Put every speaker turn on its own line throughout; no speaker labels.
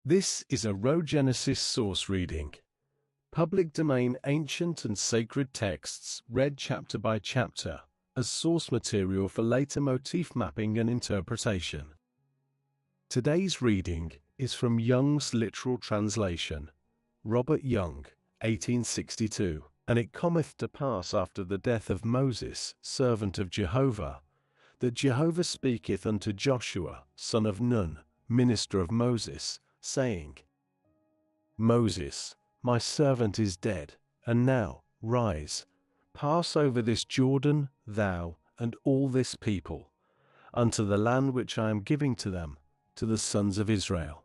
This is a Rhogenesis Source Reading. Public domain ancient and sacred texts read chapter by chapter as source material for later motif mapping and interpretation. Today's reading is from Young's literal translation, Robert Young, 1862. And it cometh to pass after the death of Moses, servant of Jehovah, that Jehovah speaketh unto Joshua, son of Nun, minister of Moses, saying, Moses, my servant is dead, and now, rise, pass over this Jordan, thou, and all this people, unto the land which I am giving to them, to the sons of Israel.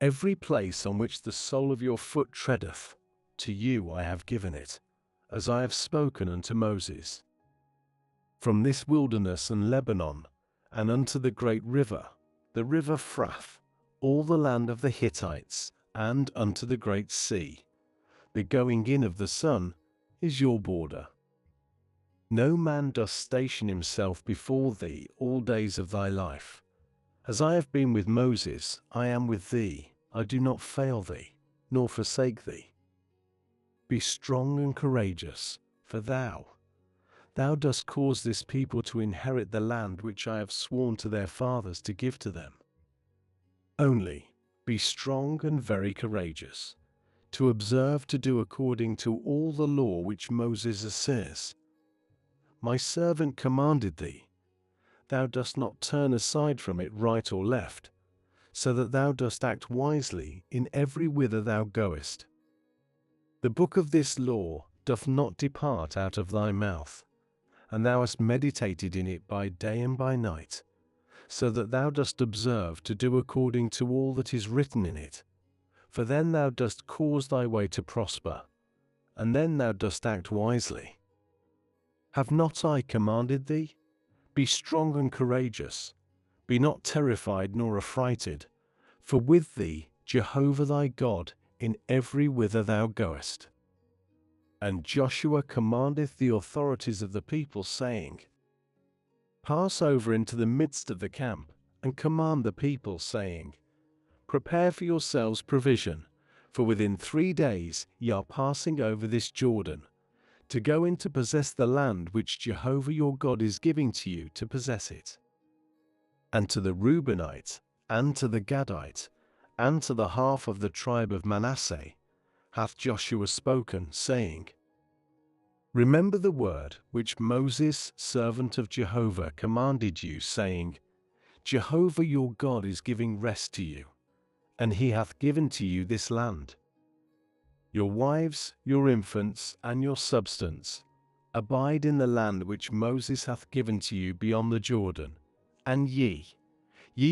Every place on which the sole of your foot treadeth, to you I have given it, as I have spoken unto Moses. From this wilderness and Lebanon, and unto the great river, the river Phrath, all the land of the Hittites, and unto the great sea, the going in of the sun, is your border. No man doth station himself before thee all days of thy life. As I have been with Moses, I am with thee, I do not fail thee, nor forsake thee. Be strong and courageous, for thou dost cause this people to inherit the land which I have sworn to their fathers to give to them. Only, be strong and very courageous, to observe to do according to all the law which Moses says. My servant commanded thee, thou dost not turn aside from it right or left, so that thou dost act wisely in every whither thou goest. The book of this law doth not depart out of thy mouth, and thou hast meditated in it by day and by night, so that thou dost observe to do according to all that is written in it. For then thou dost cause thy way to prosper, and then thou dost act wisely. Have not I commanded thee? Be strong and courageous. Be not terrified nor affrighted, for with thee Jehovah thy God in every whither thou goest. And Joshua commandeth the authorities of the people, saying, Pass over into the midst of the camp, and command the people, saying, Prepare for yourselves provision, for within 3 days ye are passing over this Jordan, to go in to possess the land which Jehovah your God is giving to you to possess it. And to the Reubenite, and to the Gadite, and to the half of the tribe of Manasseh, hath Joshua spoken, saying, Remember the word which Moses, servant of Jehovah, commanded you, saying, Jehovah your God is giving rest to you, and he hath given to you this land. Your wives, your infants, and your substance, abide in the land which Moses hath given to you beyond the Jordan, and ye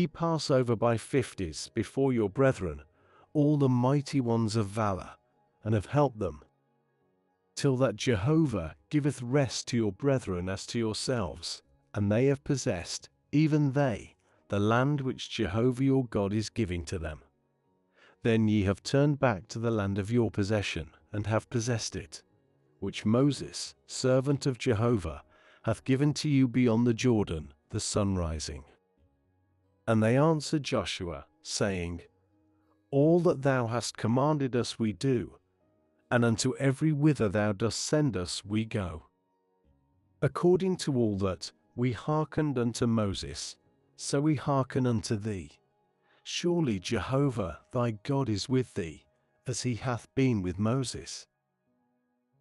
pass over by 50s before your brethren, all the mighty ones of valor, and have helped them, till that Jehovah giveth rest to your brethren as to yourselves, and they have possessed, even they, the land which Jehovah your God is giving to them. Then ye have turned back to the land of your possession, and have possessed it, which Moses, servant of Jehovah, hath given to you beyond the Jordan, the sun rising. And they answered Joshua, saying, All that thou hast commanded us we do, and unto every whither thou dost send us we go. According to all that we hearkened unto Moses, so we hearken unto thee. Surely Jehovah thy God is with thee, as he hath been with Moses.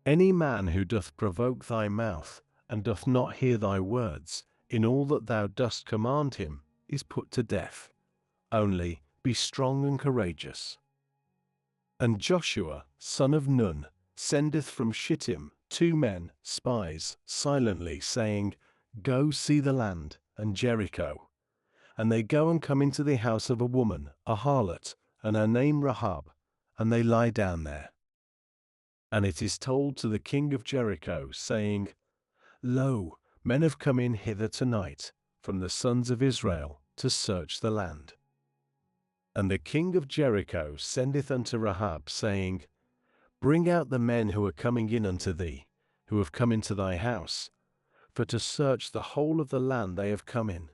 Any man who doth provoke thy mouth, and doth not hear thy words, in all that thou dost command him, is put to death. Only be strong and courageous. And Joshua, son of Nun, sendeth from Shittim 2 men, spies, silently, saying, Go see the land, and Jericho. And they go and come into the house of a woman, a harlot, and her name Rahab, and they lie down there. And it is told to the king of Jericho, saying, Lo, men have come in hither tonight, from the sons of Israel, to search the land. And the king of Jericho sendeth unto Rahab, saying, Bring out the men who are coming in unto thee, who have come into thy house, for to search the whole of the land they have come in.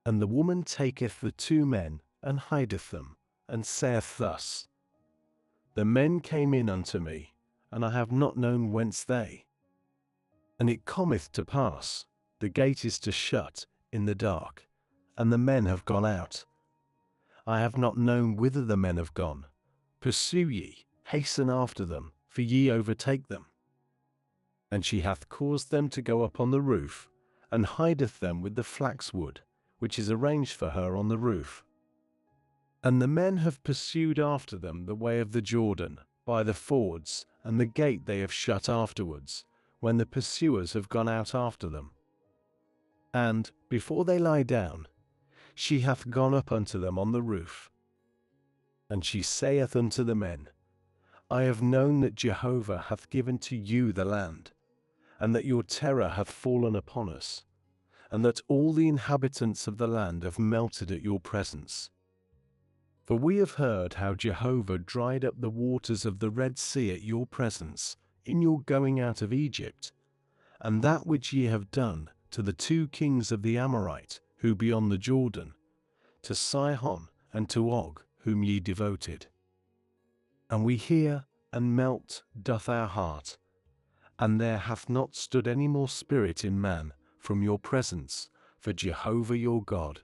And the woman taketh the 2 men, and hideth them, and saith thus, The men came in unto me, and I have not known whence they. And it cometh to pass, the gate is to shut in the dark, and the men have gone out. I have not known whither the men have gone. Pursue ye, hasten after them, for ye overtake them. And she hath caused them to go up on the roof, and hideth them with the flax wood, which is arranged for her on the roof. And the men have pursued after them the way of the Jordan, by the fords, and the gate they have shut afterwards, when the pursuers have gone out after them. And, before they lie down, she hath gone up unto them on the roof. And she saith unto the men, I have known that Jehovah hath given to you the land, and that your terror hath fallen upon us, and that all the inhabitants of the land have melted at your presence. For we have heard how Jehovah dried up the waters of the Red Sea at your presence, in your going out of Egypt, and that which ye have done to the 2 kings of the Amorite, who be on the Jordan, to Sihon and to Og, whom ye devoted. And we hear, and melt doth our heart, and there hath not stood any more spirit in man from your presence, for Jehovah your God,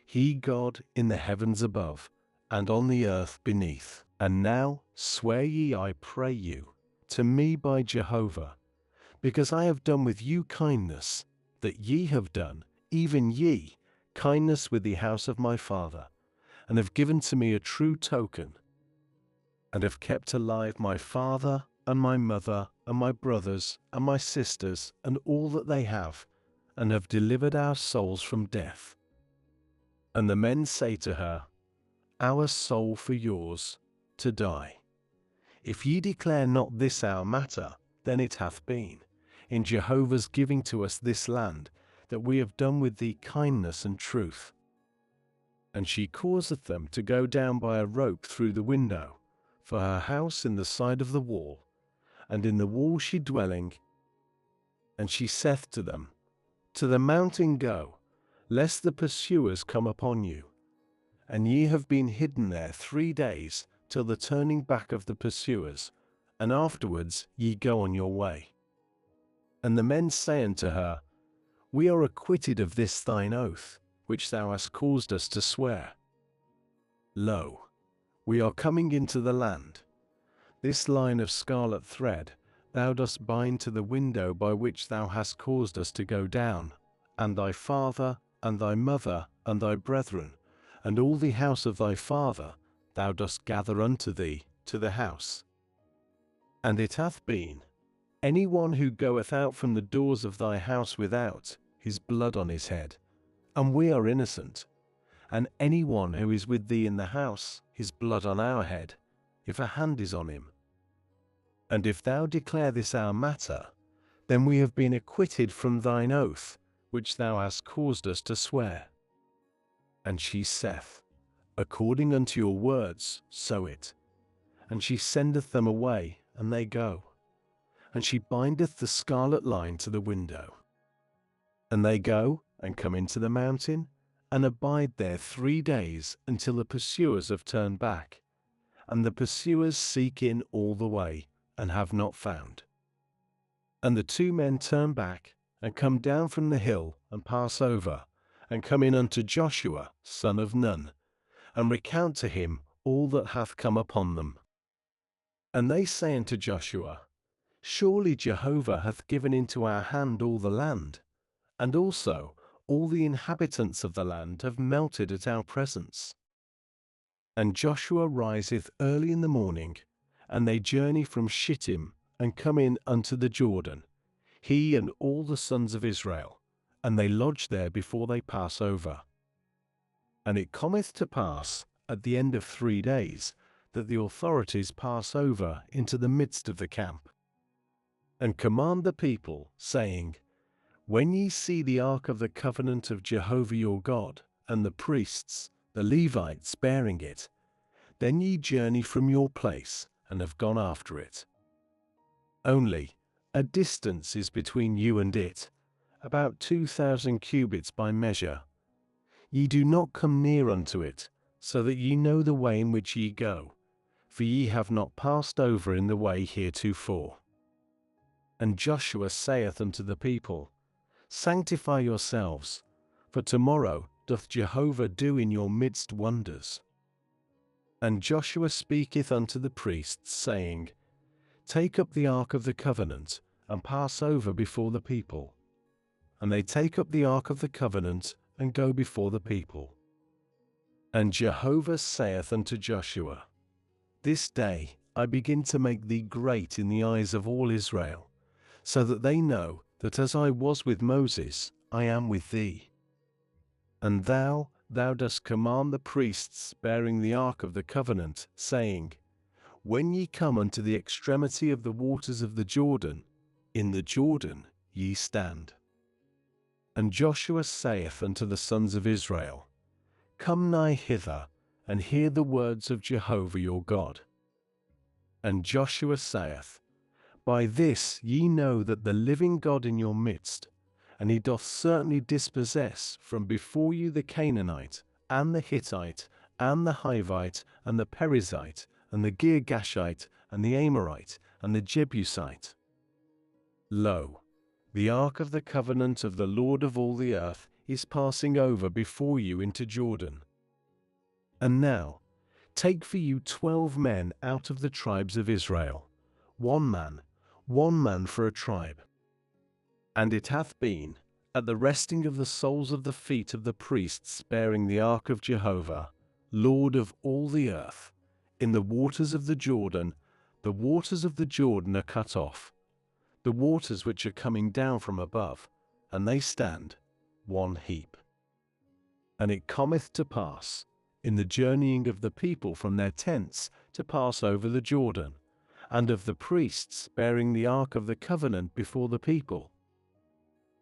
he God in the heavens above, and on the earth beneath. And now swear ye, I pray you, to me by Jehovah, because I have done with you kindness, that ye have done, even ye, kindness with the house of my father, and have given to me a true token, and have kept alive my father, and my mother, and my brothers, and my sisters, and all that they have, and have delivered our souls from death. And the men say to her, Our soul for yours, to die. If ye declare not this our matter, then it hath been, in Jehovah's giving to us this land, that we have done with thee kindness and truth. And she causeth them to go down by a rope through the window, for her house in the side of the wall, and in the wall she dwelling. And she saith to them, To the mountain go, lest the pursuers come upon you. And ye have been hidden there 3 days, till the turning back of the pursuers, and afterwards ye go on your way. And the men say unto her, We are acquitted of this thine oath, which thou hast caused us to swear. Lo, we are coming into the land. This line of scarlet thread thou dost bind to the window by which thou hast caused us to go down, and thy father, and thy mother, and thy brethren, and all the house of thy father, thou dost gather unto thee to the house. And it hath been, any one who goeth out from the doors of thy house without, his blood on his head, and we are innocent, and any one who is with thee in the house, his blood on our head, if a hand is on him. And if thou declare this our matter, then we have been acquitted from thine oath, which thou hast caused us to swear. And she saith, According unto your words, so it. And she sendeth them away, and they go. And she bindeth the scarlet line to the window. And they go, and come into the mountain, and abide there 3 days, until the pursuers have turned back. And the pursuers seek in all the way, and have not found. And the 2 men turn back, and come down from the hill, and pass over, and come in unto Joshua, son of Nun, and recount to him all that hath come upon them. And they say unto Joshua, Surely Jehovah hath given into our hand all the land, and also all the inhabitants of the land have melted at our presence. And Joshua riseth early in the morning, and they journey from Shittim, and come in unto the Jordan, he and all the sons of Israel, and they lodge there before they pass over. And it cometh to pass, at the end of 3 days, that the authorities pass over into the midst of the camp, and command the people, saying, When ye see the ark of the covenant of Jehovah your God, and the priests, the Levites, bearing it, then ye journey from your place, and have gone after it. Only a distance is between you and it, about 2,000 cubits by measure. Ye do not come near unto it, so that ye know the way in which ye go, for ye have not passed over in the way heretofore. And Joshua saith unto the people, Sanctify yourselves, for tomorrow doth Jehovah do in your midst wonders. And Joshua speaketh unto the priests, saying, Take up the ark of the covenant, and pass over before the people. And they take up the ark of the covenant, and go before the people. And Jehovah saith unto Joshua, This day I begin to make thee great in the eyes of all Israel, so that they know that as I was with Moses, I am with thee. And thou dost command the priests bearing the ark of the covenant, saying, When ye come unto the extremity of the waters of the Jordan, in the Jordan ye stand. And Joshua saith unto the sons of Israel, Come nigh hither, and hear the words of Jehovah your God. And Joshua saith, By this ye know that the living God in your midst, and he doth certainly dispossess from before you the Canaanite, and the Hittite, and the Hivite, and the Perizzite, and the Girgashite, and the Amorite, and the Jebusite. Lo, the ark of the covenant of the Lord of all the earth is passing over before you into Jordan. And now, take for you 12 men out of the tribes of Israel, one man for a tribe. And it hath been, at the resting of the soles of the feet of the priests bearing the ark of Jehovah, Lord of all the earth, in the waters of the Jordan are cut off, the waters which are coming down from above, and they stand one heap. And it cometh to pass, in the journeying of the people from their tents to pass over the Jordan, and of the priests bearing the ark of the covenant before the people,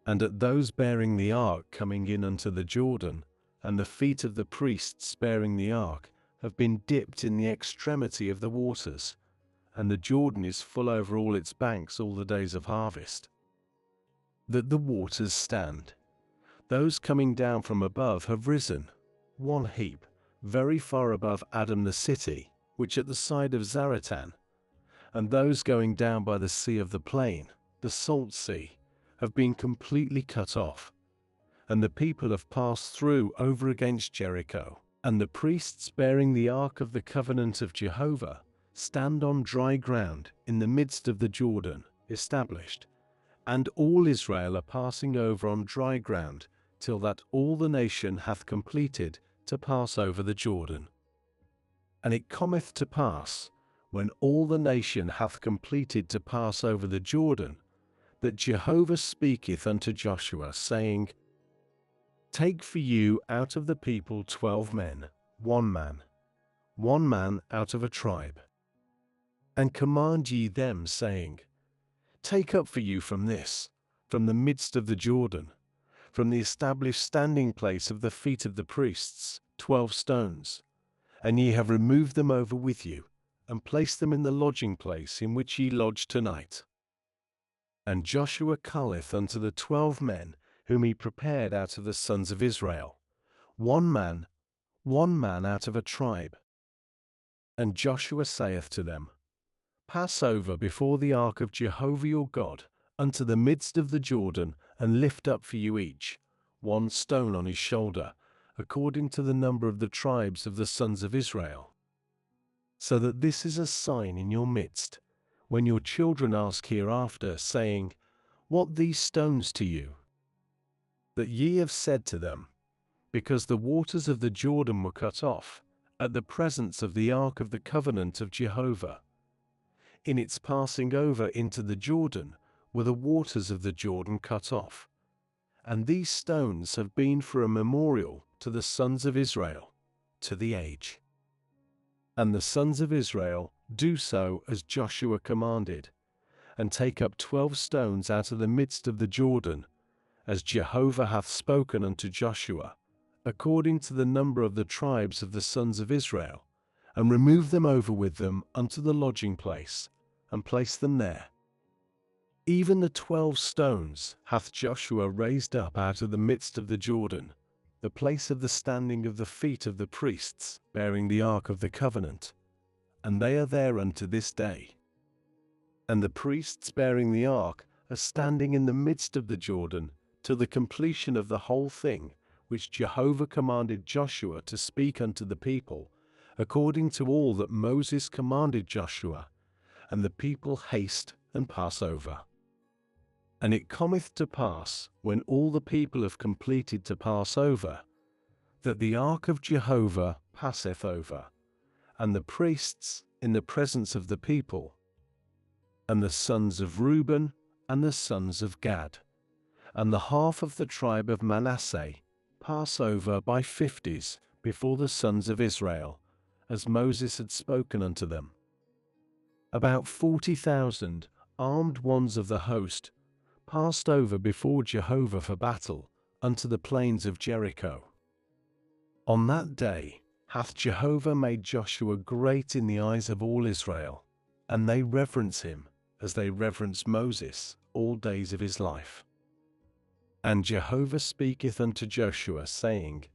and at those bearing the ark coming in unto the Jordan, and the feet of the priests bearing the ark have been dipped in the extremity of the waters, and the Jordan is full over all its banks all the days of harvest. That the waters stand. Those coming down from above have risen, one heap, very far above Adam the city, which at the side of Zaratan, and those going down by the sea of the plain, the salt sea, have been completely cut off, and the people have passed through over against Jericho, and the priests bearing the ark of the covenant of Jehovah stand on dry ground in the midst of the Jordan, established, and all Israel are passing over on dry ground, till that all the nation hath completed to pass over the Jordan. And it cometh to pass, when all the nation hath completed to pass over the Jordan, that Jehovah speaketh unto Joshua, saying, Take for you out of the people 12 men, one man out of a tribe. And command ye them, saying, Take up for you from the midst of the Jordan, from the established standing place of the feet of the priests, 12 stones, and ye have removed them over with you, and placed them in the lodging place in which ye lodge tonight. And Joshua calleth unto the 12 men whom he prepared out of the sons of Israel, one man out of a tribe. And Joshua saith to them, Pass over before the ark of Jehovah your God unto the midst of the Jordan, and lift up for you each one stone on his shoulder, according to the number of the tribes of the sons of Israel. So that this is a sign in your midst, when your children ask hereafter, saying, What these stones to you? That ye have said to them, Because the waters of the Jordan were cut off, at the presence of the ark of the covenant of Jehovah. In its passing over into the Jordan were the waters of the Jordan cut off. And these stones have been for a memorial to the sons of Israel, to the age. And the sons of Israel do so as Joshua commanded, and take up 12 stones out of the midst of the Jordan, as Jehovah hath spoken unto Joshua, according to the number of the tribes of the sons of Israel, and remove them over with them unto the lodging place, and place them there. Even the 12 stones hath Joshua raised up out of the midst of the Jordan, the place of the standing of the feet of the priests, bearing the ark of the covenant, and they are there unto this day. And the priests bearing the ark are standing in the midst of the Jordan, till the completion of the whole thing, which Jehovah commanded Joshua to speak unto the people, according to all that Moses commanded Joshua, and the people haste and pass over. And it cometh to pass, when all the people have completed to pass over, that the ark of Jehovah passeth over, and the priests in the presence of the people, and the sons of Reuben, and the sons of Gad, and the half of the tribe of Manasseh, pass over by fifties before the sons of Israel, as Moses had spoken unto them. About 40,000 armed ones of the host passed over before Jehovah for battle unto the plains of Jericho. On that day hath Jehovah made Joshua great in the eyes of all Israel, and they reverence him as they reverence Moses all days of his life. And Jehovah speaketh unto Joshua, saying,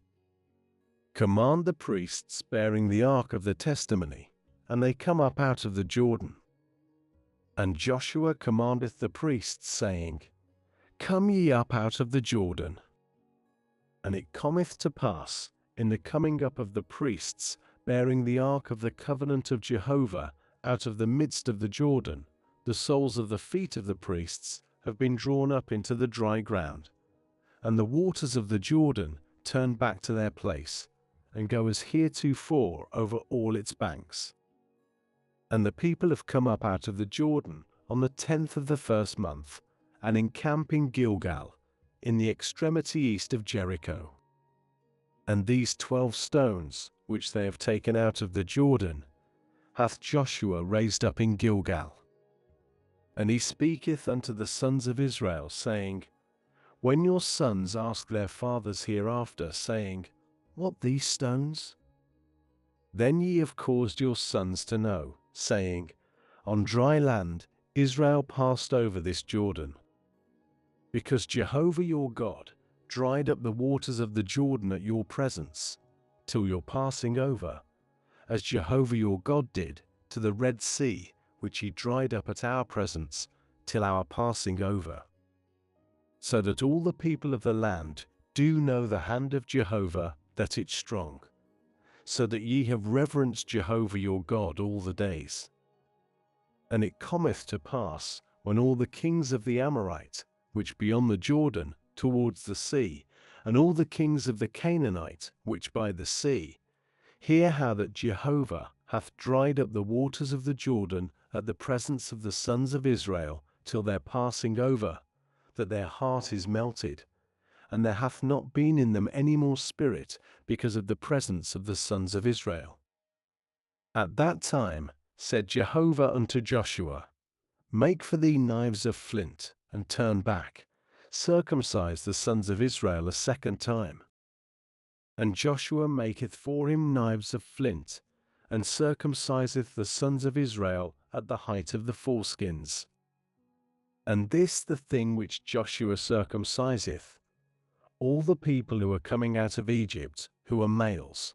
Command the priests bearing the ark of the testimony, and they come up out of the Jordan. And Joshua commandeth the priests, saying, Come ye up out of the Jordan. And it cometh to pass, in the coming up of the priests bearing the ark of the covenant of Jehovah out of the midst of the Jordan, the soles of the feet of the priests have been drawn up into the dry ground, and the waters of the Jordan turn back to their place, and go as heretofore over all its banks. And the people have come up out of the Jordan on the 10th of the first month, and encamp in Gilgal, in the extremity east of Jericho. And these 12 stones, which they have taken out of the Jordan, hath Joshua raised up in Gilgal. And he speaketh unto the sons of Israel, saying, When your sons ask their fathers hereafter, saying, What these stones? Then ye have caused your sons to know, saying, On dry land Israel passed over this Jordan. Because Jehovah your God dried up the waters of the Jordan at your presence, till your passing over, as Jehovah your God did to the Red Sea, which he dried up at our presence, till our passing over. So that all the people of the land do know the hand of Jehovah, that it's strong, so that ye have reverenced Jehovah your God all the days. And it cometh to pass, when all the kings of the Amorite, which be on the Jordan, towards the sea, and all the kings of the Canaanite, which by the sea, hear how that Jehovah hath dried up the waters of the Jordan at the presence of the sons of Israel, till their passing over, that their heart is melted, and there hath not been in them any more spirit, because of the presence of the sons of Israel. At that time said Jehovah unto Joshua, Make for thee knives of flint, and turn back, circumcise the sons of Israel a second time. And Joshua maketh for him knives of flint, and circumciseth the sons of Israel at the height of the foreskins. And this the thing which Joshua circumciseth, all the people who are coming out of Egypt, who are males,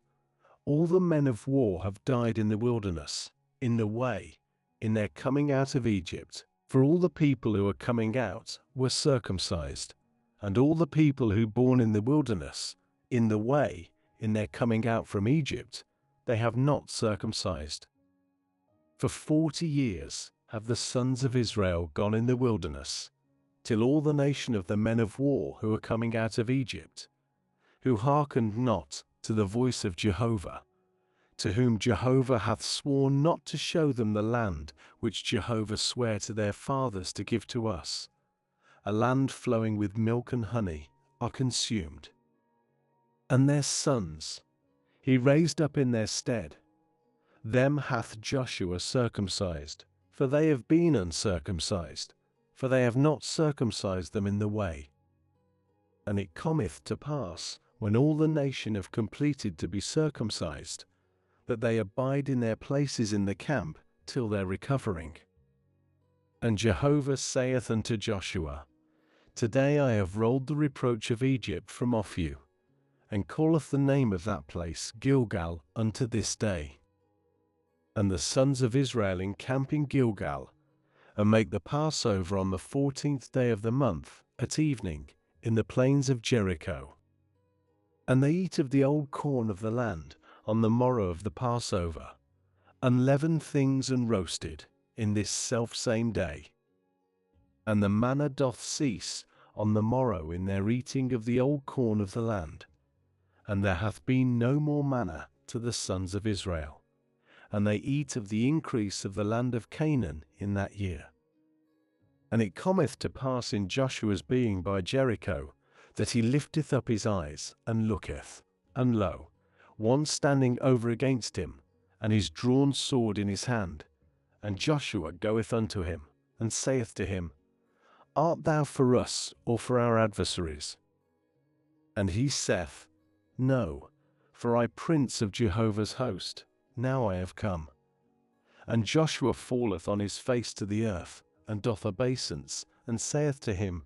all the men of war have died in the wilderness, in the way, in their coming out of Egypt, for all the people who are coming out were circumcised, and all the people who born in the wilderness, in the way, in their coming out from Egypt, they have not circumcised. For 40 years have the sons of Israel gone in the wilderness, till all the nation of the men of war who are coming out of Egypt, who hearkened not to the voice of Jehovah, to whom Jehovah hath sworn not to show them the land which Jehovah sware to their fathers to give to us, a land flowing with milk and honey, are consumed. And their sons he raised up in their stead, them hath Joshua circumcised, for they have been uncircumcised, for they have not circumcised them in the way. And it cometh to pass, when all the nation have completed to be circumcised, that they abide in their places in the camp till their recovering. And Jehovah saith unto Joshua, Today I have rolled the reproach of Egypt from off you, and calleth the name of that place Gilgal unto this day. And the sons of Israel encamp in Gilgal, and make the Passover on the 14th day of the month, at evening, in the plains of Jericho. And they eat of the old corn of the land on the morrow of the Passover, unleavened things and roasted, in this selfsame day. And the manna doth cease on the morrow in their eating of the old corn of the land. And there hath been no more manna to the sons of Israel, and they eat of the increase of the land of Canaan in that year. And it cometh to pass in Joshua's being by Jericho, that he lifteth up his eyes, and looketh, and lo, one standing over against him, and his drawn sword in his hand. And Joshua goeth unto him, and saith to him, Art thou for us, or for our adversaries? And he saith, No, for I prince of Jehovah's host, now I have come. And Joshua falleth on his face to the earth, and doth obeisance, and saith to him,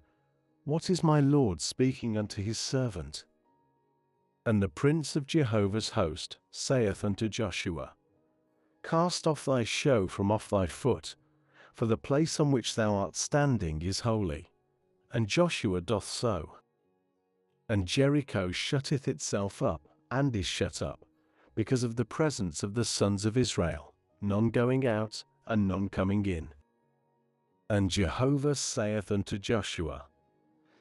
What is my Lord speaking unto his servant? And the prince of Jehovah's host saith unto Joshua, Cast off thy show from off thy foot, for the place on which thou art standing is holy. And Joshua doth so. And Jericho shutteth itself up, and is shut up, because of the presence of the sons of Israel, none going out, and none coming in. And Jehovah saith unto Joshua,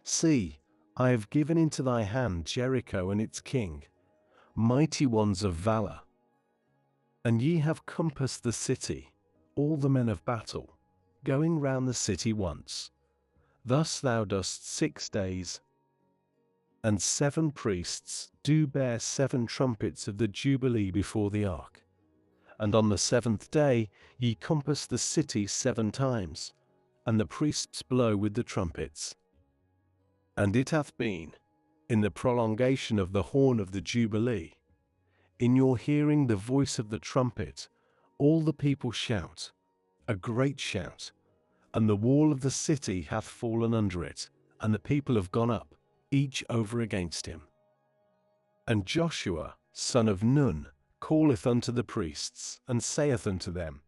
See, I have given into thy hand Jericho and its king, mighty ones of valor. And ye have compassed the city, all the men of battle, going round the city once. Thus thou dost 6 days. And 7 priests do bear 7 trumpets of the Jubilee before the ark. And on the 7th day ye compass the city 7 times, and the priests blow with the trumpets. And it hath been, in the prolongation of the horn of the Jubilee, in your hearing the voice of the trumpet, all the people shout, a great shout, and the wall of the city hath fallen under it, and the people have gone up, each over against him. And Joshua, son of Nun, calleth unto the priests, and saith unto them,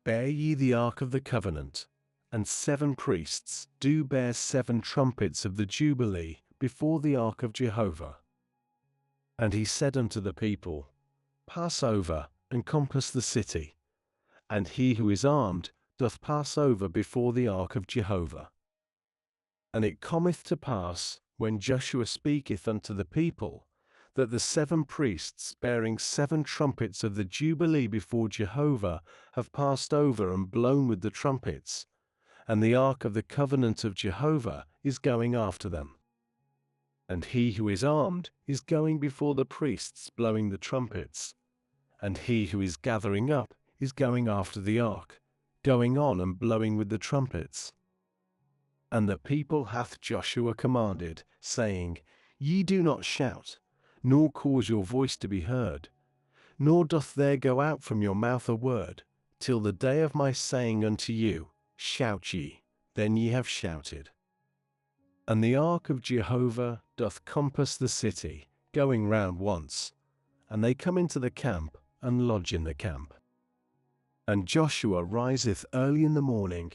Bear ye the ark of the covenant. And 7 priests do bear 7 trumpets of the Jubilee before the ark of Jehovah. And he said unto the people, Pass over, and compass the city. And he who is armed doth pass over before the ark of Jehovah. And it cometh to pass, when Joshua speaketh unto the people, that the 7 priests bearing 7 trumpets of the Jubilee before Jehovah have passed over and blown with the trumpets, and the ark of the covenant of Jehovah is going after them. And he who is armed is going before the priests blowing the trumpets, and he who is gathering up is going after the ark, going on and blowing with the trumpets. And the people hath Joshua commanded, saying, Ye do not shout, nor cause your voice to be heard, nor doth there go out from your mouth a word, till the day of my saying unto you, Shout ye, then ye have shouted. And the ark of Jehovah doth compass the city, going round once, and they come into the camp, and lodge in the camp. And Joshua riseth early in the morning,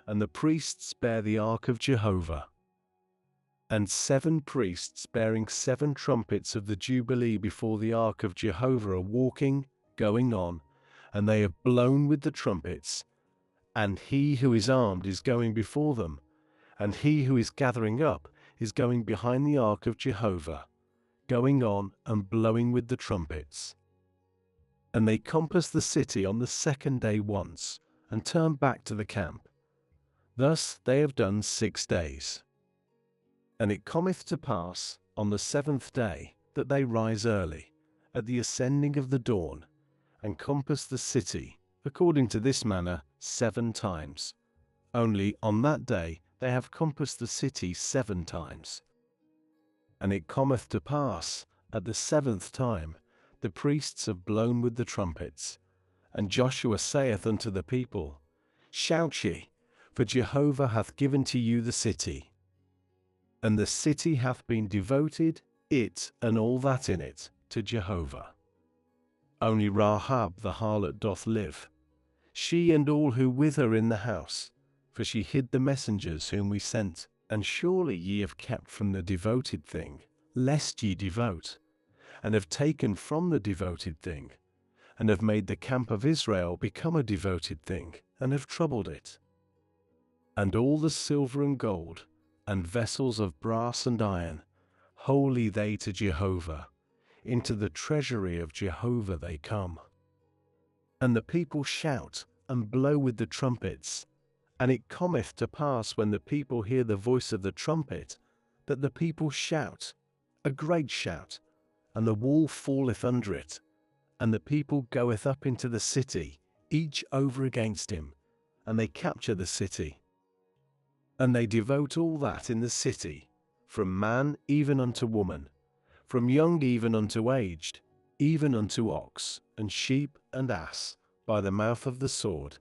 and the priests bear the ark of Jehovah. And 7 priests bearing 7 trumpets of the Jubilee before the ark of Jehovah are walking, going on, and they have blown with the trumpets. And he who is armed is going before them, and he who is gathering up is going behind the ark of Jehovah, going on and blowing with the trumpets. And they compass the city on the 2nd day once, and turn back to the camp. Thus they have done 6 days. And it cometh to pass, on the 7th day, that they rise early, at the ascending of the dawn, and compass the city, according to this manner, 7 times. Only on that day they have compassed the city 7 times. And it cometh to pass, at the 7th time, the priests have blown with the trumpets. And Joshua saith unto the people, Shout ye, for Jehovah hath given to you the city. And the city hath been devoted, it and all that in it, to Jehovah. Only Rahab the harlot doth live, she and all who with her in the house, for she hid the messengers whom we sent. And surely ye have kept from the devoted thing, lest ye devote, and have taken from the devoted thing, and have made the camp of Israel become a devoted thing, and have troubled it. And all the silver and gold, and vessels of brass and iron, holy they to Jehovah, into the treasury of Jehovah they come. And the people shout, and blow with the trumpets. And it cometh to pass when the people hear the voice of the trumpet, that the people shout, a great shout, and the wall falleth under it, and the people goeth up into the city, each over against him, and they capture the city. And they devote all that in the city, from man even unto woman, from young even unto aged, even unto ox, and sheep, and ass, by the mouth of the sword.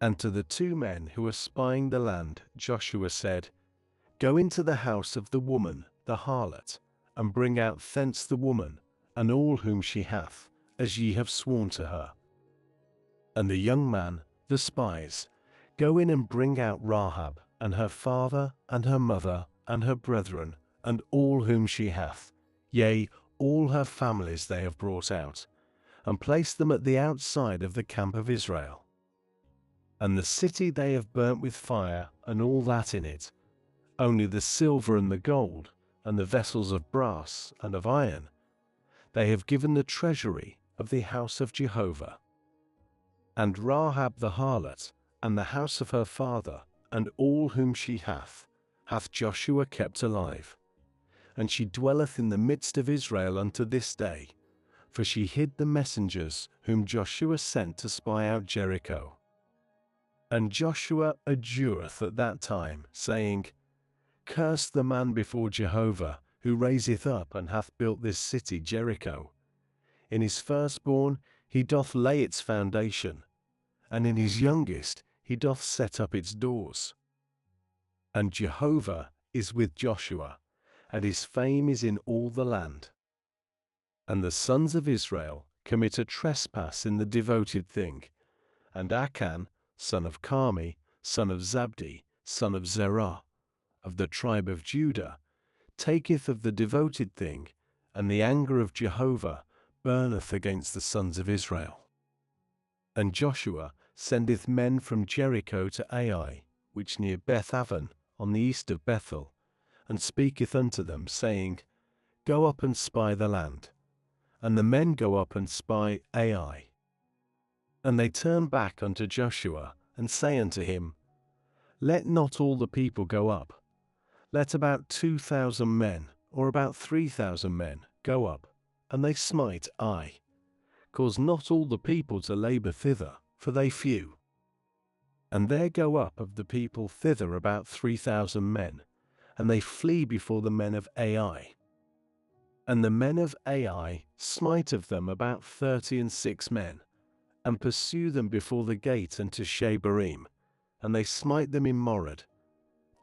And to the 2 men who were spying the land, Joshua said, Go into the house of the woman, the harlot, and bring out thence the woman, and all whom she hath, as ye have sworn to her. And the young man, the spies, go in and bring out Rahab, and her father, and her mother, and her brethren, and all whom she hath, yea, all her families they have brought out, and place them at the outside of the camp of Israel. And the city they have burnt with fire, and all that in it, only the silver and the gold, and the vessels of brass and of iron, they have given the treasury of the house of Jehovah. And Rahab the harlot, and the house of her father, and all whom she hath Joshua kept alive. And she dwelleth in the midst of Israel unto this day, for she hid the messengers whom Joshua sent to spy out Jericho. And Joshua adjureth at that time, saying, Curse the man before Jehovah, who raiseth up and hath built this city Jericho. In his firstborn he doth lay its foundation, and in his youngest he doth set up its doors. And Jehovah is with Joshua, and his fame is in all the land. And the sons of Israel commit a trespass in the devoted thing, and Achan, son of Carmi, son of Zabdi, son of Zerah, of the tribe of Judah, taketh of the devoted thing, and the anger of Jehovah burneth against the sons of Israel. And Joshua sendeth men from Jericho to Ai, which near Beth-aven, on the east of Bethel, and speaketh unto them, saying, Go up and spy the land. And the men go up and spy Ai. And they turn back unto Joshua, and say unto him, Let not all the people go up. Let about 2,000 men, or about 3,000 men, go up, and they smite Ai. Cause not all the people to labor thither, for they few. And there go up of the people thither about 3,000 men, and they flee before the men of Ai. And the men of Ai smite of them about 36 men, and pursue them before the gate unto Shebarim, and they smite them in Morad.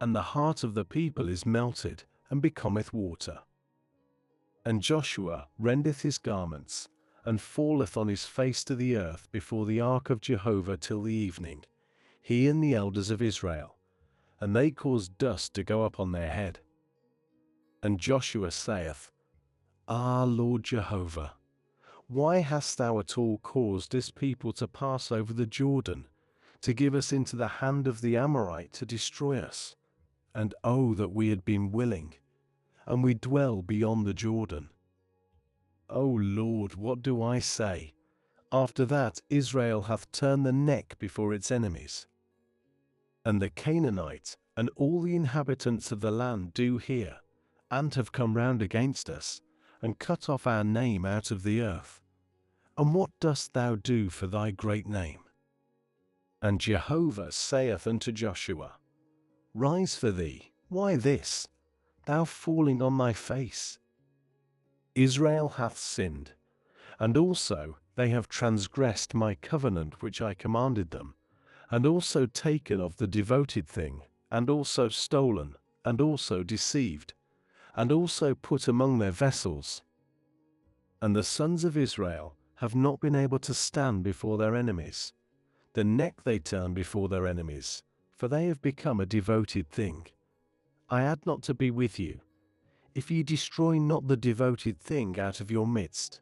And the heart of the people is melted, and becometh water. And Joshua rendeth his garments, and falleth on his face to the earth before the ark of Jehovah till the evening, he and the elders of Israel, and they caused dust to go up on their head. And Joshua saith, Ah, Lord Jehovah, why hast thou at all caused this people to pass over the Jordan, to give us into the hand of the Amorite to destroy us? And oh, that we had been willing, and we dwell beyond the Jordan. O Lord, what do I say? After that Israel hath turned the neck before its enemies. And the Canaanite and all the inhabitants of the land do hear, and have come round against us, and cut off our name out of the earth. And what dost thou do for thy great name? And Jehovah saith unto Joshua, Rise for thee, why this, thou falling on thy face? Israel hath sinned, and also they have transgressed my covenant which I commanded them, and also taken of the devoted thing, and also stolen, and also deceived, and also put among their vessels. And the sons of Israel have not been able to stand before their enemies. The neck they turn before their enemies, for they have become a devoted thing. I had not to be with you, if ye destroy not the devoted thing out of your midst.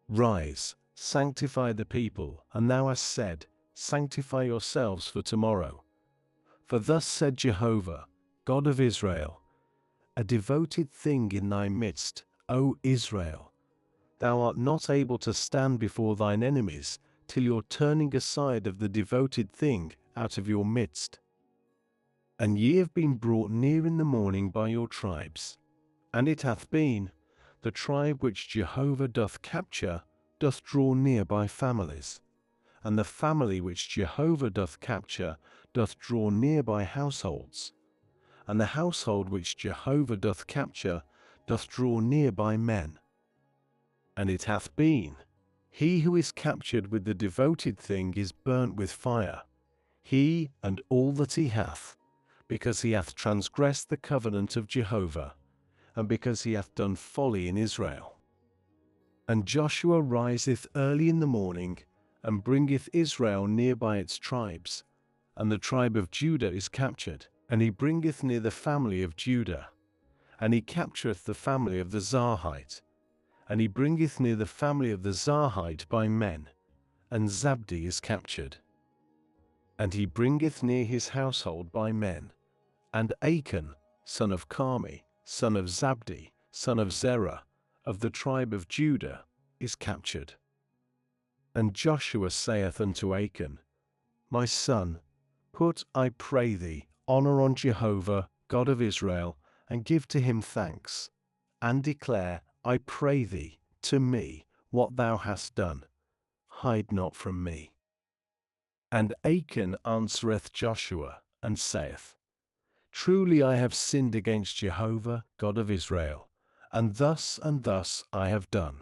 Rise, sanctify the people, and thou hast said, sanctify yourselves for tomorrow. For thus said Jehovah, God of Israel, a devoted thing in thy midst, O Israel. Thou art not able to stand before thine enemies, till your turning aside of the devoted thing out of your midst. And ye have been brought near in the morning by your tribes. And it hath been, the tribe which Jehovah doth capture, doth draw near by families. And the family which Jehovah doth capture, doth draw near by households. And the household which Jehovah doth capture, doth draw near by men. And it hath been, he who is captured with the devoted thing is burnt with fire, he and all that he hath, because he hath transgressed the covenant of Jehovah, and because he hath done folly in Israel. And Joshua riseth early in the morning, and bringeth Israel near by its tribes, and the tribe of Judah is captured, and he bringeth near the family of Judah, and he captureth the family of the Zarhite, and he bringeth near the family of the Zarhite by men, and Zabdi is captured. And he bringeth near his household by men, and Achan, son of Carmi, son of Zabdi, son of Zerah, of the tribe of Judah, is captured. And Joshua saith unto Achan, My son, put, I pray thee, honor on Jehovah, God of Israel, and give to him thanks, and declare, I pray thee, to me, what thou hast done. Hide not from me. And Achan answereth Joshua, and saith, Truly I have sinned against Jehovah, God of Israel, and thus I have done.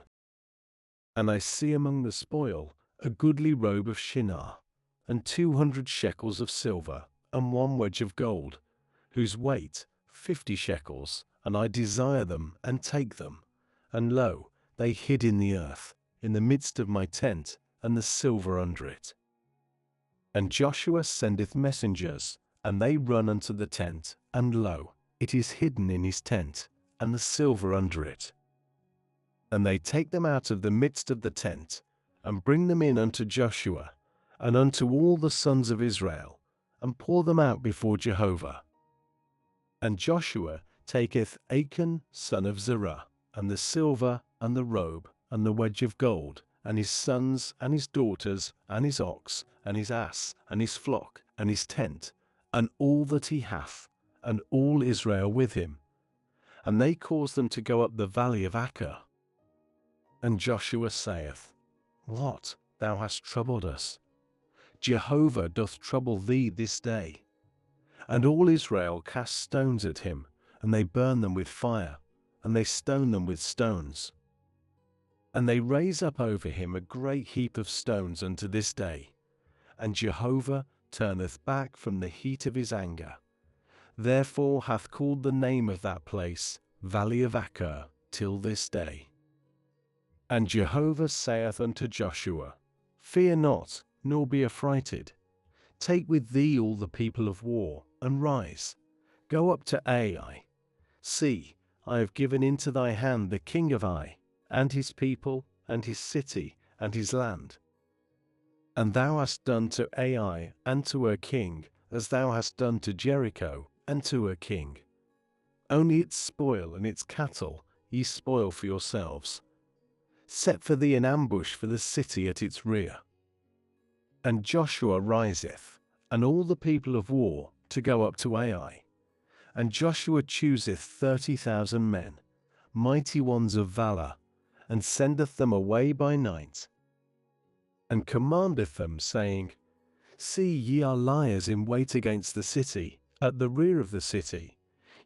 And I see among the spoil a goodly robe of Shinar, and 200 shekels of silver, and 1 wedge of gold, whose weight 50 shekels, and I desire them, and take them. And lo, they hid in the earth, in the midst of my tent, and the silver under it. And Joshua sendeth messengers, and they run unto the tent, and lo, it is hidden in his tent, and the silver under it. And they take them out of the midst of the tent, and bring them in unto Joshua, and unto all the sons of Israel, and pour them out before Jehovah. And Joshua taketh Achan son of Zerah, and the silver, and the robe, and the wedge of gold, and his sons, and his daughters, and his ox, and his ass, and his flock, and his tent, and all that he hath, and all Israel with him. And they cause them to go up the valley of Achor. And Joshua saith, What, thou hast troubled us? Jehovah doth trouble thee this day. And all Israel cast stones at him, and they burn them with fire, and they stone them with stones. And they raise up over him a great heap of stones unto this day. And Jehovah turneth back from the heat of his anger. Therefore hath called the name of that place Valley of Achor till this day. And Jehovah saith unto Joshua, Fear not, nor be affrighted. Take with thee all the people of war, and rise. Go up to Ai. See, I have given into thy hand the king of Ai, and his people, and his city, and his land. And thou hast done to Ai and to her king, as thou hast done to Jericho and to her king. Only its spoil and its cattle ye spoil for yourselves. Set for thee an ambush for the city at its rear. And Joshua riseth, and all the people of war, to go up to Ai. And Joshua chooseth 30,000 men, mighty ones of valor, and sendeth them away by night, and commandeth them, saying, See, ye are liers in wait against the city, at the rear of the city.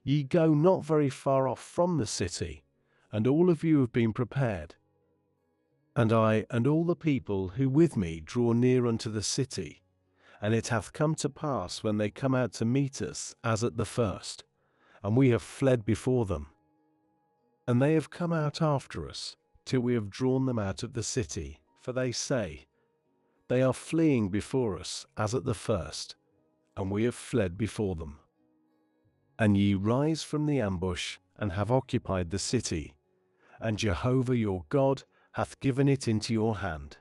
Ye go not very far off from the city, and all of you have been prepared. And I and all the people who with me draw near unto the city. And it hath come to pass when they come out to meet us, as at the first, and we have fled before them. And they have come out after us, till we have drawn them out of the city, for they say, they are fleeing before us as at the first, and we have fled before them. And ye rise from the ambush, and have occupied the city, and Jehovah your God hath given it into your hand.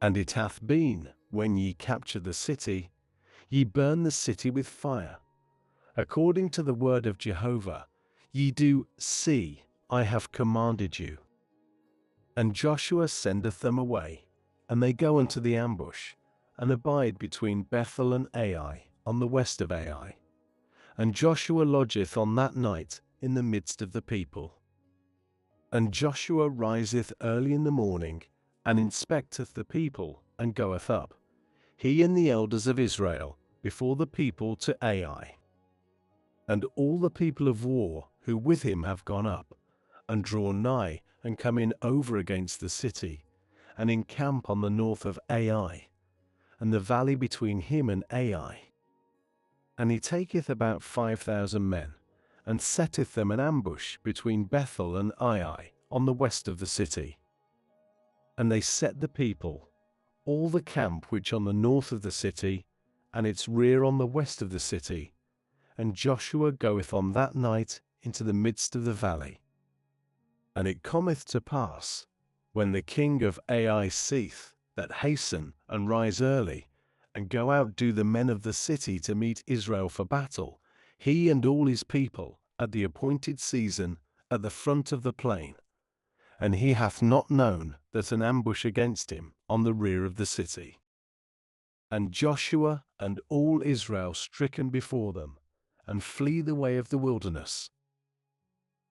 And it hath been, when ye capture the city, ye burn the city with fire. According to the word of Jehovah, ye do, see, I have commanded you. And Joshua sendeth them away, and they go unto the ambush, and abide between Bethel and Ai, on the west of Ai. And Joshua lodgeth on that night in the midst of the people. And Joshua riseth early in the morning, and inspecteth the people, and goeth up, he and the elders of Israel, before the people to Ai. And all the people of war who with him have gone up, and drawn nigh, and come in over against the city, and encamp on the north of Ai, and the valley between him and Ai. And he taketh about 5,000 men, and setteth them an ambush between Bethel and Ai, on the west of the city. And they set the people, all the camp which on the north of the city, and its rear on the west of the city. And Joshua goeth on that night into the midst of the valley. And it cometh to pass, when the king of Ai seeth that hasten and rise early, and go out do the men of the city to meet Israel for battle, he and all his people, at the appointed season, at the front of the plain. And he hath not known that an ambush against him on the rear of the city. And Joshua and all Israel stricken before them, and flee the way of the wilderness.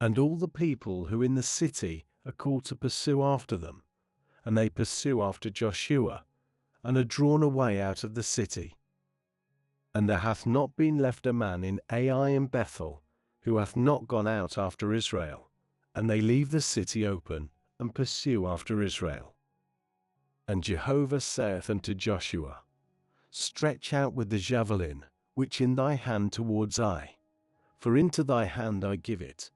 And all the people who in the city are called to pursue after them, and they pursue after Joshua, and are drawn away out of the city. And there hath not been left a man in Ai and Bethel, who hath not gone out after Israel, and they leave the city open, and pursue after Israel. And Jehovah saith unto Joshua, stretch out with the javelin, which in thy hand towards Ai, for into thy hand I give it.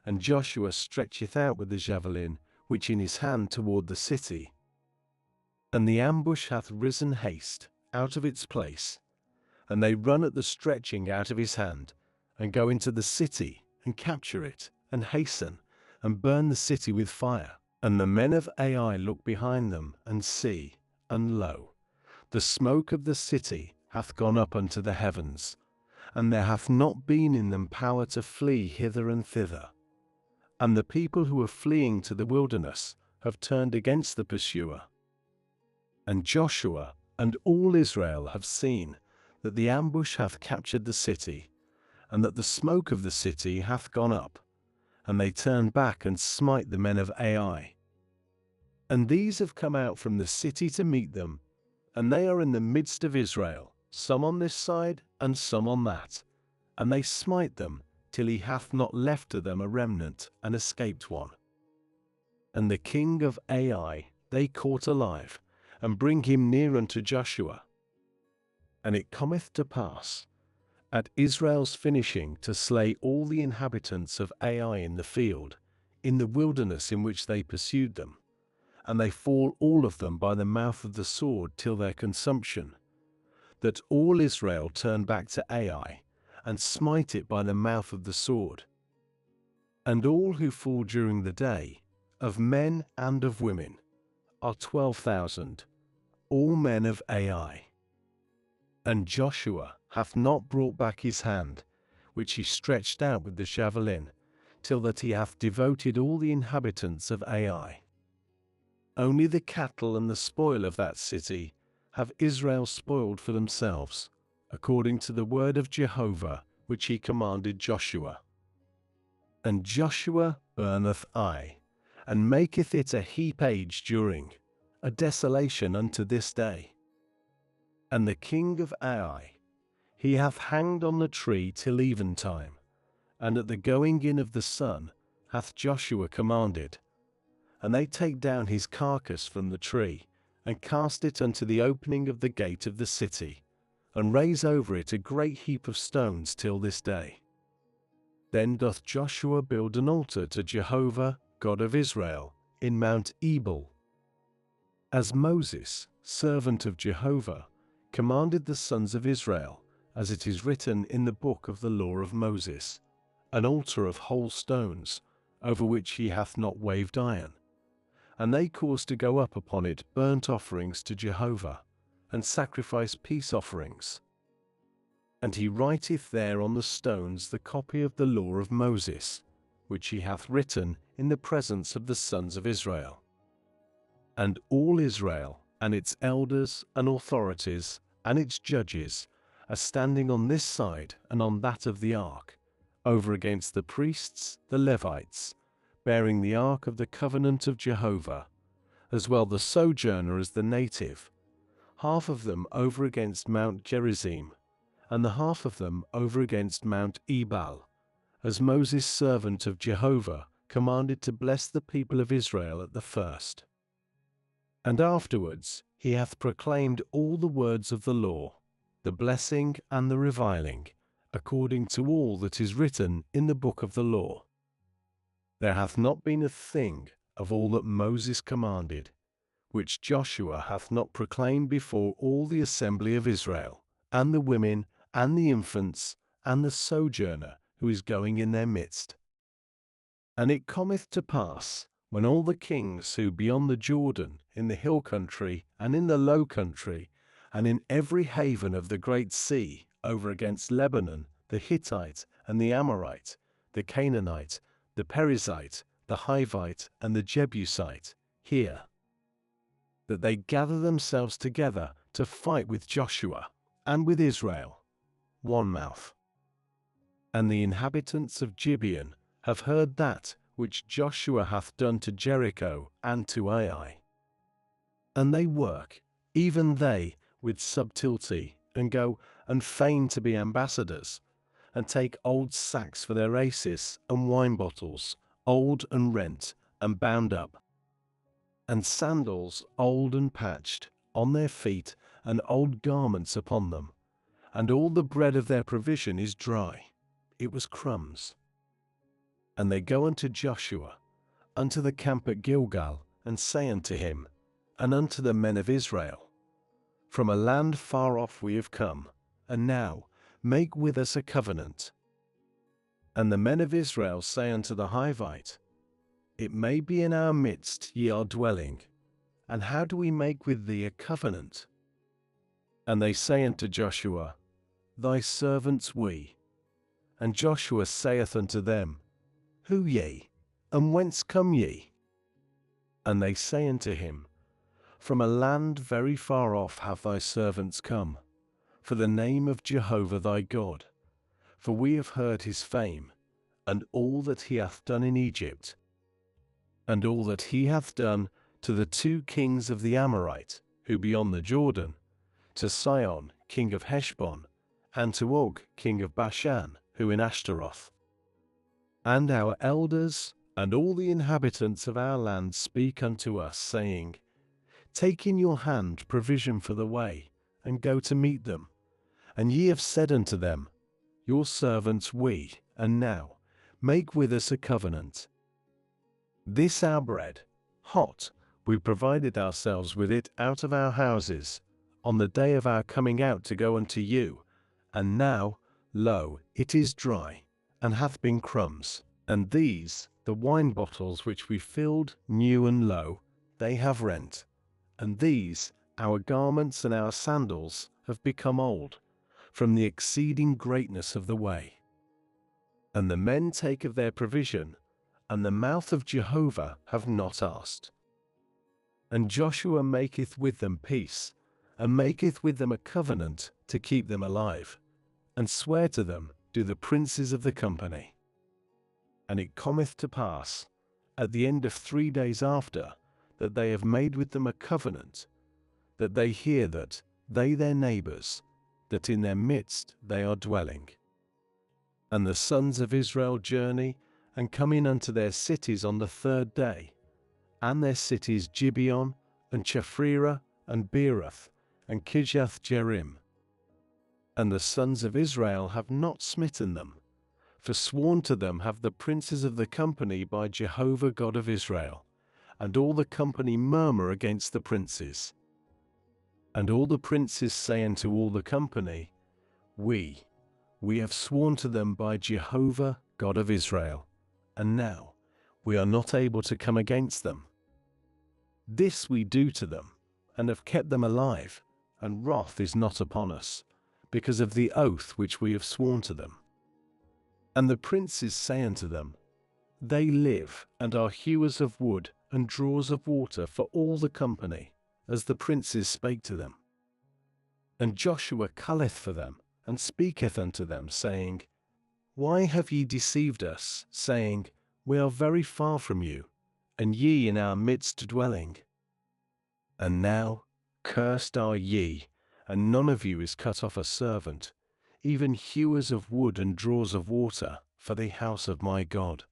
And Joshua stretcheth out with the javelin, which in his hand toward the city. And the ambush hath risen haste out of its place, and they run at the stretching out of his hand, and go into the city, and capture it, and hasten, and burn the city with fire. And the men of Ai look behind them, and see, and lo, the smoke of the city hath gone up unto the heavens, and there hath not been in them power to flee hither and thither. And the people who are fleeing to the wilderness have turned against the pursuer. And Joshua and all Israel have seen that the ambush hath captured the city, and that the smoke of the city hath gone up, and they turn back and smite the men of Ai. And these have come out from the city to meet them, and they are in the midst of Israel, some on this side and some on that, and they smite them, till he hath not left to them a remnant, and escaped one. And the king of Ai they caught alive, and bring him near unto Joshua. And it cometh to pass, at Israel's finishing to slay all the inhabitants of Ai in the field, in the wilderness in which they pursued them, and they fall all of them by the mouth of the sword till their consumption, that all Israel turn back to Ai, and smite it by the mouth of the sword. And all who fall during the day, of men and of women, are 12,000, all men of Ai. And Joshua hath not brought back his hand, which he stretched out with the javelin, till that he hath devoted all the inhabitants of Ai. Only the cattle and the spoil of that city have Israel spoiled for themselves, according to the word of Jehovah, which he commanded Joshua. And Joshua burneth Ai, and maketh it a heap age during, a desolation unto this day. And the king of Ai, he hath hanged on the tree till eventime, and at the going in of the sun hath Joshua commanded. And they take down his carcass from the tree, and cast it unto the opening of the gate of the city, and raise over it a great heap of stones till this day. Then doth Joshua build an altar to Jehovah, God of Israel, in Mount Ebal. As Moses, servant of Jehovah, commanded the sons of Israel, as it is written in the book of the law of Moses, an altar of whole stones, over which he hath not waved iron. And they caused to go up upon it burnt offerings to Jehovah, and sacrifice peace offerings. And he writeth there on the stones the copy of the law of Moses, which he hath written in the presence of the sons of Israel. And all Israel, and its elders and authorities, and its judges, are standing on this side and on that of the ark, over against the priests, the Levites, bearing the ark of the covenant of Jehovah, as well the sojourner as the native, half of them over against Mount Gerizim, and the half of them over against Mount Ebal, as Moses servant of Jehovah commanded to bless the people of Israel at the first. And afterwards he hath proclaimed all the words of the law, the blessing and the reviling, according to all that is written in the book of the law. There hath not been a thing of all that Moses commanded, which Joshua hath not proclaimed before all the assembly of Israel, and the women, and the infants, and the sojourner who is going in their midst. And it cometh to pass, when all the kings who beyond the Jordan, in the hill country, and in the low country, and in every haven of the great sea, over against Lebanon, the Hittite, and the Amorite, the Canaanite, the Perizzite, the Hivite, and the Jebusite, hear, that they gather themselves together to fight with Joshua, and with Israel, one mouth. And the inhabitants of Gibeon have heard that which Joshua hath done to Jericho and to Ai. And they work, even they, with subtlety, and go and feign to be ambassadors, and take old sacks for their asses, and wine bottles, old and rent, and bound up, and sandals old and patched, on their feet, and old garments upon them, and all the bread of their provision is dry, it was crumbs. And they go unto Joshua, unto the camp at Gilgal, and say unto him, and unto the men of Israel, From a land far off we have come, and now make with us a covenant. And the men of Israel say unto the Hivite, It may be in our midst ye are dwelling, and how do we make with thee a covenant? And they say unto Joshua, Thy servants we. And Joshua saith unto them, Who ye, and whence come ye? And they say unto him, From a land very far off have thy servants come, for the name of Jehovah thy God. For we have heard his fame, and all that he hath done in Egypt, and all that he hath done to the two kings of the Amorite, who be on the Jordan, to Sihon, king of Heshbon, and to Og, king of Bashan, who in Ashtaroth. And our elders, and all the inhabitants of our land speak unto us, saying, Take in your hand provision for the way, and go to meet them. And ye have said unto them, Your servants we, and now, make with us a covenant. This our bread, hot, we provided ourselves with it out of our houses, on the day of our coming out to go unto you, and now, lo, it is dry, and hath been crumbs. And these, the wine bottles which we filled, new and low, they have rent. And these, our garments and our sandals, have become old, from the exceeding greatness of the way. And the men take of their provision, and the mouth of Jehovah have not asked. And Joshua maketh with them peace, and maketh with them a covenant to keep them alive, and swear to them, do the princes of the company. And it cometh to pass, at the end of 3 days after, that they have made with them a covenant, that they hear that, they their neighbors, that in their midst they are dwelling. And the sons of Israel journey, and come in unto their cities on the 3rd day, and their cities Gibeon, and Chephirah, and Beeroth, and Kirjath Jearim. And the sons of Israel have not smitten them, For sworn to them have the princes of the company by Jehovah God of Israel. And all the company murmur against the princes. And all the princes say unto all the company, We have sworn to them by Jehovah God of Israel, and now we are not able to come against them. This we do to them, and have kept them alive, and wrath is not upon us, because of the oath which we have sworn to them. And the princes say unto them, They live, and are hewers of wood, and drawers of water for all the company, as the princes spake to them. And Joshua calleth for them, and speaketh unto them, saying, Why have ye deceived us, saying, We are very far from you, and ye in our midst dwelling? And now, cursed are ye, and none of you is cut off a servant, even hewers of wood and drawers of water, for the house of my God.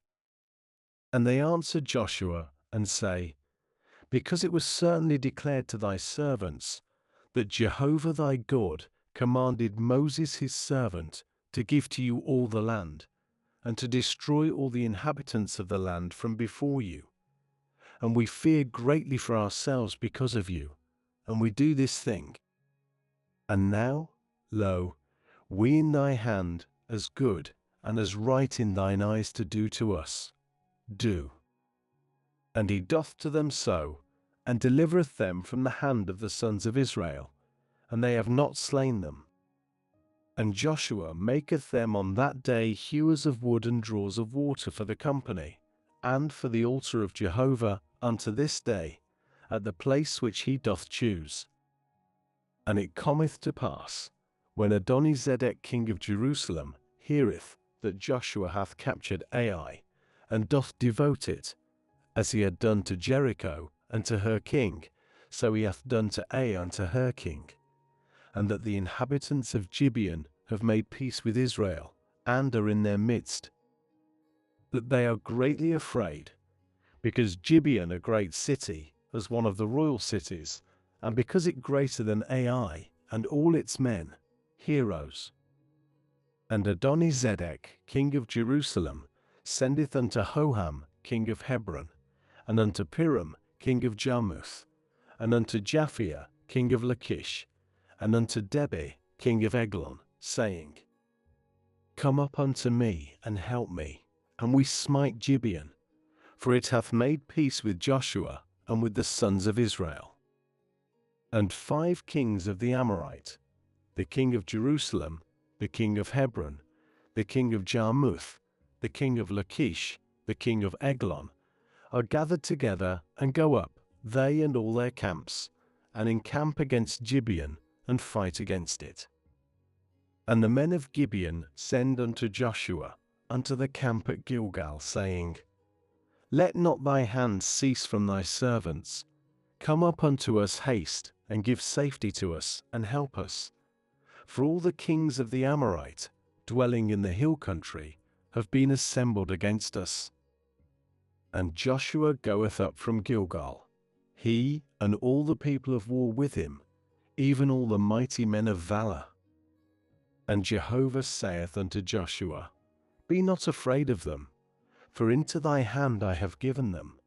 And they answer Joshua, and say, Because it was certainly declared to thy servants, that Jehovah thy God commanded Moses his servant to give to you all the land, and to destroy all the inhabitants of the land from before you. And we fear greatly for ourselves because of you, and we do this thing. And now, lo, we in thy hand, as good and as right in thine eyes to do to us. Do. And he doth to them so, and delivereth them from the hand of the sons of Israel, and they have not slain them. And Joshua maketh them on that day hewers of wood and drawers of water for the company, and for the altar of Jehovah unto this day, at the place which he doth choose. And it cometh to pass, when Adonizedek king of Jerusalem heareth that Joshua hath captured Ai, and doth devote it, as he had done to Jericho and to her king, so he hath done to Ai and to her king, and that the inhabitants of Gibeon have made peace with Israel, and are in their midst, that they are greatly afraid, because Gibeon, a great city, as one of the royal cities, and because it greater than Ai, and all its men, heroes. And Adonizedek, king of Jerusalem, sendeth unto Hoham, king of Hebron, and unto Piram, king of Jarmuth, and unto Japhia, king of Lachish, and unto Debi, king of Eglon, saying, Come up unto me, and help me, and we smite Gibeon, for it hath made peace with Joshua, and with the sons of Israel. And 5 kings of the Amorite, the king of Jerusalem, the king of Hebron, the king of Jarmuth, the king of Lachish, the king of Eglon, are gathered together, and go up, they and all their camps, and encamp against Gibeon, and fight against it. And the men of Gibeon send unto Joshua, unto the camp at Gilgal, saying, Let not thy hand cease from thy servants. Come up unto us haste, and give safety to us, and help us. For all the kings of the Amorite, dwelling in the hill country, have been assembled against us. And Joshua goeth up from Gilgal, he and all the people of war with him, even all the mighty men of valor. And Jehovah saith unto Joshua, Be not afraid of them, for into thy hand I have given them.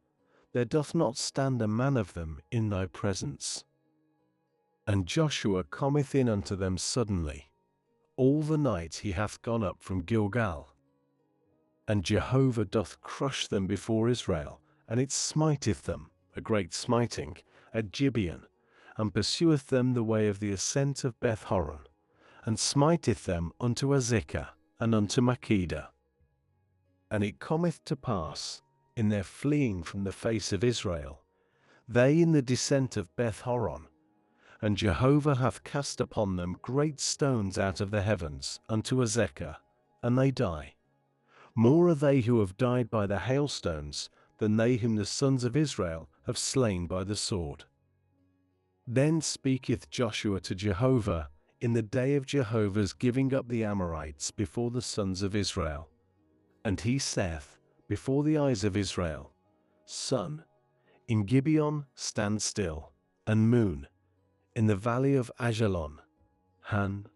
There doth not stand a man of them in thy presence. And Joshua cometh in unto them suddenly. All the night he hath gone up from Gilgal. And Jehovah doth crush them before Israel, and it smiteth them, a great smiting, at Gibeon, and pursueth them the way of the ascent of Beth-horon, and smiteth them unto Azekah, and unto Makkedah. And it cometh to pass, in their fleeing from the face of Israel, they in the descent of Beth-horon, and Jehovah hath cast upon them great stones out of the heavens unto Azekah, and they die. More are they who have died by the hailstones than they whom the sons of Israel have slain by the sword. Then speaketh Joshua to Jehovah in the day of Jehovah's giving up the Amorites before the sons of Israel. And he saith before the eyes of Israel, Sun, in Gibeon stand still, and moon, in the valley of Ajalon, Han.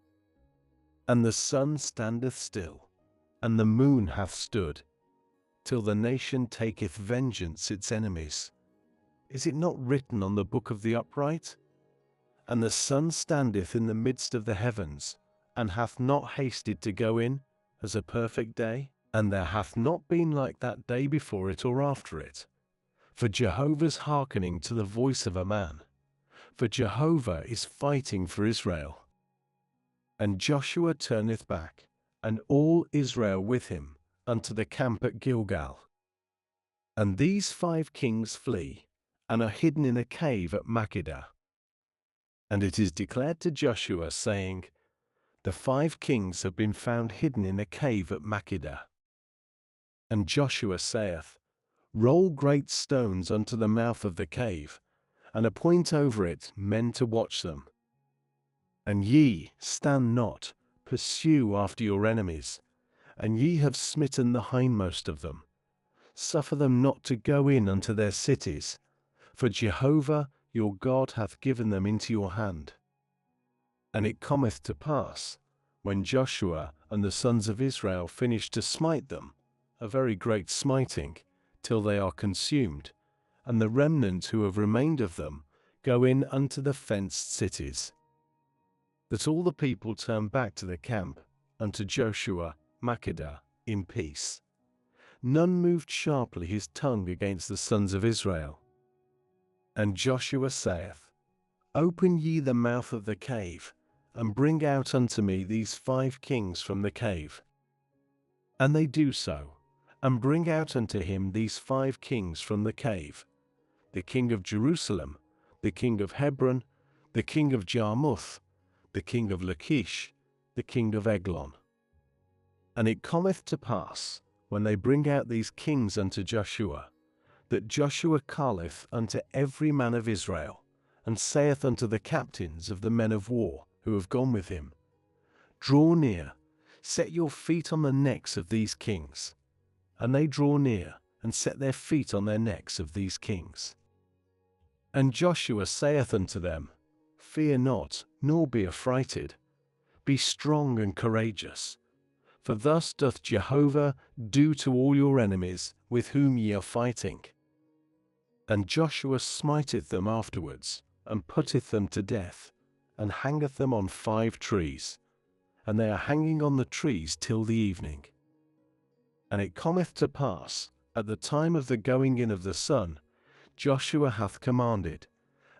And the sun standeth still, and the moon hath stood, till the nation taketh vengeance its enemies. Is it not written on the book of the upright? And the sun standeth in the midst of the heavens, and hath not hasted to go in, as a perfect day? And there hath not been like that day before it or after it. For Jehovah's hearkening to the voice of a man. For Jehovah is fighting for Israel. And Joshua turneth back, and all Israel with him, unto the camp at Gilgal. And these 5 kings flee, and are hidden in a cave at Makkedah. And it is declared to Joshua, saying, The 5 kings have been found hidden in a cave at Makkedah. And Joshua saith, Roll great stones unto the mouth of the cave, and appoint over it men to watch them. And ye stand not, pursue after your enemies, and ye have smitten the hindmost of them. Suffer them not to go in unto their cities, for Jehovah your God hath given them into your hand. And it cometh to pass, when Joshua and the sons of Israel finish to smite them, a very great smiting, till they are consumed, and the remnant who have remained of them go in unto the fenced cities, that all the people turn back to the camp, unto Joshua, Makkedah, in peace. None moved sharply his tongue against the sons of Israel. And Joshua saith, Open ye the mouth of the cave, and bring out unto me these 5 kings from the cave. And they do so, and bring out unto him these 5 kings from the cave, the king of Jerusalem, the king of Hebron, the king of Jarmuth, the king of Lachish, the king of Eglon. And it cometh to pass, when they bring out these kings unto Joshua, that Joshua calleth unto every man of Israel, and saith unto the captains of the men of war who have gone with him, Draw near, set your feet on the necks of these kings. And they draw near, and set their feet on their necks of these kings. And Joshua saith unto them, Fear not, nor be affrighted. Be strong and courageous. For thus doth Jehovah do to all your enemies with whom ye are fighting. And Joshua smiteth them afterwards, and putteth them to death, and hangeth them on 5 trees. And they are hanging on the trees till the evening. And it cometh to pass, at the time of the going in of the sun, Joshua hath commanded,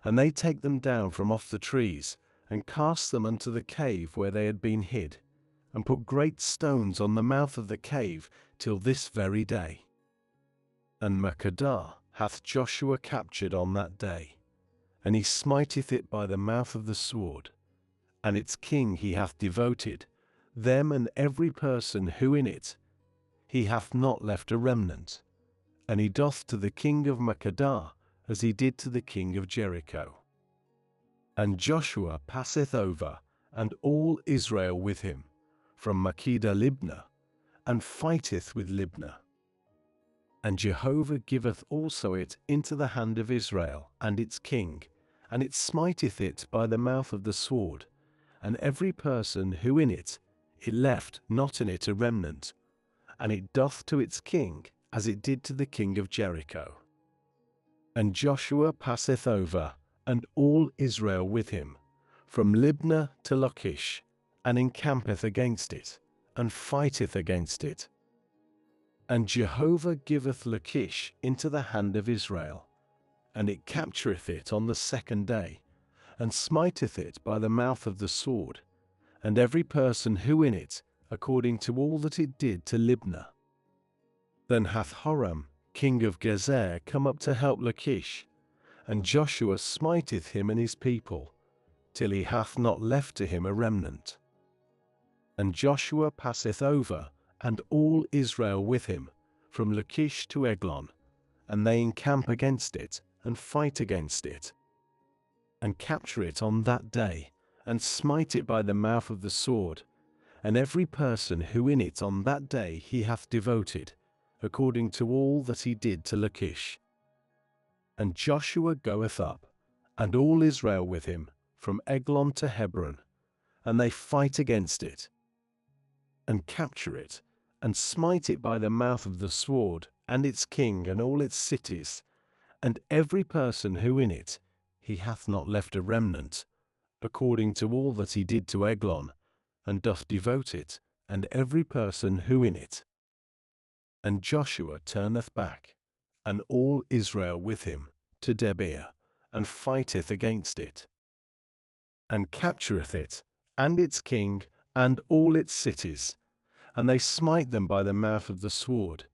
and they take them down from off the trees, and cast them unto the cave where they had been hid, and put great stones on the mouth of the cave till this very day. And Makkedah hath Joshua captured on that day, and he smiteth it by the mouth of the sword, and its king he hath devoted, them and every person who in it, he hath not left a remnant, and he doth to the king of Makkedah as he did to the king of Jericho. And Joshua passeth over, and all Israel with him, from Makkedah Libnah, and fighteth with Libnah. And Jehovah giveth also it into the hand of Israel and its king, and it smiteth it by the mouth of the sword, and every person who in it left not in it a remnant, and it doth to its king as it did to the king of Jericho. And Joshua passeth over, and all Israel with him, from Libnah to Lachish, and encampeth against it, and fighteth against it. And Jehovah giveth Lachish into the hand of Israel, and it captureth it on the 2nd day, and smiteth it by the mouth of the sword, and every person who in it, according to all that it did to Libnah. Then hath Horam, king of Gezer, come up to help Lachish, and Joshua smiteth him and his people, till he hath not left to him a remnant. And Joshua passeth over, and all Israel with him, from Lachish to Eglon, and they encamp against it, and fight against it, and capture it on that day, and smite it by the mouth of the sword, and every person who in it on that day he hath devoted, according to all that he did to Lachish. And Joshua goeth up, and all Israel with him, from Eglon to Hebron, and they fight against it, and capture it, and smite it by the mouth of the sword, and its king, and all its cities, and every person who in it, he hath not left a remnant, according to all that he did to Eglon, and doth devote it, and every person who in it. And Joshua turneth back, and all Israel with him, to Debir, and fighteth against it, and captureth it, and its king, and all its cities, and they smite them by the mouth of the sword,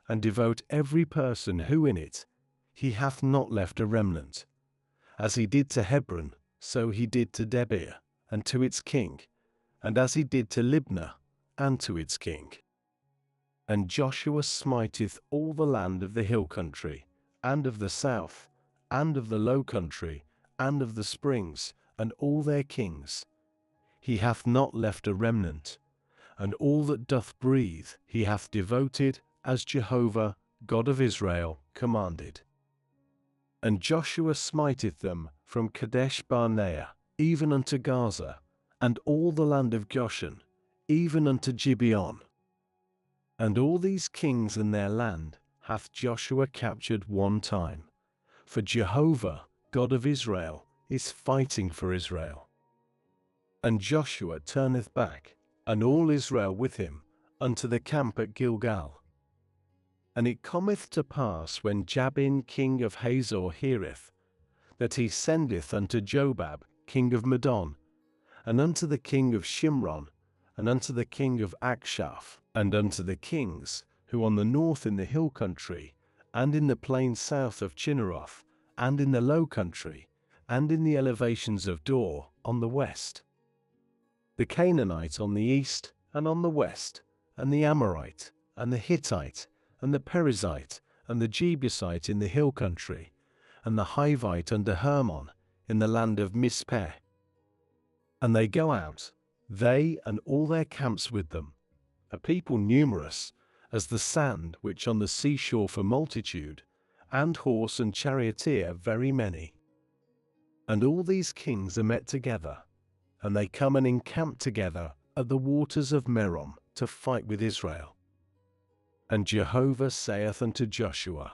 and devote every person who in it, he hath not left a remnant. As he did to Hebron, so he did to Debir, and to its king, and as he did to Libnah, and to its king. And Joshua smiteth all the land of the hill country, and of the south, and of the low country, and of the springs, and all their kings. He hath not left a remnant, and all that doth breathe he hath devoted, as Jehovah, God of Israel, commanded. And Joshua smiteth them from Kadesh Barnea, even unto Gaza, and all the land of Goshen, even unto Gibeon. And all these kings and their land hath Joshua captured one time, for Jehovah, God of Israel, is fighting for Israel. And Joshua turneth back, and all Israel with him, unto the camp at Gilgal. And it cometh to pass, when Jabin king of Hazor heareth, that he sendeth unto Jobab king of Madon, and unto the king of Shimron, and unto the king of Akshaph, and unto the kings who on the north in the hill country, and in the plain south of Chinneroth, and in the low country, and in the elevations of Dor on the west, the Canaanite on the east and on the west, and the Amorite, and the Hittite, and the Perizzite, and the Jebusite in the hill country, and the Hivite under Hermon in the land of Mizpeh. And they go out, they and all their camps with them, a people numerous as the sand which on the seashore for multitude, and horse and charioteer very many. And all these kings are met together, and they come and encamp together at the waters of Merom to fight with Israel. And Jehovah saith unto Joshua,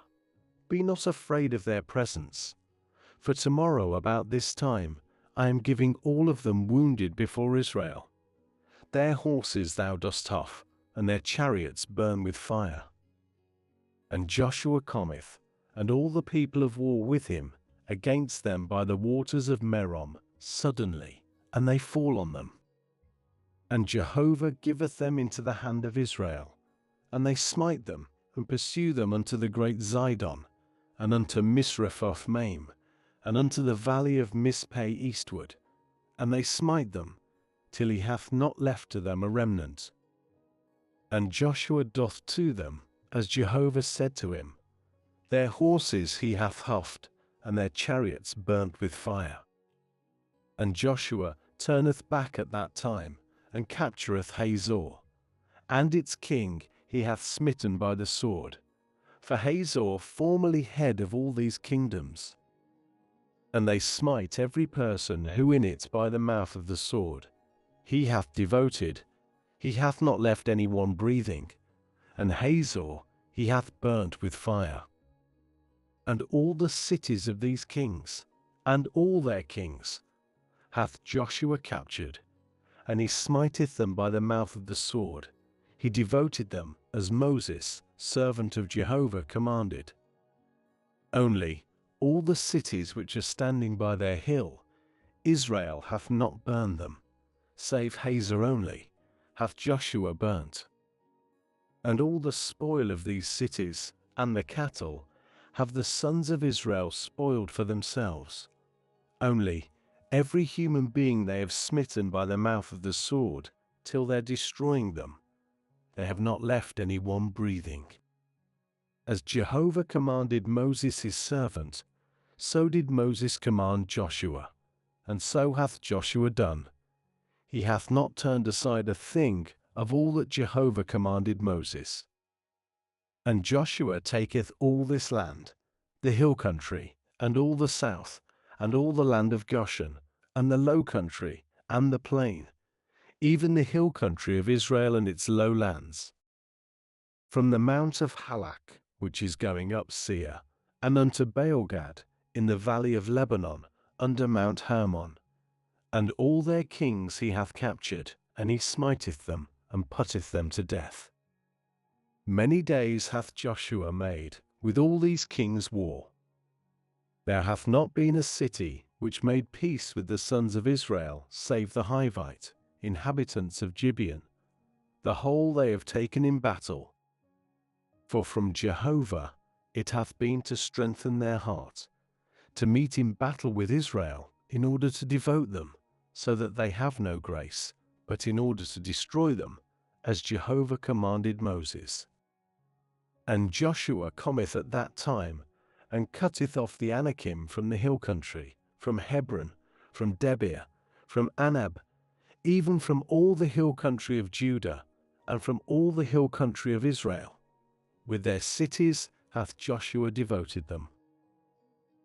Be not afraid of their presence, for tomorrow about this time I am giving all of them wounded before Israel. Their horses thou dost off, and their chariots burn with fire. And Joshua cometh, and all the people of war with him, against them by the waters of Merom, suddenly, and they fall on them. And Jehovah giveth them into the hand of Israel, and they smite them, and pursue them unto the great Zidon, and unto Misrephoth Maim, and unto the valley of Mizpeh eastward, and they smite them, till he hath not left to them a remnant. And Joshua doth to them, as Jehovah said to him. Their horses he hath huffed, and their chariots burnt with fire. And Joshua turneth back at that time, and captureth Hazor, and its king he hath smitten by the sword, for Hazor formerly head of all these kingdoms. And they smite every person who in it by the mouth of the sword. He hath devoted, he hath not left any one breathing, and Hazor he hath burnt with fire. And all the cities of these kings, and all their kings, hath Joshua captured, and he smiteth them by the mouth of the sword. He devoted them, as Moses, servant of Jehovah, commanded. Only all the cities which are standing by their hill, Israel hath not burned them, save Hazor only, hath Joshua burnt. And all the spoil of these cities, and the cattle, have the sons of Israel spoiled for themselves. Only every human being they have smitten by the mouth of the sword, till they're destroying them. They have not left any one breathing. As Jehovah commanded Moses his servant, so did Moses command Joshua, and so hath Joshua done. He hath not turned aside a thing of all that Jehovah commanded Moses. And Joshua taketh all this land, the hill country, and all the south, and all the land of Goshen, and the low country, and the plain, even the hill country of Israel and its low lands. from the mount of Halak, which is going up Seir, and unto Baalgad, in the valley of Lebanon, under Mount Hermon. And all their kings he hath captured, and he smiteth them, and putteth them to death. Many days hath Joshua made with all these kings war. There hath not been a city which made peace with the sons of Israel, save the Hivite, inhabitants of Gibeon. The whole they have taken in battle. For from Jehovah it hath been to strengthen their heart, to meet in battle with Israel, in order to devote them, so that they have no grace, but in order to destroy them, as Jehovah commanded Moses. And Joshua cometh at that time, and cutteth off the Anakim from the hill country, from Hebron, from Debir, from Anab, even from all the hill country of Judah, and from all the hill country of Israel. With their cities hath Joshua devoted them.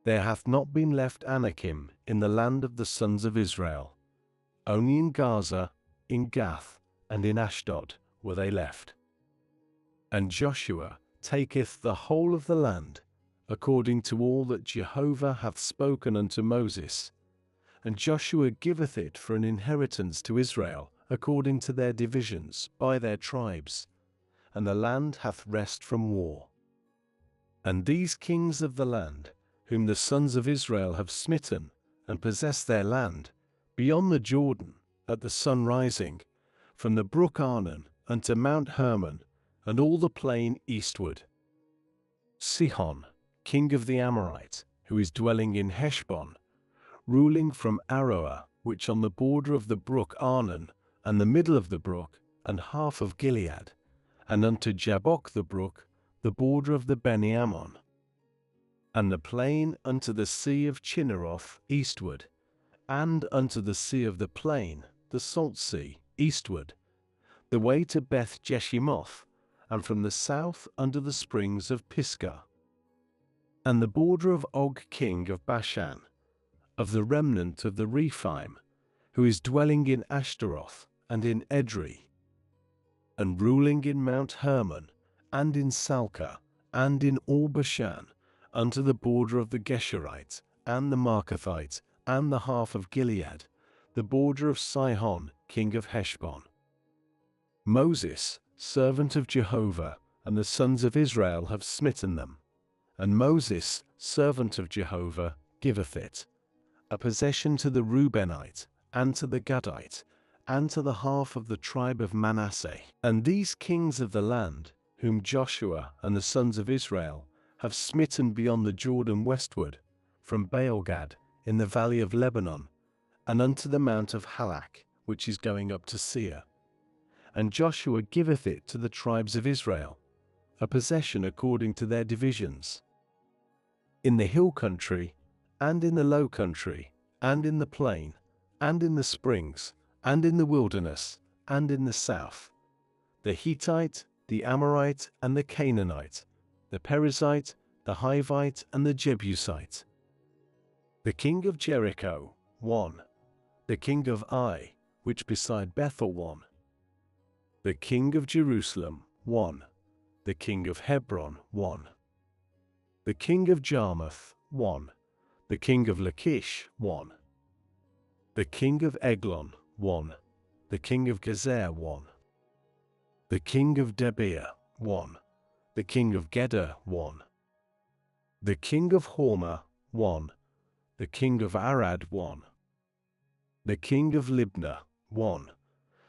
There hath not been left Anakim in the land of the sons of Israel. Only in Gaza, in Gath, and in Ashdod were they left. And Joshua taketh the whole of the land, according to all that Jehovah hath spoken unto Moses. And Joshua giveth it for an inheritance to Israel, according to their divisions, by their tribes. And the land hath rest from war. And these kings of the land, whom the sons of Israel have smitten, and possess their land, beyond the Jordan, at the sun rising, from the brook Arnon unto Mount Hermon, and all the plain eastward. Sihon, king of the Amorites, who is dwelling in Heshbon, ruling from Aroer, which on the border of the brook Arnon, and the middle of the brook, and half of Gilead, and unto Jabbok the brook, the border of the Beni-Ammon, and the plain unto the sea of Chinneroth eastward, and unto the sea of the plain, the salt sea, eastward, the way to Beth Jeshimoth, and from the south unto the springs of Pisgah, and the border of Og king of Bashan, of the remnant of the Rephaim, who is dwelling in Ashtaroth and in Edrei, and ruling in Mount Hermon, and in Salcah, and in all Bashan, unto the border of the Geshurites, and the Marcathites, and the half of Gilead, the border of Sihon, king of Heshbon. Moses, servant of Jehovah, and the sons of Israel have smitten them. And Moses, servant of Jehovah, giveth it, a possession to the Reubenite, and to the Gadite, and to the half of the tribe of Manasseh. And these kings of the land, whom Joshua and the sons of Israel have smitten beyond the Jordan westward, from Baalgad, in the valley of Lebanon, and unto the mount of Halak, which is going up to Seir. And Joshua giveth it to the tribes of Israel, a possession according to their divisions. In the hill country, and in the low country, and in the plain, and in the springs, and in the wilderness, and in the south, the Hittite, the Amorite, and the Canaanite, the Perizzite, the Hivite, and the Jebusite. The king of Jericho, 1. The king of Ai, which beside Bethel, 1. The king of Jerusalem, 1. The king of Hebron, 1. The king of Jarmuth, 1. The king of Lachish, 1. The king of Eglon, 1. The king of Gezer, 1. The king of Debir, 1. The king of Geder, 1. The king of Hormah, 1. The king of Arad, 1. The king of Libnah, 1.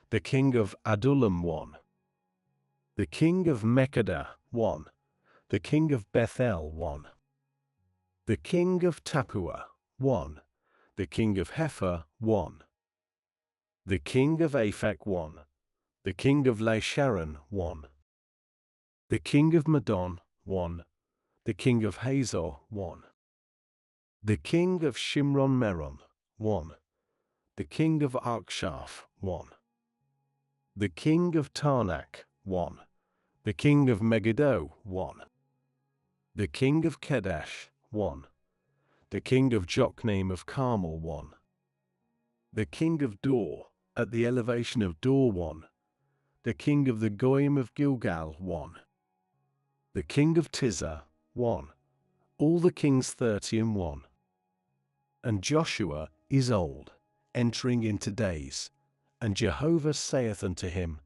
The king of Adullam, 1. The king of Mekkedah, 1. The king of Bethel, 1. The king of Tappuah, 1. The king of Hepher, 1. The king of Aphek, 1. The king of Laisharon, 1. The king of Madon, 1. The king of Hazor, 1. The king of Shimron Meron, 1. The king of Akshaph, 1. The king of Tarnak, 1. The king of Megiddo, 1. The king of Kedesh, 1. The king of Jokneam of Carmel, 1. The king of Dor, at the elevation of Dor, 1. The king of the Goyim of Gilgal, 1. The king of Tirzah, 1. All the kings 30 and 1. And Joshua is old, entering into days. And Jehovah saith unto him,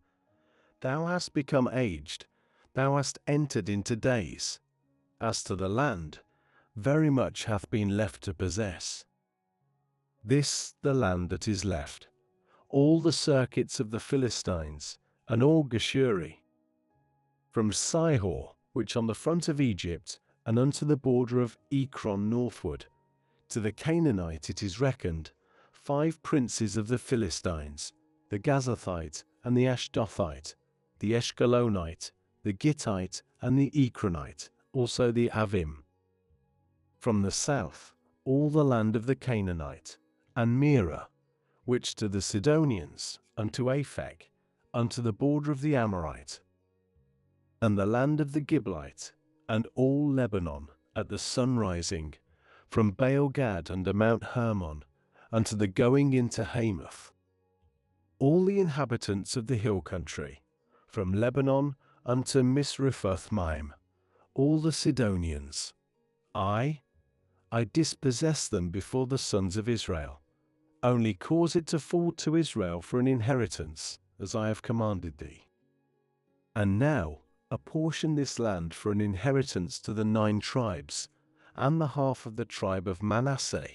Thou hast become aged, thou hast entered into days. As to the land, very much hath been left to possess. This the land that is left, all the circuits of the Philistines, and all Geshuri. From Sihor, which on the front of Egypt, and unto the border of Ekron northward, to the Canaanite it is reckoned, 5 princes of the Philistines, the Gazathite, and the Ashdothite, the Eshkelonite, the Gittite, and the Ekronite, also the Avim. From the south, all the land of the Canaanite, and Mearah, which to the Sidonians, unto Aphek, unto the border of the Amorite, and the land of the Giblite, and all Lebanon, at the sun rising, from Baal-gad under Mount Hermon, unto the going into Hamath. All the inhabitants of the hill country, from Lebanon unto Misrephoth-maim, all the Sidonians. I dispossess them before the sons of Israel. Only cause it to fall to Israel for an inheritance, as I have commanded thee. And now apportion this land for an inheritance to the 9 tribes, and the half of the tribe of Manasseh.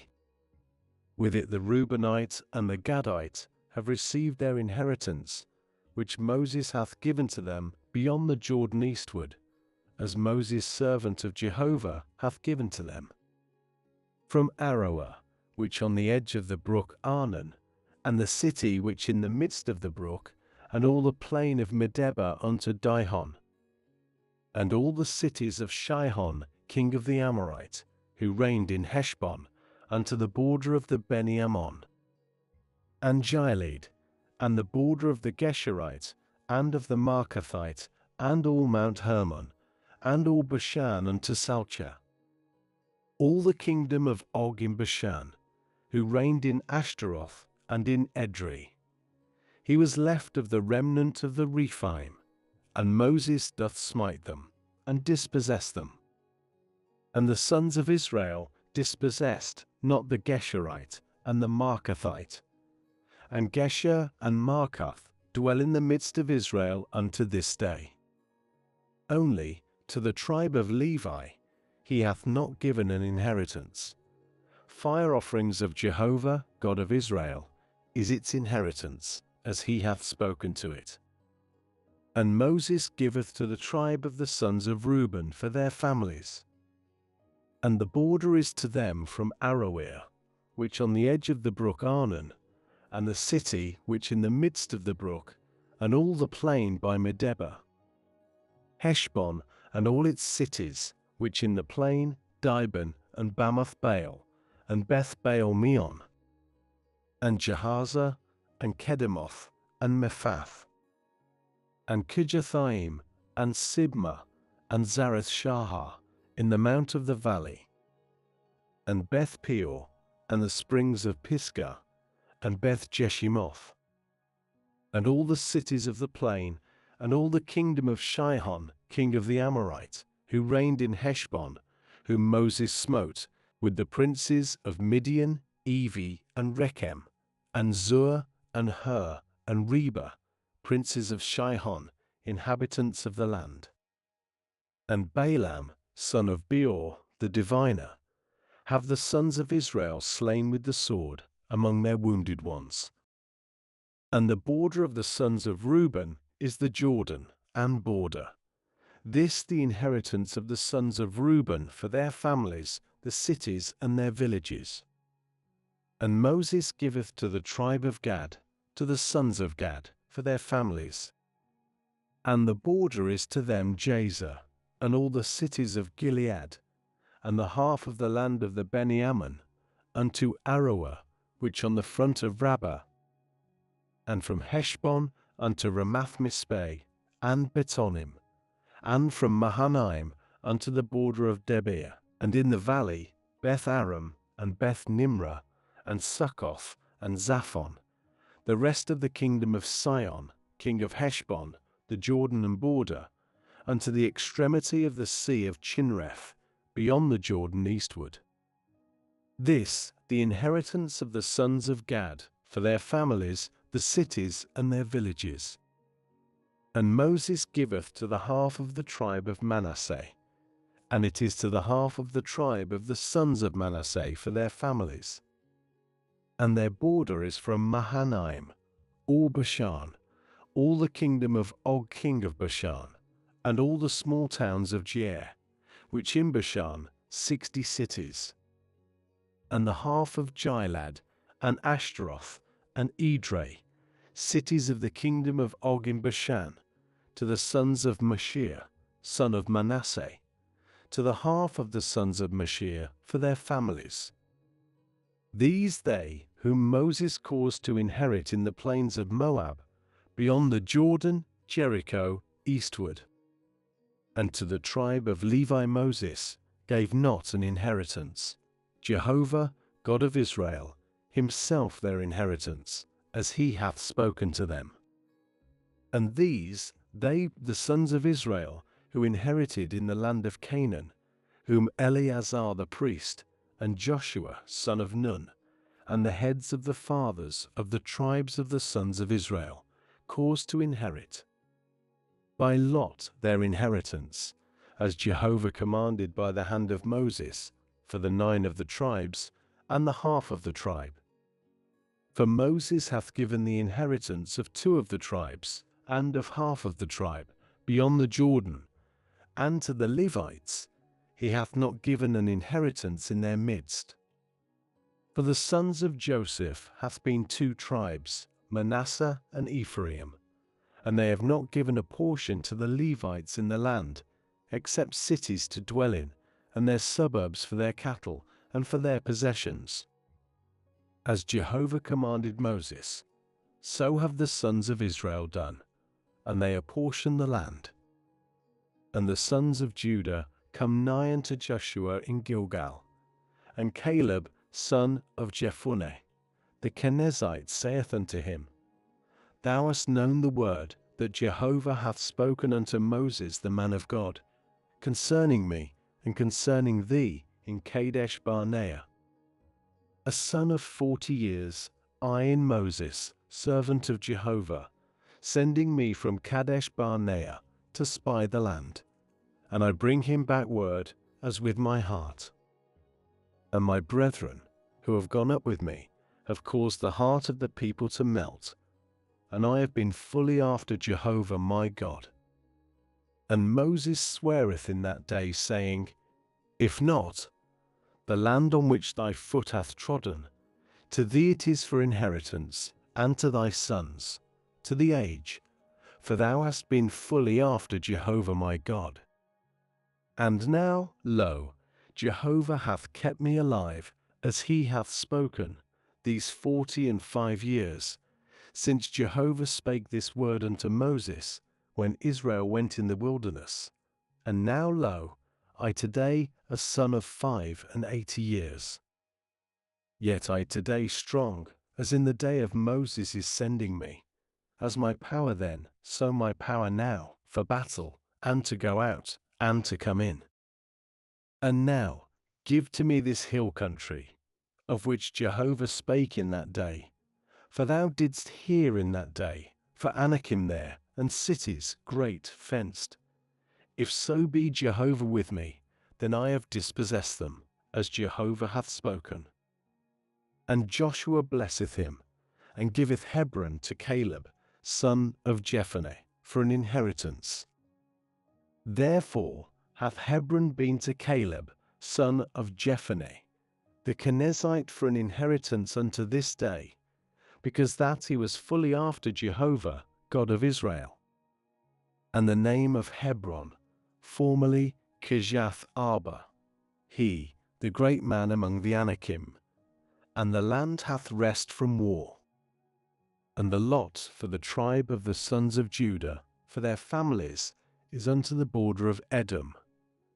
With it the Reubenite and the Gadite have received their inheritance, which Moses hath given to them beyond the Jordan eastward, as Moses servant of Jehovah hath given to them. From Aroer, which on the edge of the brook Arnon, and the city which in the midst of the brook, and all the plain of Medeba unto Dihon, and all the cities of Shihon, king of the Amorite, who reigned in Heshbon, unto the border of the Beni-Ammon, and Gilead, and the border of the Geshurite, and of the Marcathite, and all Mount Hermon, and all Bashan unto Salcha. All the kingdom of Og in Bashan, who reigned in Ashtaroth and in Edrei. He was left of the remnant of the Rephaim, and Moses doth smite them, and dispossess them. And the sons of Israel dispossessed not the Geshurite and the Marcathite. And Gesher and Marcath dwell in the midst of Israel unto this day. Only to the tribe of Levi he hath not given an inheritance. Fire offerings of Jehovah, God of Israel, is its inheritance, as he hath spoken to it. And Moses giveth to the tribe of the sons of Reuben for their families. And the border is to them from Aroer, which on the edge of the brook Arnon, and the city which in the midst of the brook, and all the plain by Medeba. Heshbon and all its cities, which in the plain, Dibon and Bamoth Baal, and Beth Baal Meon, and Jahaza, and Kedemoth, and Mephath, and Kijathaim, and Sibmah, and Zareth Shahar, in the mount of the valley, and Beth Peor, and the springs of Pisgah, and Beth Jeshimoth, and all the cities of the plain, and all the kingdom of Shihon, king of the Amorite, who reigned in Heshbon, whom Moses smote, with the princes of Midian, Evi, and Rechem, and Zur, and Hur, and Reba, princes of Shihon, inhabitants of the land. And Balaam, son of Beor, the diviner, have the sons of Israel slain with the sword among their wounded ones. And the border of the sons of Reuben is the Jordan and border. This the inheritance of the sons of Reuben for their families, the cities and their villages. And Moses giveth to the tribe of Gad, to the sons of Gad, for their families. And the border is to them Jazer, and all the cities of Gilead, and the half of the land of the Beni-Ammon, unto Aroer, which on the front of Rabbah, and from Heshbon unto Ramath-Mispeh, and Betonim, and from Mahanaim unto the border of Debir, and in the valley Beth Aram, and Beth Nimrah, and Succoth, and Zaphon, the rest of the kingdom of Sihon, king of Heshbon, the Jordan and border, unto the extremity of the sea of Chinreth, beyond the Jordan eastward. This, the inheritance of the sons of Gad, for their families, the cities and their villages. And Moses giveth to the half of the tribe of Manasseh, and it is to the half of the tribe of the sons of Manasseh for their families. And their border is from Mahanaim, all Bashan, all the kingdom of Og king of Bashan, and all the small towns of Jair, which in Bashan 60 cities. And the half of Gilead, and Ashtaroth, and Edrei, cities of the kingdom of Og in Bashan, to the sons of Mashir, son of Manasseh, to the half of the sons of Mashir for their families. These they whom Moses caused to inherit in the plains of Moab, beyond the Jordan, Jericho, eastward. And to the tribe of Levi Moses gave not an inheritance, Jehovah, God of Israel, himself their inheritance, as he hath spoken to them. And these, they, the sons of Israel, who inherited in the land of Canaan, whom Eleazar the priest, and Joshua son of Nun, and the heads of the fathers of the tribes of the sons of Israel, caused to inherit by lot their inheritance, as Jehovah commanded by the hand of Moses, for the 9 of the tribes, and the half of the tribe. For Moses hath given the inheritance of 2 of the tribes, and of half of the tribe, beyond the Jordan, and to the Levites he hath not given an inheritance in their midst. For the sons of Joseph hath been 2 tribes, Manasseh and Ephraim, and they have not given a portion to the Levites in the land, except cities to dwell in, and their suburbs for their cattle, and for their possessions. As Jehovah commanded Moses, so have the sons of Israel done, and they apportion the land. And the sons of Judah come nigh unto Joshua in Gilgal, and Caleb, son of Jephunneh, the Kenizzite, saith unto him, Thou hast known the word that Jehovah hath spoken unto Moses the man of God, concerning me, and concerning thee in Kadesh Barnea. A son of 40 years, I in Moses, servant of Jehovah, sending me from Kadesh Barnea to spy the land, and I bring him back word as with my heart. And my brethren, who have gone up with me, have caused the heart of the people to melt, and I have been fully after Jehovah my God. And Moses sweareth in that day, saying, If not, the land on which thy foot hath trodden, to thee it is for inheritance, and to thy sons, to the age, for thou hast been fully after Jehovah my God. And now, lo, Jehovah hath kept me alive, as he hath spoken, these 45 years, since Jehovah spake this word unto Moses, when Israel went in the wilderness. And now, lo, I today a son of 85 years. Yet I today strong, as in the day of Moses' sending me. As my power then, so my power now, for battle, and to go out, and to come in. And now, give to me this hill country, of which Jehovah spake in that day. For thou didst hear in that day, for Anakim there, and cities great fenced. If so be Jehovah with me, then I have dispossessed them, as Jehovah hath spoken. And Joshua blesseth him, and giveth Hebron to Caleb, son of Jephunneh, for an inheritance. Therefore hath Hebron been to Caleb, son of Jephunneh, the Kenizzite, for an inheritance unto this day, because that he was fully after Jehovah, God of Israel. And the name of Hebron, formerly Kirjath Arba, he, the great man among the Anakim, and the land hath rest from war. And the lot for the tribe of the sons of Judah, for their families, is unto the border of Edom,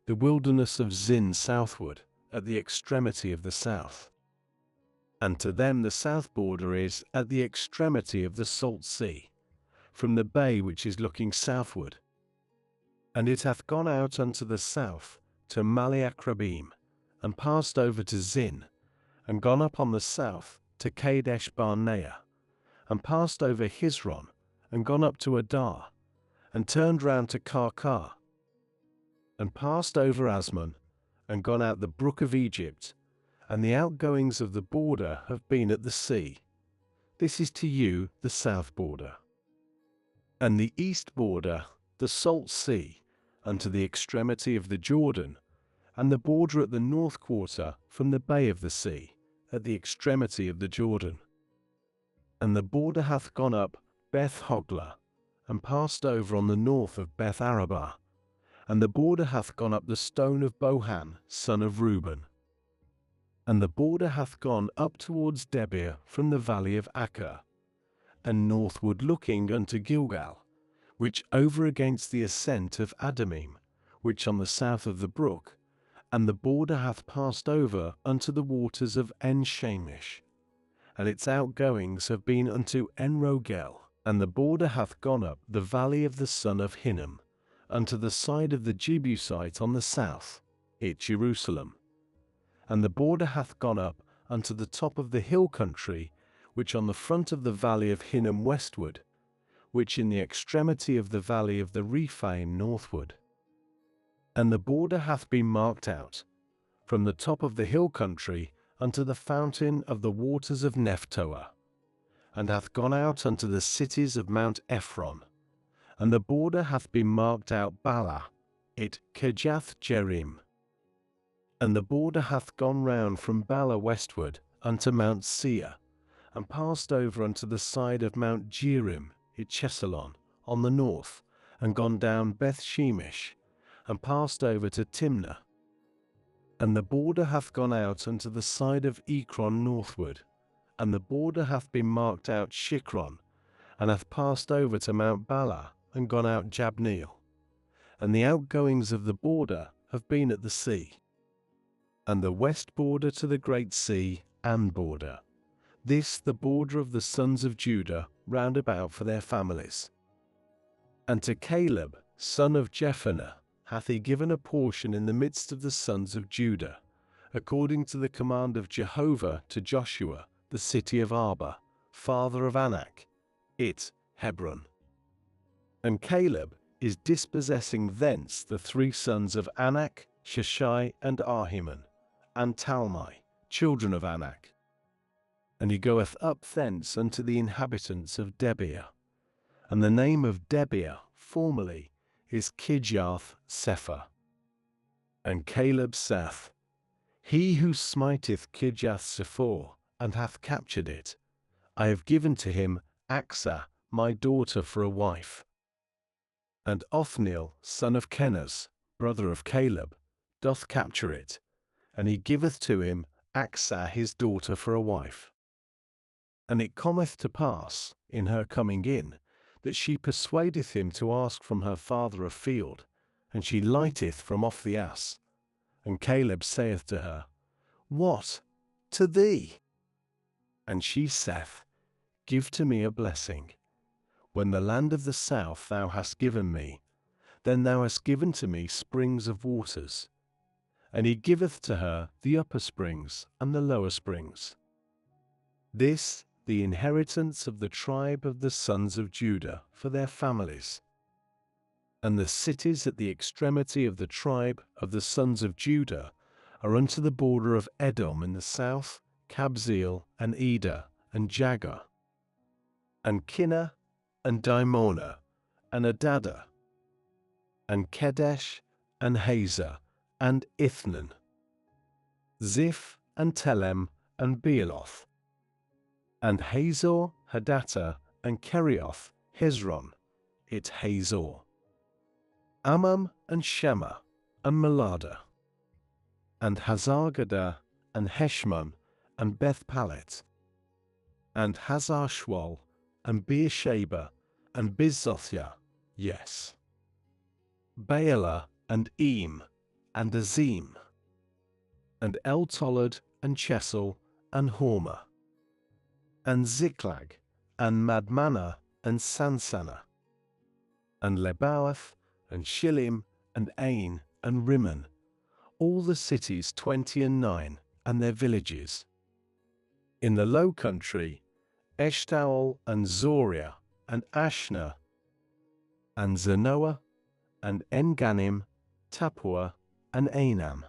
the wilderness of Zin southward, at the extremity of the south. And to them the south border is at the extremity of the salt sea, from the bay which is looking southward. And it hath gone out unto the south to Maliacrabim, and passed over to Zin, and gone up on the south to Kadesh Barnea, and passed over Hizron, and gone up to Adar, and turned round to Karkar, and passed over Asmon, and gone out the brook of Egypt, and the outgoings of the border have been at the sea. This is to you the south border. And the east border, the salt sea, unto the extremity of the Jordan, and the border at the north quarter from the bay of the sea, at the extremity of the Jordan. And the border hath gone up Beth Hoglah, and passed over on the north of Beth Arabah, and the border hath gone up the stone of Bohan, son of Reuben. And the border hath gone up towards Debir from the valley of Achor, and northward looking unto Gilgal, which over against the ascent of Adamim, which on the south of the brook, and the border hath passed over unto the waters of En-Shamish, and its outgoings have been unto En-Rogel, and the border hath gone up the valley of the son of Hinnom, unto the side of the Jebusite on the south, it Jerusalem. And the border hath gone up unto the top of the hill country, which on the front of the valley of Hinnom westward, which in the extremity of the valley of the Rephaim northward. And the border hath been marked out, from the top of the hill country unto the fountain of the waters of Nephtoah, and hath gone out unto the cities of Mount Ephron. And the border hath been marked out Bala, it Kirjath Jearim. And the border hath gone round from Bala westward unto Mount Seir, and passed over unto the side of Mount Jearim, it Chesalon, on the north, and gone down Beth Shemesh, and passed over to Timnah. And the border hath gone out unto the side of Ekron northward, and the border hath been marked out Shikron, and hath passed over to Mount Bala, and gone out Jabneel. And the outgoings of the border have been at the sea. And the west border to the great sea, and border. This the border of the sons of Judah round about for their families. And to Caleb, son of Jephunneh, hath he given a portion in the midst of the sons of Judah, according to the command of Jehovah to Joshua, the city of Arba, father of Anak, it Hebron. And Caleb is dispossessing thence the three sons of Anak, Sheshai, and Ahiman, and Talmai, children of Anak. And he goeth up thence unto the inhabitants of Debir. And the name of Debir formerly is Kirjath Sepher. And Caleb saith, He who smiteth Kirjath Sepher, and hath captured it, I have given to him Achsah, my daughter, for a wife. And Othniel, son of Kenaz, brother of Caleb, doth capture it, and he giveth to him Achsah his daughter for a wife. And it cometh to pass, in her coming in, that she persuadeth him to ask from her father a field, and she lighteth from off the ass. And Caleb saith to her, What? To thee? And she saith, Give to me a blessing. When the land of the south thou hast given me, then thou hast given to me springs of waters. And he giveth to her the upper springs and the lower springs. This the inheritance of the tribe of the sons of Judah for their families. And the cities at the extremity of the tribe of the sons of Judah are unto the border of Edom in the south, Kabzeel, and Eder, and Jagar, and Kinnah, and Dimonah, and Adada, and Kedesh, and Hazor, and Ithnan, Ziph, and Telem, and Bealoth, and Hazor, Hadattah, and Kerioth, Hezron, it Hazor, Ammam, and Shema, and Melada, and Hazargadah, and Heshmon, and Beth-Palet, and Hazar-Shwal, and Beersheba, and Bizothia, yes, Baalah, and Eam, and Azim, and El-Tolad, and Chesel, and Hormah, and Ziklag, and Madmanah, and Sansannah, and Lebaoth, and Shillim, and Ain, and Rimmon, all the cities 20 and 9, and their villages. In the low country, Eshtaol, and Zoria, and Ashna, and Zanoah, and Enganim, Tapua, and Anam,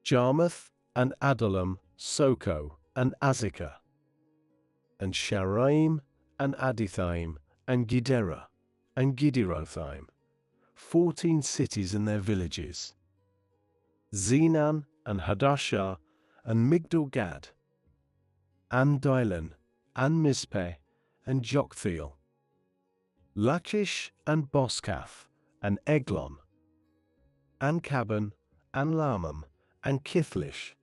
Jarmuth, and Adullam, Soko, and Azekah, and Sharaim, and Adithaim, and Gidera, and Giderothaim, 14 cities and their villages. Zenan, and Hadashah, and Migdal-Gad, and Dylan, and Mizpeh, and Joktheel, Lachish, and Boskath, and Eglon, and Caban, and Lamam, and Kithlish,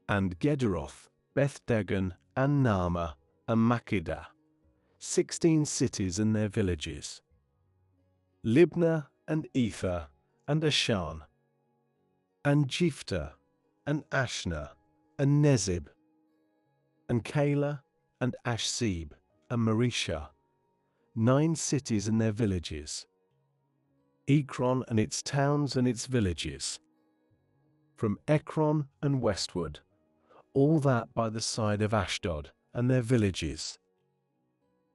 and Gederoth, Beth-Dagon, and Naamah, and Makkedah, 16 cities and their villages. Libnah, and Ether, and Ashan, and Jephthah, and Ashna, and Nezib, and Keilah, and Ashseb, and Marishah, 9 cities and their villages. Ekron and its towns and its villages. From Ekron and westward, all that by the side of Ashdod and their villages.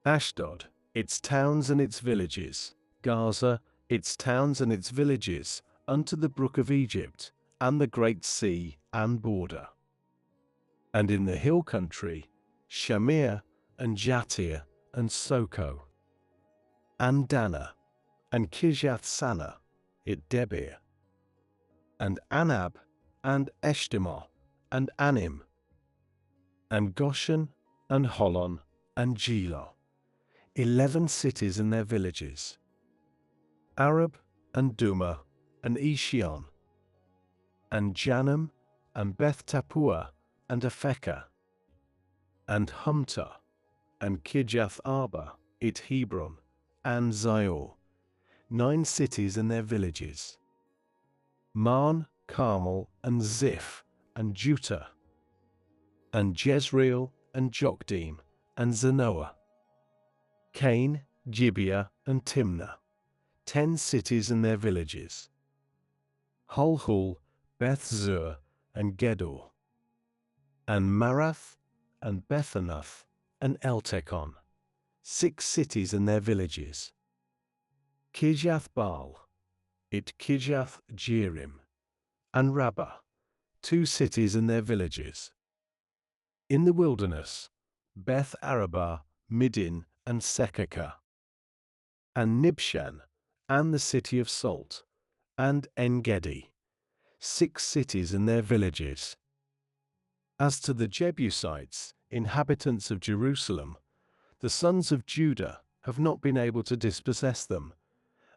Ashdod, its towns and its villages. Gaza, its towns and its villages, unto the brook of Egypt, and the great sea and border. And in the hill country, Shamir, and Jatir, and Soko, and Dana, and Kirjath-Sana, it Debir, and Anab, and Eshtemoh, and Anim, and Goshen, and Holon, and Gilo, 11 cities and their villages. Arab, and Duma, and Eshion, and Janam, and Beth Tapua, and Aphekah, and Humta, and Kirjath Arba, it Hebron, and Zior, 9 cities and their villages. Man, Carmel, and Ziph, and Juttah, and Jezreel, and Jokdeam, and Zanoah, Cain, Gibeah, and Timnah, 10 cities and their villages. Hulhul, Beth-zur, and Gedor, and Marath, and Bethanath, and Eltekon, 6 cities and their villages. Kirjath-Baal, it Kirjath-Jearim, and Rabbah, 2 cities and their villages. In the wilderness, Beth-Arabah, Middin, and Sekakah, and Nibshan, and the city of Salt, and En-Gedi, 6 cities and their villages. As to the Jebusites, inhabitants of Jerusalem, the sons of Judah have not been able to dispossess them,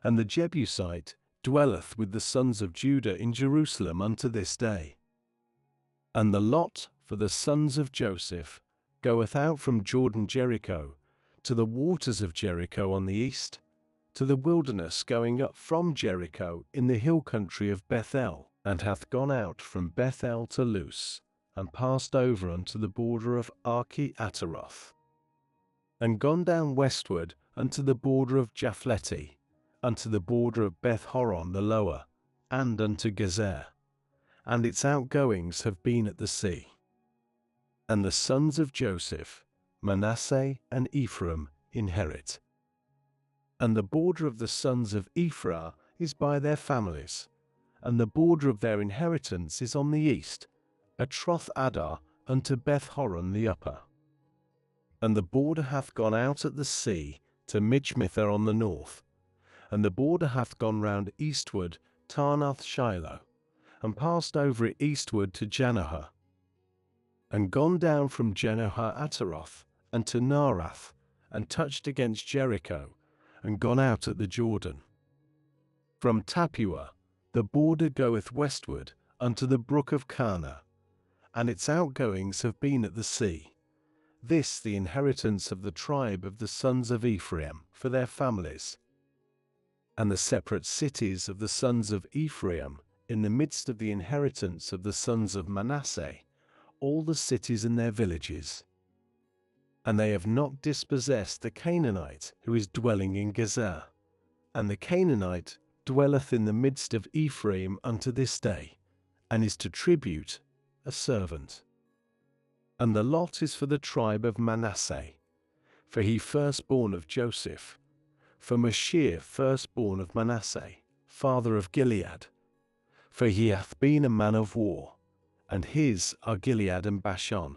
and the Jebusite dwelleth with the sons of Judah in Jerusalem unto this day. And the lot for the sons of Joseph goeth out from Jordan Jericho to the waters of Jericho on the east, to the wilderness going up from Jericho in the hill country of Bethel, and hath gone out from Bethel to Luz, and passed over unto the border of Archi-Ataroth, and gone down westward unto the border of Japhleti, unto the border of Beth-horon the lower, and unto Gezer, and its outgoings have been at the sea. And the sons of Joseph, Manasseh and Ephraim, inherit. And the border of the sons of Ephraim is by their families, and the border of their inheritance is on the east, Atroth-Adar unto Beth-horon the upper. And the border hath gone out at the sea to Michmithah on the north, and the border hath gone round eastward Tarnath-Shiloh, and passed over it eastward to Janohah, and gone down from Janohah-Ataroth unto Narath, and touched against Jericho, and gone out at the Jordan. From Tapua the border goeth westward unto the brook of Kana, and its outgoings have been at the sea. This the inheritance of the tribe of the sons of Ephraim for their families. And the separate cities of the sons of Ephraim in the midst of the inheritance of the sons of Manasseh, all the cities and their villages. And they have not dispossessed the Canaanite who is dwelling in Gezer, And the Canaanite dwelleth in the midst of Ephraim unto this day, and is to tribute a servant. And the lot is for the tribe of Manasseh, for he firstborn of Joseph, for Mashir firstborn of Manasseh, father of Gilead. For he hath been a man of war, and his are Gilead and Bashan.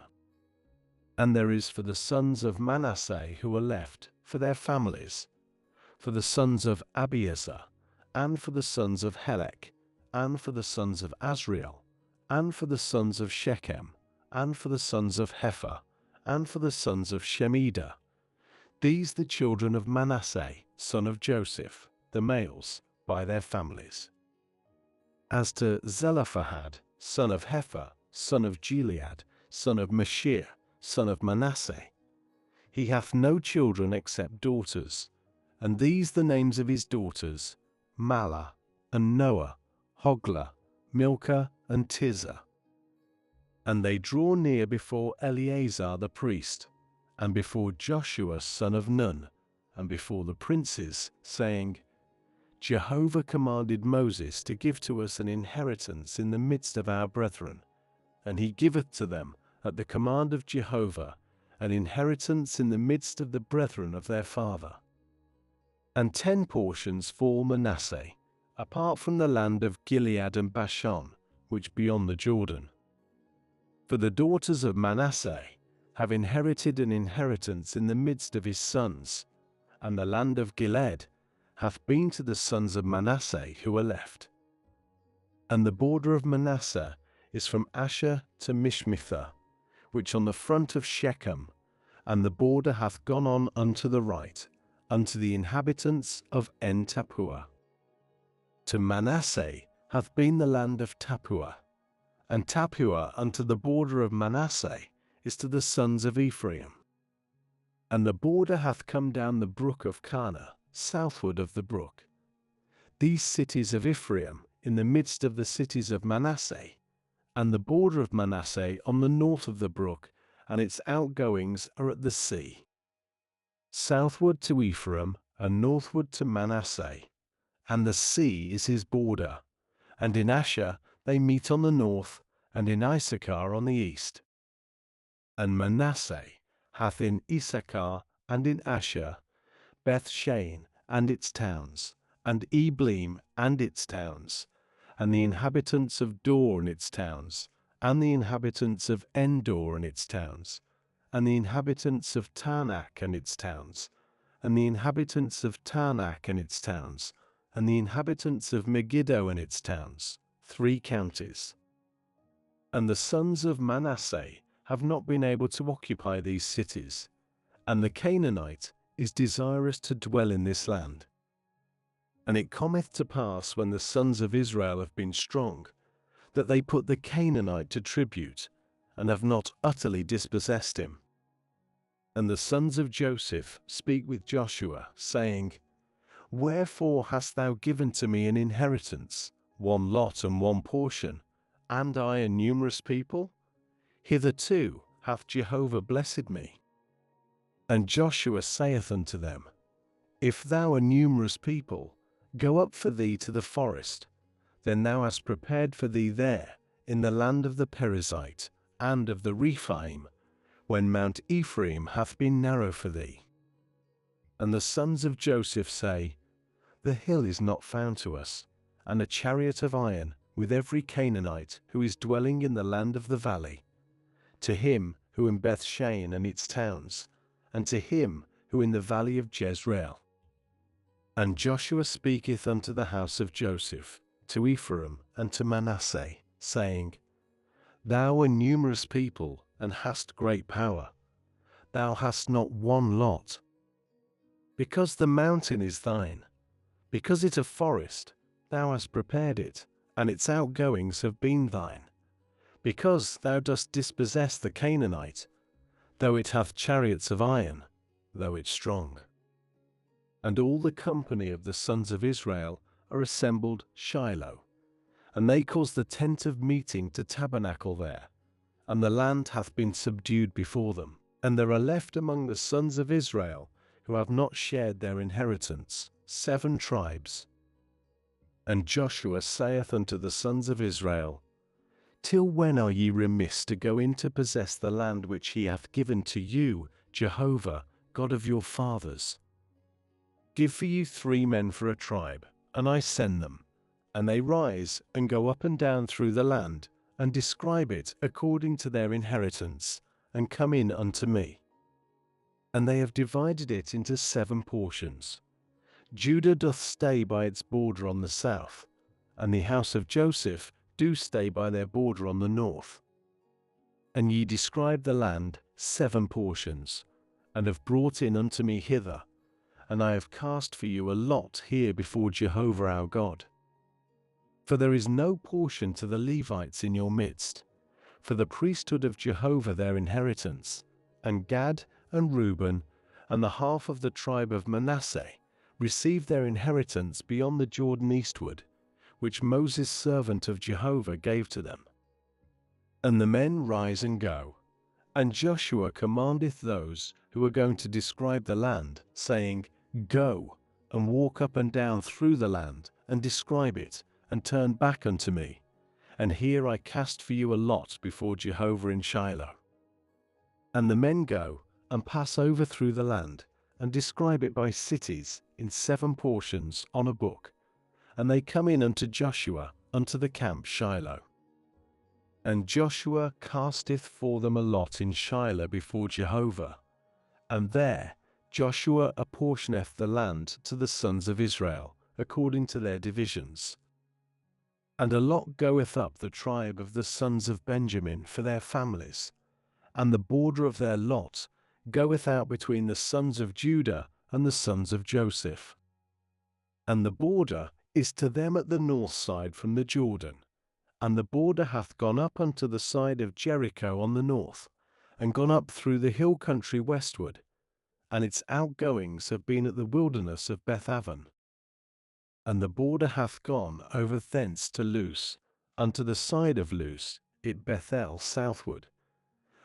And there is for the sons of Manasseh who are left, for their families, for the sons of Abiezer, and for the sons of Helek, and for the sons of Asriel, and for the sons of Shechem, and for the sons of Hepher, and for the sons of Shemida. These the children of Manasseh, son of Joseph, the males, by their families. As to Zelophehad, son of Hepher, son of Gilead, son of Mashir, son of Manasseh, he hath no children except daughters, and these the names of his daughters, Mahlah, and Noah, Hoglah, Milcah, and Tirzah. And they draw near before Eleazar the priest, and before Joshua son of Nun, and before the princes, saying, Jehovah commanded Moses to give to us an inheritance in the midst of our brethren, and he giveth to them, at the command of Jehovah, an inheritance in the midst of the brethren of their father. And 10 portions fall Manasseh, apart from the land of Gilead and Bashan, which beyond the Jordan. For the daughters of Manasseh have inherited an inheritance in the midst of his sons, and the land of Gilead hath been to the sons of Manasseh who are left. And the border of Manasseh is from Asher to Mishmithah, which on the front of Shechem, and the border hath gone on unto the right, unto the inhabitants of En Tappuah. To Manasseh hath been the land of Tappuah, and Tappuah unto the border of Manasseh is to the sons of Ephraim. And the border hath come down the brook of Kana, southward of the brook. These cities of Ephraim in the midst of the cities of Manasseh, and the border of Manasseh on the north of the brook, and its outgoings are at the sea. Southward to Ephraim, and northward to Manasseh, and the sea is his border, and in Asher they meet on the north, and in Issachar on the east. And Manasseh hath in Issachar and in Asher Beth-shean and its towns, and Eblim and its towns, and the inhabitants of Dor and its towns, and the inhabitants of Endor and its towns, and the inhabitants of Taanach and its towns, and the inhabitants of Taanach and its towns, and the inhabitants of Megiddo and its towns, 3 counties. And the sons of Manasseh have not been able to occupy these cities, and the Canaanite is desirous to dwell in this land. And it cometh to pass, when the sons of Israel have been strong, that they put the Canaanite to tribute, and have not utterly dispossessed him. And the sons of Joseph speak with Joshua, saying, Wherefore hast thou given to me an inheritance, 1 lot and 1 portion, and I a numerous people? Hitherto hath Jehovah blessed me. And Joshua saith unto them, If thou a numerous people, go up for thee to the forest, then thou hast prepared for thee there, in the land of the Perizzite, and of the Rephaim, when Mount Ephraim hath been narrow for thee. And the sons of Joseph say, The hill is not found to us, and a chariot of iron, with every Canaanite who is dwelling in the land of the valley, to him who in Beth-shean and its towns, and to him who in the valley of Jezreel. And Joshua speaketh unto the house of Joseph, to Ephraim and to Manasseh, saying, Thou a numerous people, and hast great power, thou hast not 1 lot. Because the mountain is thine, because it a forest, thou hast prepared it, and its outgoings have been thine. Because thou dost dispossess the Canaanite, though it hath chariots of iron, though it strong. And all the company of the sons of Israel are assembled Shiloh, and they cause the tent of meeting to tabernacle there, and the land hath been subdued before them. And there are left among the sons of Israel who have not shared their inheritance 7 tribes. And Joshua saith unto the sons of Israel, Till when are ye remiss to go in to possess the land which he hath given to you, Jehovah, God of your fathers? Give for you 3 men for a tribe, and I send them. And they rise, and go up and down through the land, and describe it according to their inheritance, and come in unto me. And they have divided it into 7 portions. Judah doth stay by its border on the south, and the house of Joseph do stay by their border on the north. And ye describe the land 7 portions, and have brought in unto me hither, and I have cast for you a lot here before Jehovah our God. For there is no portion to the Levites in your midst, for the priesthood of Jehovah their inheritance, and Gad and Reuben, and the half of the tribe of Manasseh, received their inheritance beyond the Jordan eastward, which Moses servant of Jehovah gave to them. And the men rise and go. And Joshua commandeth those who are going to describe the land, saying, Go, and walk up and down through the land, and describe it, and turn back unto me. And here I cast for you a lot before Jehovah in Shiloh. And the men go, and pass over through the land, and describe it by cities, in 7 portions, on a book. And they come in unto Joshua, unto the camp Shiloh. And Joshua casteth for them a lot in Shiloh before Jehovah. And there Joshua apportioneth the land to the sons of Israel, according to their divisions. And a lot goeth up the tribe of the sons of Benjamin for their families, and the border of their lot goeth out between the sons of Judah and the sons of Joseph. And the border is to them at the north side from the Jordan, and the border hath gone up unto the side of Jericho on the north, and gone up through the hill country westward, and its outgoings have been at the wilderness of Bethaven. And the border hath gone over thence to Luz, unto the side of Luz, it Bethel southward.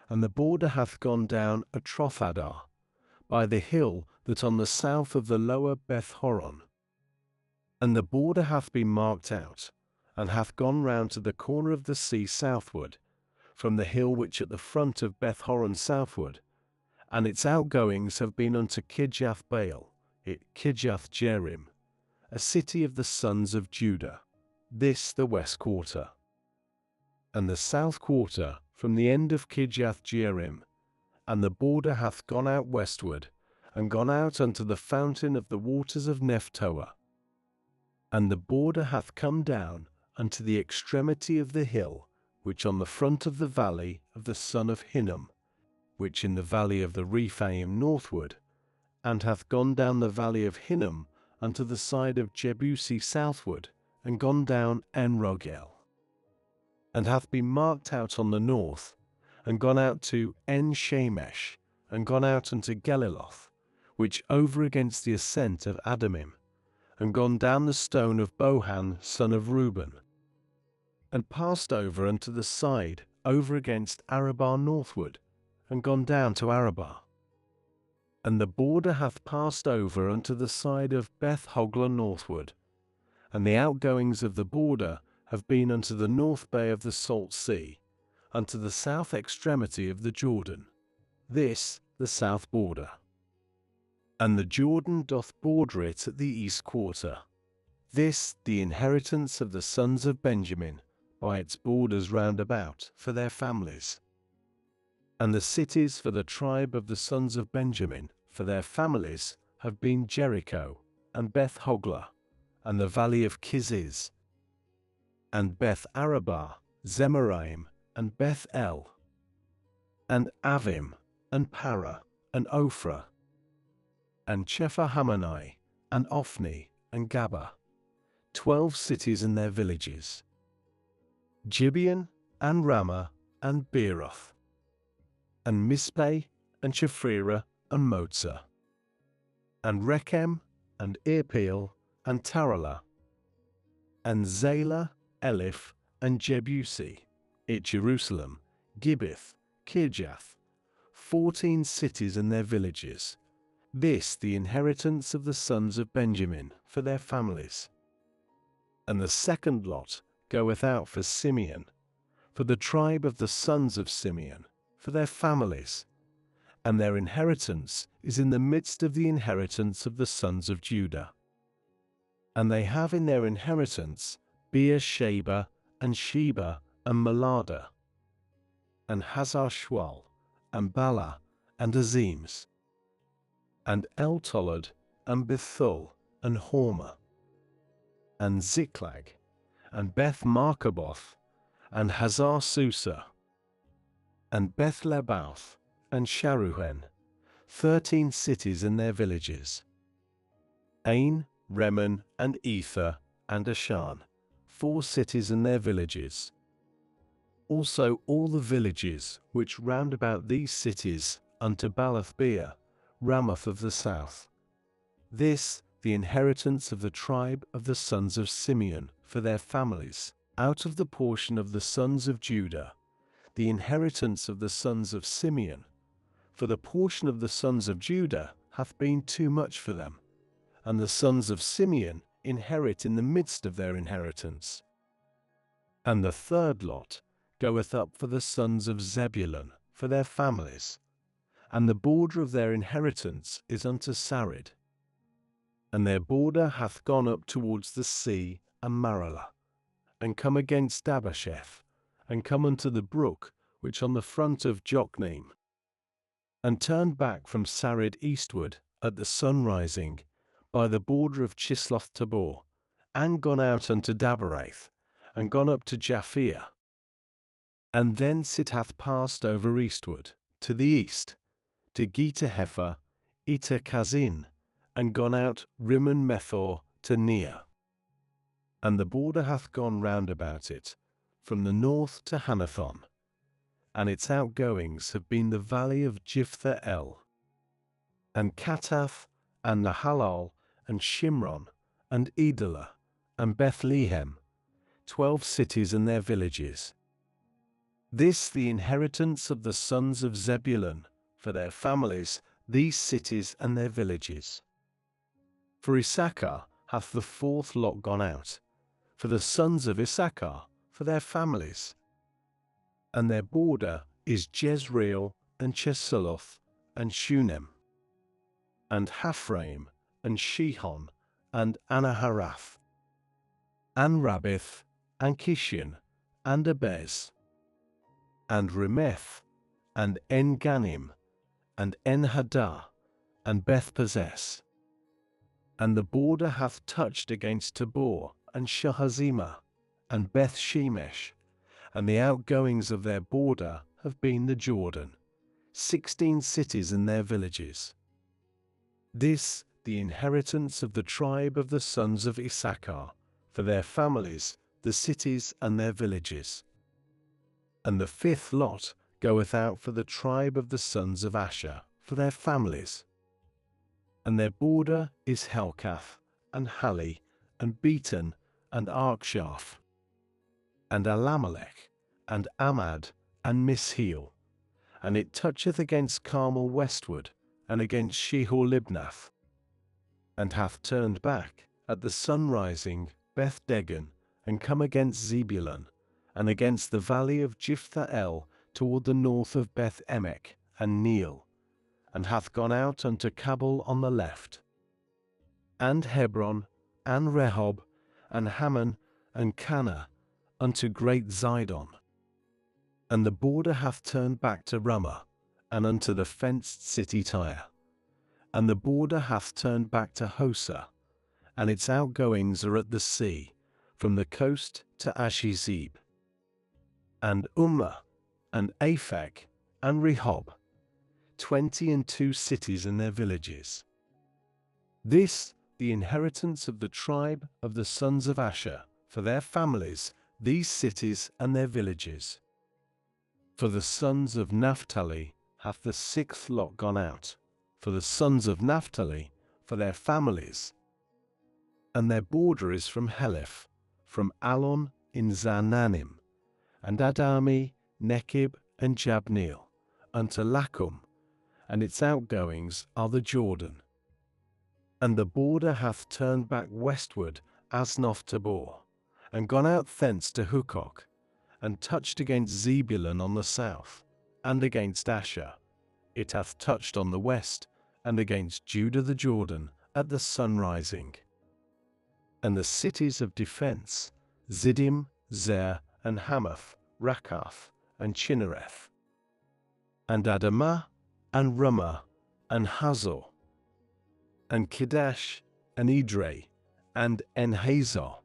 And the border hath gone down a Trophadar, by the hill that on the south of the lower Beth Horon. And the border hath been marked out, and hath gone round to the corner of the sea southward, from the hill which at the front of Beth Horon southward, and its outgoings have been unto Kirjath Baal, it Kirjath Jearim, a city of the sons of Judah, this the west quarter. And the south quarter from the end of Kirjath Jearim, and the border hath gone out westward, and gone out unto the fountain of the waters of Nephtoah. And the border hath come down unto the extremity of the hill, which on the front of the valley of the son of Hinnom, which in the valley of the Rephaim northward, and hath gone down the valley of Hinnom unto the side of Jebusi southward, and gone down En-Rogel, and hath been marked out on the north, and gone out to En-Shemesh, and gone out unto Geliloth, which over against the ascent of Adamim, and gone down the stone of Bohan son of Reuben, and passed over unto the side over against Arabah northward, and gone down to Arabah. And the border hath passed over unto the side of Beth Hoglah northward, and the outgoings of the border have been unto the north bay of the salt sea, unto the south extremity of the Jordan, this the south border. And the Jordan doth border it at the east quarter, this the inheritance of the sons of Benjamin, by its borders round about, for their families. And the cities for the tribe of the sons of Benjamin, for their families, have been Jericho, and Beth Hoglah, and the valley of Kiziz, and Beth Arabah, Zemaraim, and Beth El, and Avim, and Para, and Ophrah, and Chephahhamani, and Ophni, and Gaba, 12 cities and their villages, Gibeon, and Ramah, and Beeroth, and Mizpeh, and Chephirah, and Mozah, and Rechem, and Irpeel, and Taralah, and Zalah, Eliph, and Jebusi, it Jerusalem, Gibbeth, Kirjath, 14 cities and their villages, This the inheritance of the sons of Benjamin for their families. And the second lot goeth out for Simeon, for the tribe of the sons of Simeon, for their families. And their inheritance is in the midst of the inheritance of the sons of Judah. And they have in their inheritance Beersheba, and Sheba, and Melada, and Hazar-Shual, and Bala, and Azims, and El-Tolad, and Bethul, and Hormah, and Ziklag, and Beth-Markaboth, and Hazar-Susa, and Beth-Lebaoth, and Sharuhen, 13 cities and their villages. Ain, Remen, and Ether, and Ashan, 4 cities and their villages. Also all the villages which round about these cities unto Baalath-beer, Ramoth of the south. This the inheritance of the tribe of the sons of Simeon for their families, out of the portion of the sons of Judah, the inheritance of the sons of Simeon. For the portion of the sons of Judah hath been too much for them, and the sons of Simeon inherit in the midst of their inheritance. And the third lot goeth up for the sons of Zebulun for their families, and the border of their inheritance is unto Sarid. And their border hath gone up towards the sea and Maralah, and come against Dabasheth, and come unto the brook which on the front of Jokneam, and turned back from Sarid eastward at the sunrising by the border of Chisloth-Tabor, and gone out unto Daberath, and gone up to Japhia. And thence it hath passed over eastward, to the east, to Geta-Hepher, Eta-Kazin, and gone out Rimmon-Methor to Nea. And the border hath gone round about it, from the north to Hanathon, and its outgoings have been the valley of Jiphthah-El, and Katath, and Nahalal, and Shimron, and Edalah, and Bethlehem, 12 cities and their villages. This the inheritance of the sons of Zebulun, for their families, these cities and their villages. For Issachar hath the fourth lot gone out, for the sons of Issachar, for their families. And their border is Jezreel, and Chesulloth, and Shunem, and Haphraim, and Shihon, and Anaharath, and Rabbith, and Kishion, and Abez, and Remeth, and En-Ganim, and En-Haddah, and Beth-Pazes. And the border hath touched against Tabor, and Shahazimah, and Beth-Shemesh, and the outgoings of their border have been the Jordan, 16 cities and their villages. This the inheritance of the tribe of the sons of Issachar, for their families, the cities and their villages. And the fifth lot goeth out for the tribe of the sons of Asher, for their families. And their border is Helkath, and Hali, and Beaton, and Arkshaf, and Alamelech, and Amad, and Misheel, and it toucheth against Carmel westward, and against Shehor-Libnath, and hath turned back at the sunrising Beth-Degan, and come against Zebulun, and against the valley of Jiphthah-El toward the north of Beth-Emek and Neel, and hath gone out unto Cabul on the left, and Hebron, and Rehob, and Hammon, and Cana, unto great Zidon. And the border hath turned back to Ramah, and unto the fenced city Tyre. And the border hath turned back to Hosa, and its outgoings are at the sea, from the coast to Ashizib. And Ummah, and Aphek, and Rehob, 22 cities and their villages. This the inheritance of the tribe of the sons of Asher, for their families, these cities and their villages. For the sons of Naphtali hath the sixth lot gone out, for the sons of Naphtali, for their families. And their border is from Heleph, from Allon in Zaanannim, and Adami, Nekib, and Jabneel, unto Lachum, and its outgoings are the Jordan. And the border hath turned back westward as Tabor, and gone out thence to Hukkok, and touched against Zebulun on the south, and against Asher. It hath touched on the west, and against Judah the Jordan at the sunrising. And the cities of defense, Ziddim, Zer, and Hamath, Rakath, and Chinnereth, and Adamah, and Ramah, and Hazor, and Kedash, and Edrei, and Enhazor,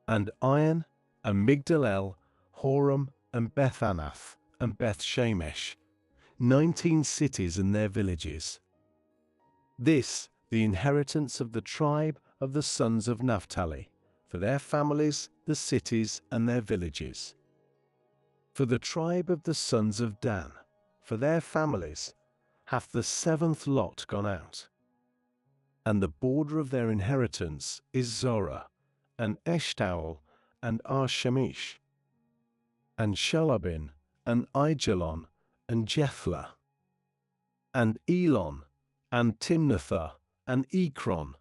and Iron, and Migdal-el, Horam, and Bethanath, and Beth-Shemesh, 19 cities and their villages. This, the inheritance of the tribe of the sons of Naphtali, for their families, the cities and their villages. For the tribe of the sons of Dan, for their families, hath the 7th lot gone out. And the border of their inheritance is Zorah, and Eshtaol, and Arshemish, and Shalabin, and Aijalon, and Jethlah, and Elon, and Timnathah, and Ekron,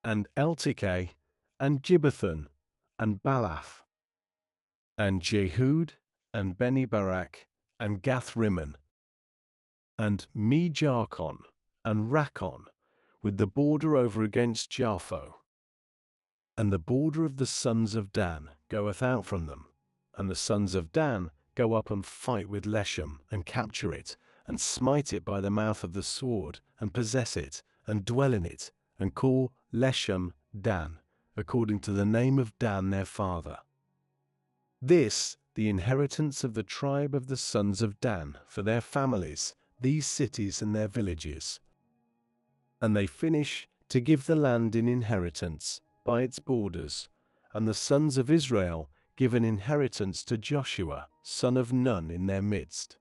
and Eltikeh, and Gibbethon, and Balath, and Jehud, and Beni-Barak, and Gath-Rimmon, and Me-Jarkon, and Rakon, with the border over against Japho. And the border of the sons of Dan goeth out from them, and the sons of Dan go up and fight with Leshem, and capture it, and smite it by the mouth of the sword, and possess it, and dwell in it, and call Leshem Dan, according to the name of Dan their father. This, the inheritance of the tribe of the sons of Dan, for their families, these cities and their villages. And they finish to give the land in inheritance by its borders, and the sons of Israel give an inheritance to Joshua, son of Nun, in their midst.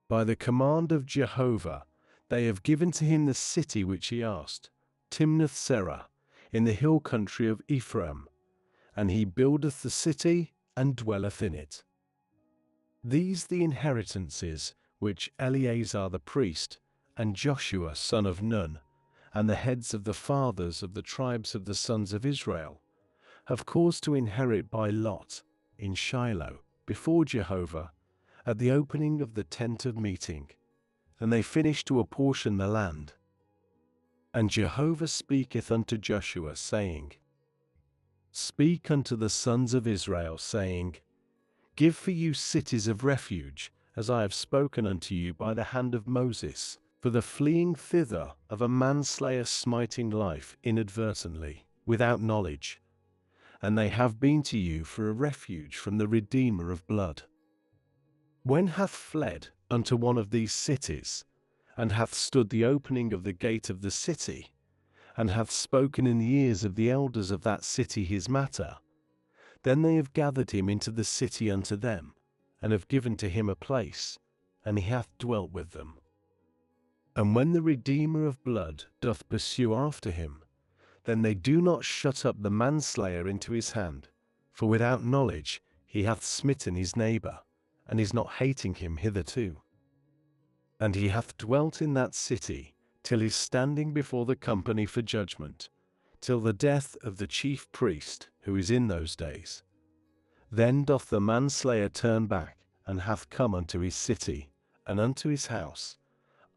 By the command of Jehovah, they have given to him the city which he asked, Timnath-Serah, in the hill country of Ephraim, and he buildeth the city and dwelleth in it. These the inheritances which Eleazar the priest, and Joshua son of Nun, and the heads of the fathers of the tribes of the sons of Israel, have caused to inherit by lot, in Shiloh, before Jehovah, at the opening of the tent of meeting, and they finish to apportion the land. And Jehovah speaketh unto Joshua, saying, Speak unto the sons of Israel, saying, Give for you cities of refuge, as I have spoken unto you by the hand of Moses, for the fleeing thither of a manslayer smiting life inadvertently, without knowledge. And they have been to you for a refuge from the Redeemer of blood. When hath fled unto one of these cities, and hath stood the opening of the gate of the city, and hath spoken in the ears of the elders of that city his matter, then they have gathered him into the city unto them, and have given to him a place, and he hath dwelt with them. And when the Redeemer of blood doth pursue after him, then they do not shut up the manslayer into his hand, for without knowledge he hath smitten his neighbor, and is not hating him hitherto. And he hath dwelt in that city, till his standing before the company for judgment, till the death of the chief priest, who is in those days. Then doth the manslayer turn back, and hath come unto his city, and unto his house,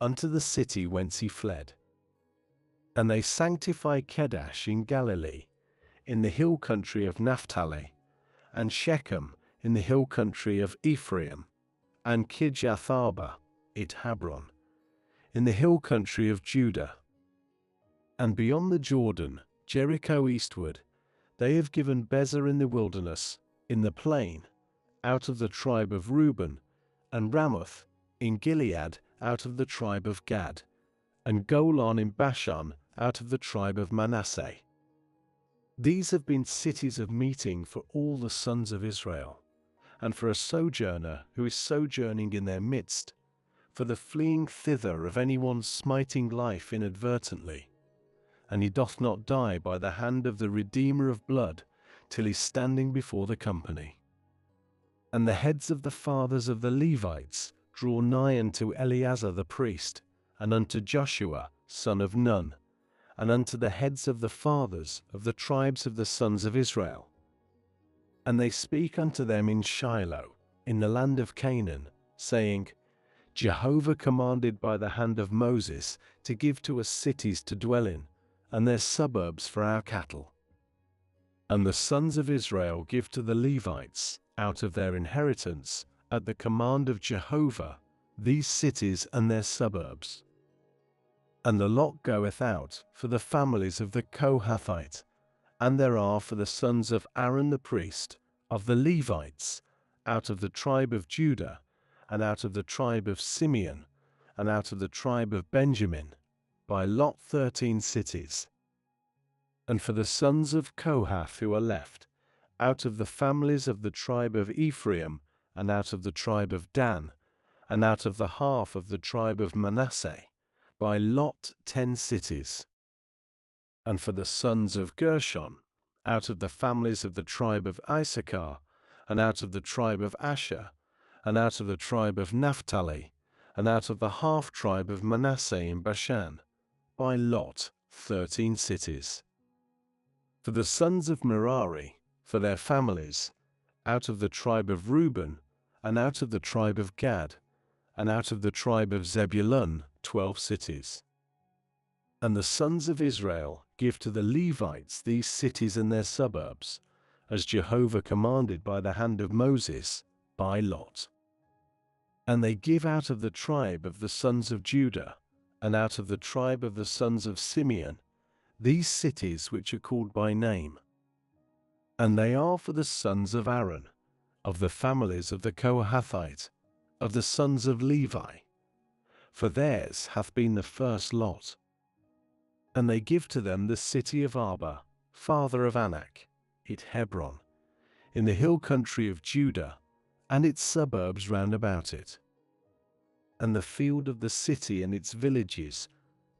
unto the city whence he fled. And they sanctify Kedash in Galilee, in the hill country of Naphtali, and Shechem in the hill country of Ephraim, and Kirjath-Arba, it Hebron, in the hill country of Judah. And beyond the Jordan, Jericho eastward, they have given Bezer in the wilderness, in the plain, out of the tribe of Reuben, and Ramoth in Gilead out of the tribe of Gad, and Golan in Bashan out of the tribe of Manasseh. These have been cities of meeting for all the sons of Israel, and for a sojourner who is sojourning in their midst, for the fleeing thither of any one smiting life inadvertently, and he doth not die by the hand of the Redeemer of blood, till he is standing before the company. And the heads of the fathers of the Levites draw nigh unto Eleazar the priest, and unto Joshua, son of Nun, and unto the heads of the fathers of the tribes of the sons of Israel. And they speak unto them in Shiloh, in the land of Canaan, saying, Jehovah commanded by the hand of Moses to give to us cities to dwell in, and their suburbs for our cattle. And the sons of Israel give to the Levites, out of their inheritance, at the command of Jehovah, these cities and their suburbs. And the lot goeth out for the families of the Kohathite, and there are for the sons of Aaron the priest, of the Levites, out of the tribe of Judah, and out of the tribe of Simeon, and out of the tribe of Benjamin, by lot 13 cities. And for the sons of Kohath who are left, out of the families of the tribe of Ephraim, and out of the tribe of Dan, and out of the half of the tribe of Manasseh, by lot 10 cities. And for the sons of Gershon, out of the families of the tribe of Issachar, and out of the tribe of Asher, and out of the tribe of Naphtali, and out of the half-tribe of Manasseh in Bashan, by lot 13 cities. For the sons of Merari, for their families, out of the tribe of Reuben, and out of the tribe of Gad, and out of the tribe of Zebulun, 12 cities. And the sons of Israel give to the Levites these cities and their suburbs, as Jehovah commanded by the hand of Moses, by lot. And they give out of the tribe of the sons of Judah, and out of the tribe of the sons of Simeon, these cities which are called by name. And they are for the sons of Aaron, of the families of the Kohathite, of the sons of Levi, for theirs hath been the first lot. And they give to them the city of Arba, father of Anak, it Hebron, in the hill country of Judah, and its suburbs round about it. And the field of the city and its villages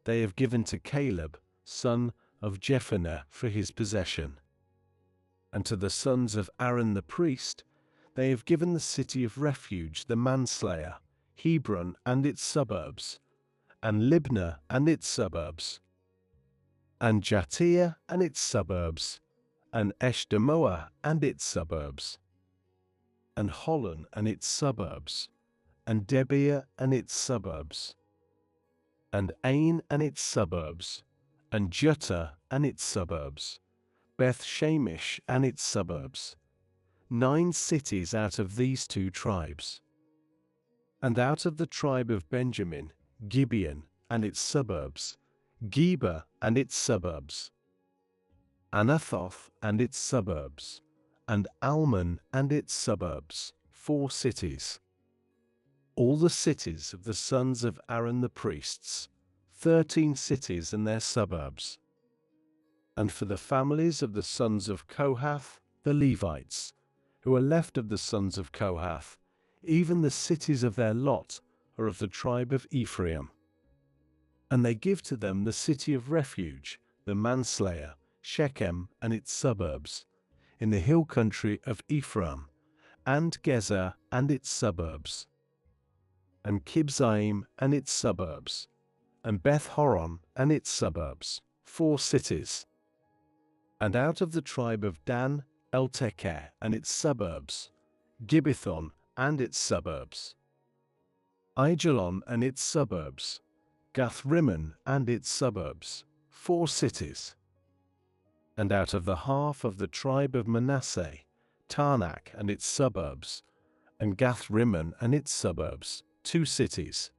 they have given to Caleb, son of Jephunneh, for his possession. And to the sons of Aaron the priest they have given the city of refuge, the manslayer, Hebron and its suburbs, and Libnah and its suburbs, and Jattir and its suburbs, and Eshtemoa and its suburbs, and Holon and its suburbs, and Debir and its suburbs, and Ain and its suburbs, and Juttah and its suburbs, Beth Shemesh and its suburbs, 9 cities out of these 2 tribes. And out of the tribe of Benjamin, Gibeon and its suburbs, Geba and its suburbs, Anathoth and its suburbs, and Almon and its suburbs, 4 cities. All the cities of the sons of Aaron the priests, 13 cities and their suburbs. And for the families of the sons of Kohath, the Levites, who are left of the sons of Kohath, even the cities of their lot are of the tribe of Ephraim. And they give to them the city of refuge, the manslayer, Shechem and its suburbs, in the hill country of Ephraim, and Gezer and its suburbs, and Kibzaim and its suburbs, and Beth Horon and its suburbs, 4 cities. And out of the tribe of Dan, Eltekeh and its suburbs, Gibbethon and its suburbs, Aijalon and its suburbs, Gath-Rimmon and its suburbs, 4 cities. And out of the half of the tribe of Manasseh, Taanach and its suburbs, and Gath-Rimmon and its suburbs, 2 cities.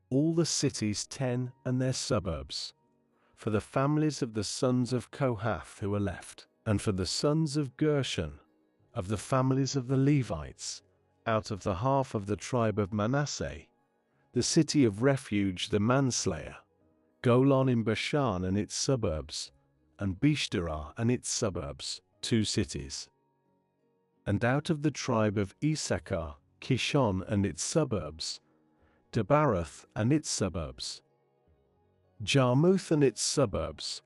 All the cities 10 and their suburbs, for the families of the sons of Kohath who are left. And for the sons of Gershon, of the families of the Levites, out of the half of the tribe of Manasseh, the city of refuge, the manslayer, Golan in Bashan and its suburbs, and Bishterah and its suburbs, 2 cities. And out of the tribe of Issachar, Kishon and its suburbs, Dabarath and its suburbs, Jarmuth and its suburbs,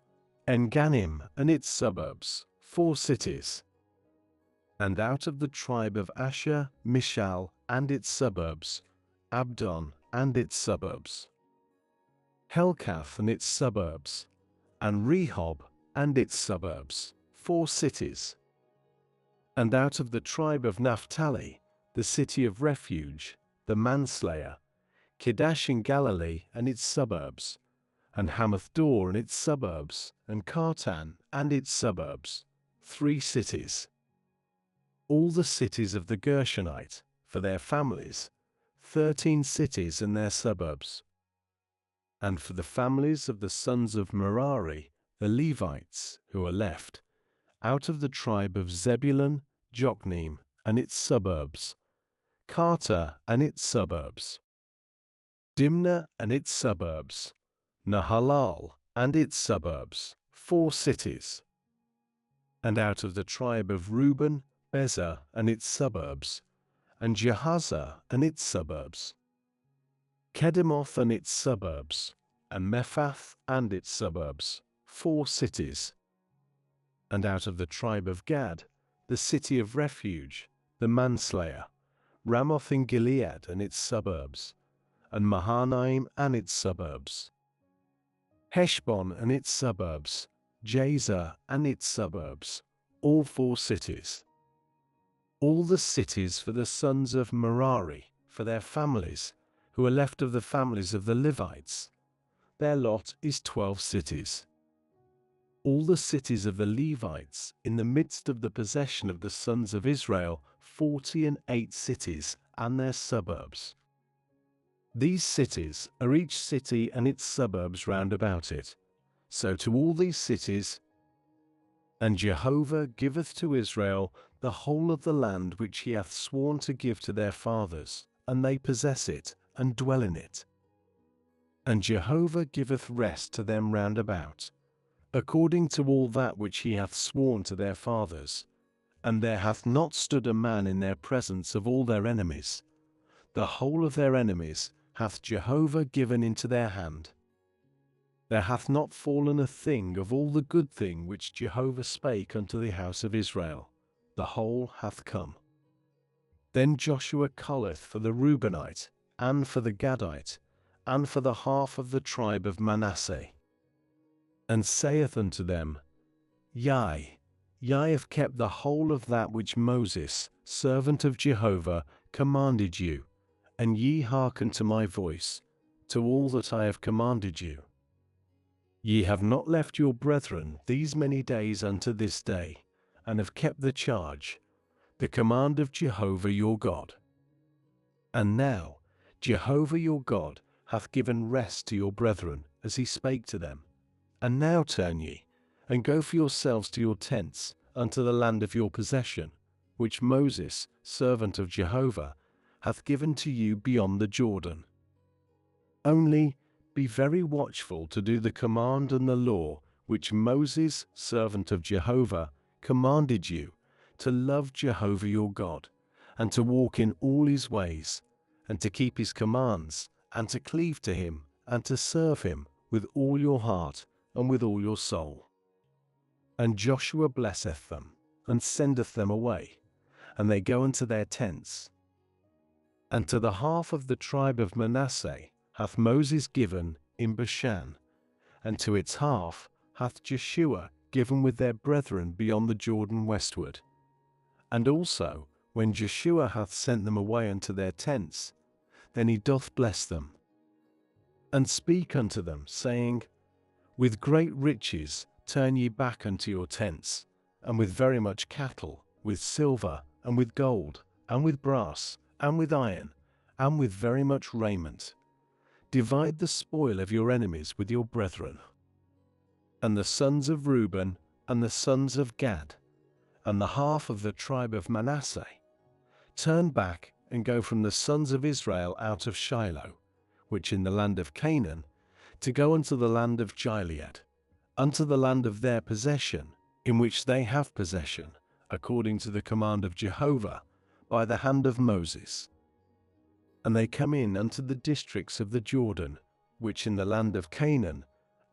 Enganim and its suburbs, 4 cities. And out of the tribe of Asher, Mishal and its suburbs, Abdon and its suburbs, Helkath and its suburbs, and Rehob and its suburbs, 4 cities. And out of the tribe of Naphtali, the city of refuge, the manslayer, Kedash in Galilee and its suburbs, and Hamath-dor and its suburbs, and Kartan and its suburbs, 3 cities. All the cities of the Gershonite, for their families, 13 cities and their suburbs. And for the families of the sons of Merari, the Levites, who are left, out of the tribe of Zebulun, Jokneam and its suburbs, Karta and its suburbs, Dimnah and its suburbs, Nahalal and its suburbs, 4 cities. And out of the tribe of Reuben, Bezer and its suburbs, and Jehazzah and its suburbs, Kedemoth and its suburbs, and Mephath and its suburbs, 4 cities. And out of the tribe of Gad, the city of refuge, the manslayer, Ramoth in Gilead and its suburbs, and Mahanaim and its suburbs, Heshbon and its suburbs, Jazer and its suburbs, all 4 cities. All the cities for the sons of Merari, for their families, who are left of the families of the Levites, their lot is 12 cities. All the cities of the Levites in the midst of the possession of the sons of Israel, 48 cities and their suburbs. These cities are each city and its suburbs round about it. So to all these cities. And Jehovah giveth to Israel the whole of the land which he hath sworn to give to their fathers, and they possess it, and dwell in it. And Jehovah giveth rest to them round about, according to all that which he hath sworn to their fathers. And there hath not stood a man in their presence of all their enemies. The whole of their enemies hath Jehovah given into their hand. There hath not fallen a thing of all the good thing which Jehovah spake unto the house of Israel. The whole hath come. Then Joshua calleth for the Reubenite, and for the Gadite, and for the half of the tribe of Manasseh, and saith unto them, Ye have kept the whole of that which Moses, servant of Jehovah, commanded you, and ye hearken to my voice, to all that I have commanded you. Ye have not left your brethren these many days unto this day, and have kept the charge, the command of Jehovah your God. And now Jehovah your God hath given rest to your brethren, as he spake to them. And now turn ye, and go for yourselves to your tents, unto the land of your possession, which Moses, servant of Jehovah, hath given to you beyond the Jordan. Only be very watchful to do the command and the law which Moses, servant of Jehovah, commanded you, to love Jehovah your God, and to walk in all his ways, and to keep his commands, and to cleave to him, and to serve him with all your heart and with all your soul. And Joshua blesseth them, and sendeth them away, and they go unto their tents. And to the half of the tribe of Manasseh hath Moses given in Bashan, and to its half hath Joshua given with their brethren beyond the Jordan westward. And also, when Joshua hath sent them away unto their tents, then he doth bless them, and speak unto them, saying, With great riches turn ye back unto your tents, and with very much cattle, with silver, and with gold, and with brass, and with iron, and with very much raiment. Divide the spoil of your enemies with your brethren. And the sons of Reuben, and the sons of Gad, and the half of the tribe of Manasseh, turn back and go from the sons of Israel out of Shiloh, which in the land of Canaan, to go unto the land of Gilead, unto the land of their possession, in which they have possession, according to the command of Jehovah, by the hand of Moses. And they come in unto the districts of the Jordan, which in the land of Canaan,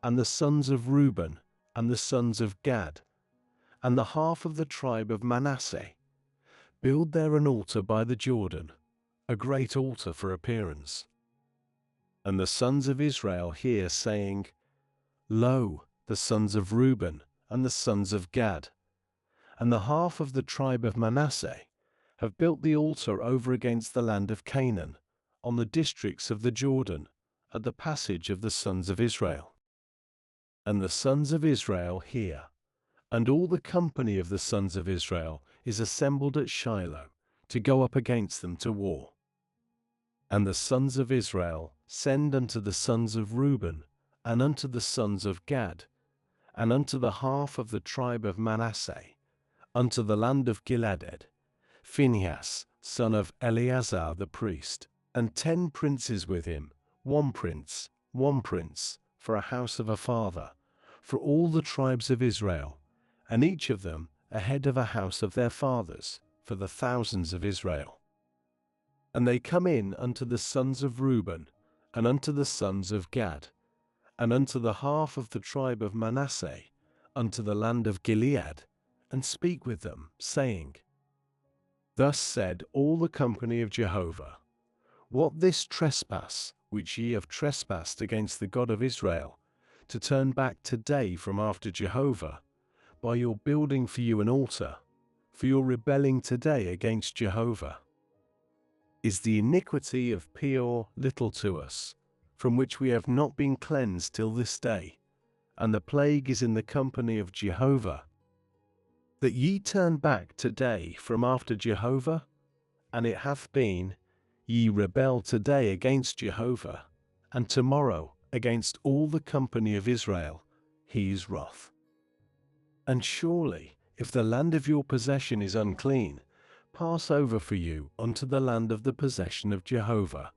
and the sons of Reuben, and the sons of Gad, and the half of the tribe of Manasseh, build there an altar by the Jordan, a great altar for appearance. And the sons of Israel hear, saying, Lo, the sons of Reuben and the sons of Gad, and the half of the tribe of Manasseh, have built the altar over against the land of Canaan, on the districts of the Jordan, at the passage of the sons of Israel. And the sons of Israel hear, and all the company of the sons of Israel is assembled at Shiloh, to go up against them to war. And the sons of Israel send unto the sons of Reuben, and unto the sons of Gad, and unto the half of the tribe of Manasseh, unto the land of Gilead, Phinehas, son of Eleazar the priest, and 10 princes with him, one prince, for a house of a father, for all the tribes of Israel, and each of them a head of a house of their fathers, for the thousands of Israel. And they come in unto the sons of Reuben, and unto the sons of Gad, and unto the half of the tribe of Manasseh, unto the land of Gilead, and speak with them, saying, Thus said all the company of Jehovah, What this trespass which ye have trespassed against the God of Israel, to turn back today from after Jehovah, by your building for you an altar, for your rebelling today against Jehovah, is the iniquity of Peor little to us, from which we have not been cleansed till this day, and the plague is in the company of Jehovah, that ye turn back today from after Jehovah? And it hath been, ye rebel today against Jehovah, and tomorrow against all the company of Israel, he is wroth. And surely, if the land of your possession is unclean, pass over for you unto the land of the possession of Jehovah,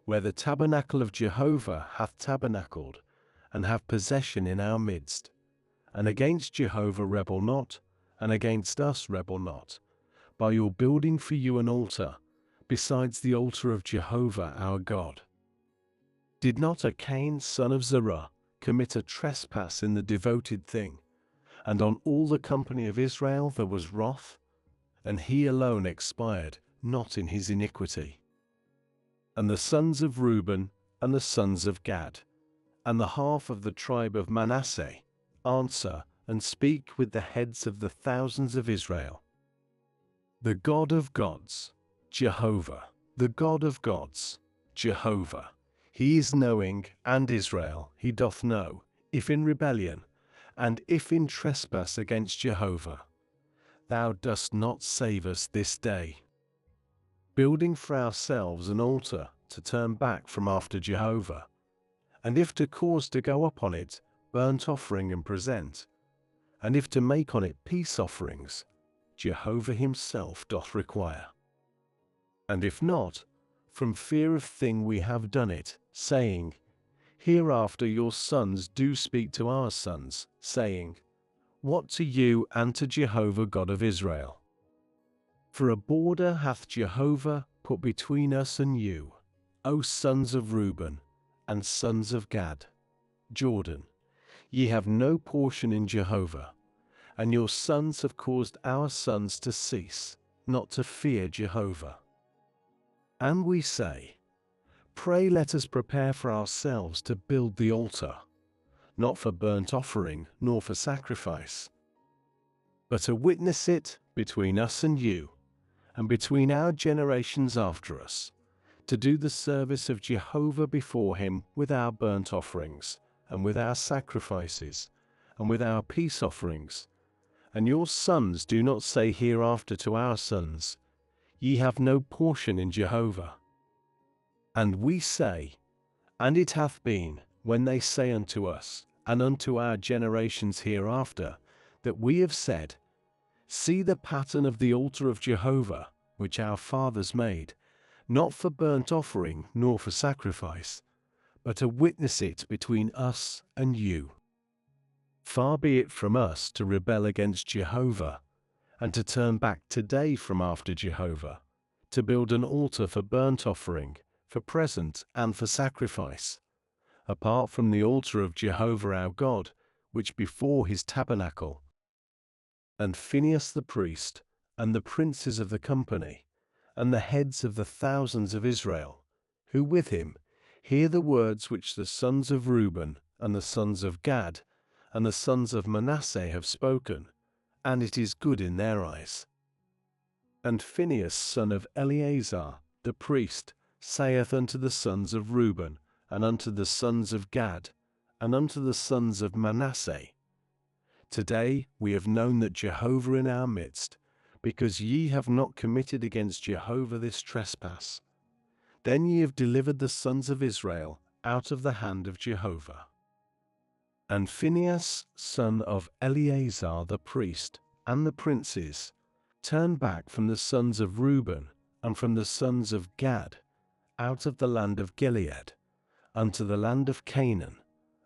where the tabernacle of Jehovah hath tabernacled, and have possession in our midst. And against Jehovah rebel not, and against us rebel not, by your building for you an altar, besides the altar of Jehovah our God. Did not Achan son of Zerah commit a trespass in the devoted thing, and on all the company of Israel there was wrath, and he alone expired not in his iniquity? And the sons of Reuben and the sons of Gad, and the half of the tribe of Manasseh, answer and speak with the heads of the thousands of Israel. The God of gods, Jehovah, the God of gods, Jehovah, he is knowing, and Israel he doth know, if in rebellion, and if in trespass against Jehovah. Thou dost not save us this day. Building for ourselves an altar to turn back from after Jehovah, and if to cause to go up on it burnt offering and present, and if to make on it peace offerings, Jehovah himself doth require. And if not, from fear of thing we have done it, saying, Hereafter your sons do speak to our sons, saying, What to you and to Jehovah God of Israel? For a border hath Jehovah put between us and you, O sons of Reuben and sons of Gad, Jordan. Ye have no portion in Jehovah, and your sons have caused our sons to cease, not to fear Jehovah. And we say, Pray let us prepare for ourselves to build the altar, not for burnt offering nor for sacrifice, but to witness it between us and you, and between our generations after us, to do the service of Jehovah before him with our burnt offerings, and with our sacrifices, and with our peace offerings. And your sons do not say hereafter to our sons, Ye have no portion in Jehovah. And we say, and it hath been, when they say unto us, and unto our generations hereafter, that we have said, See the pattern of the altar of Jehovah, which our fathers made, not for burnt offering nor for sacrifice, but to witness it between us and you. Far be it from us to rebel against Jehovah, and to turn back today from after Jehovah, to build an altar for burnt offering, for present and for sacrifice, apart from the altar of Jehovah our God, which before his tabernacle. And Phinehas the priest, and the princes of the company, and the heads of the thousands of Israel, who with him hear the words which the sons of Reuben and the sons of Gad and the sons of Manasseh have spoken, and it is good in their eyes. And Phinehas son of Eleazar the priest saith unto the sons of Reuben, and unto the sons of Gad, and unto the sons of Manasseh, Today we have known that Jehovah in our midst, because ye have not committed against Jehovah this trespass. Then ye have delivered the sons of Israel out of the hand of Jehovah. And Phinehas son of Eleazar the priest, and the princes, turned back from the sons of Reuben, and from the sons of Gad, out of the land of Gilead, unto the land of Canaan,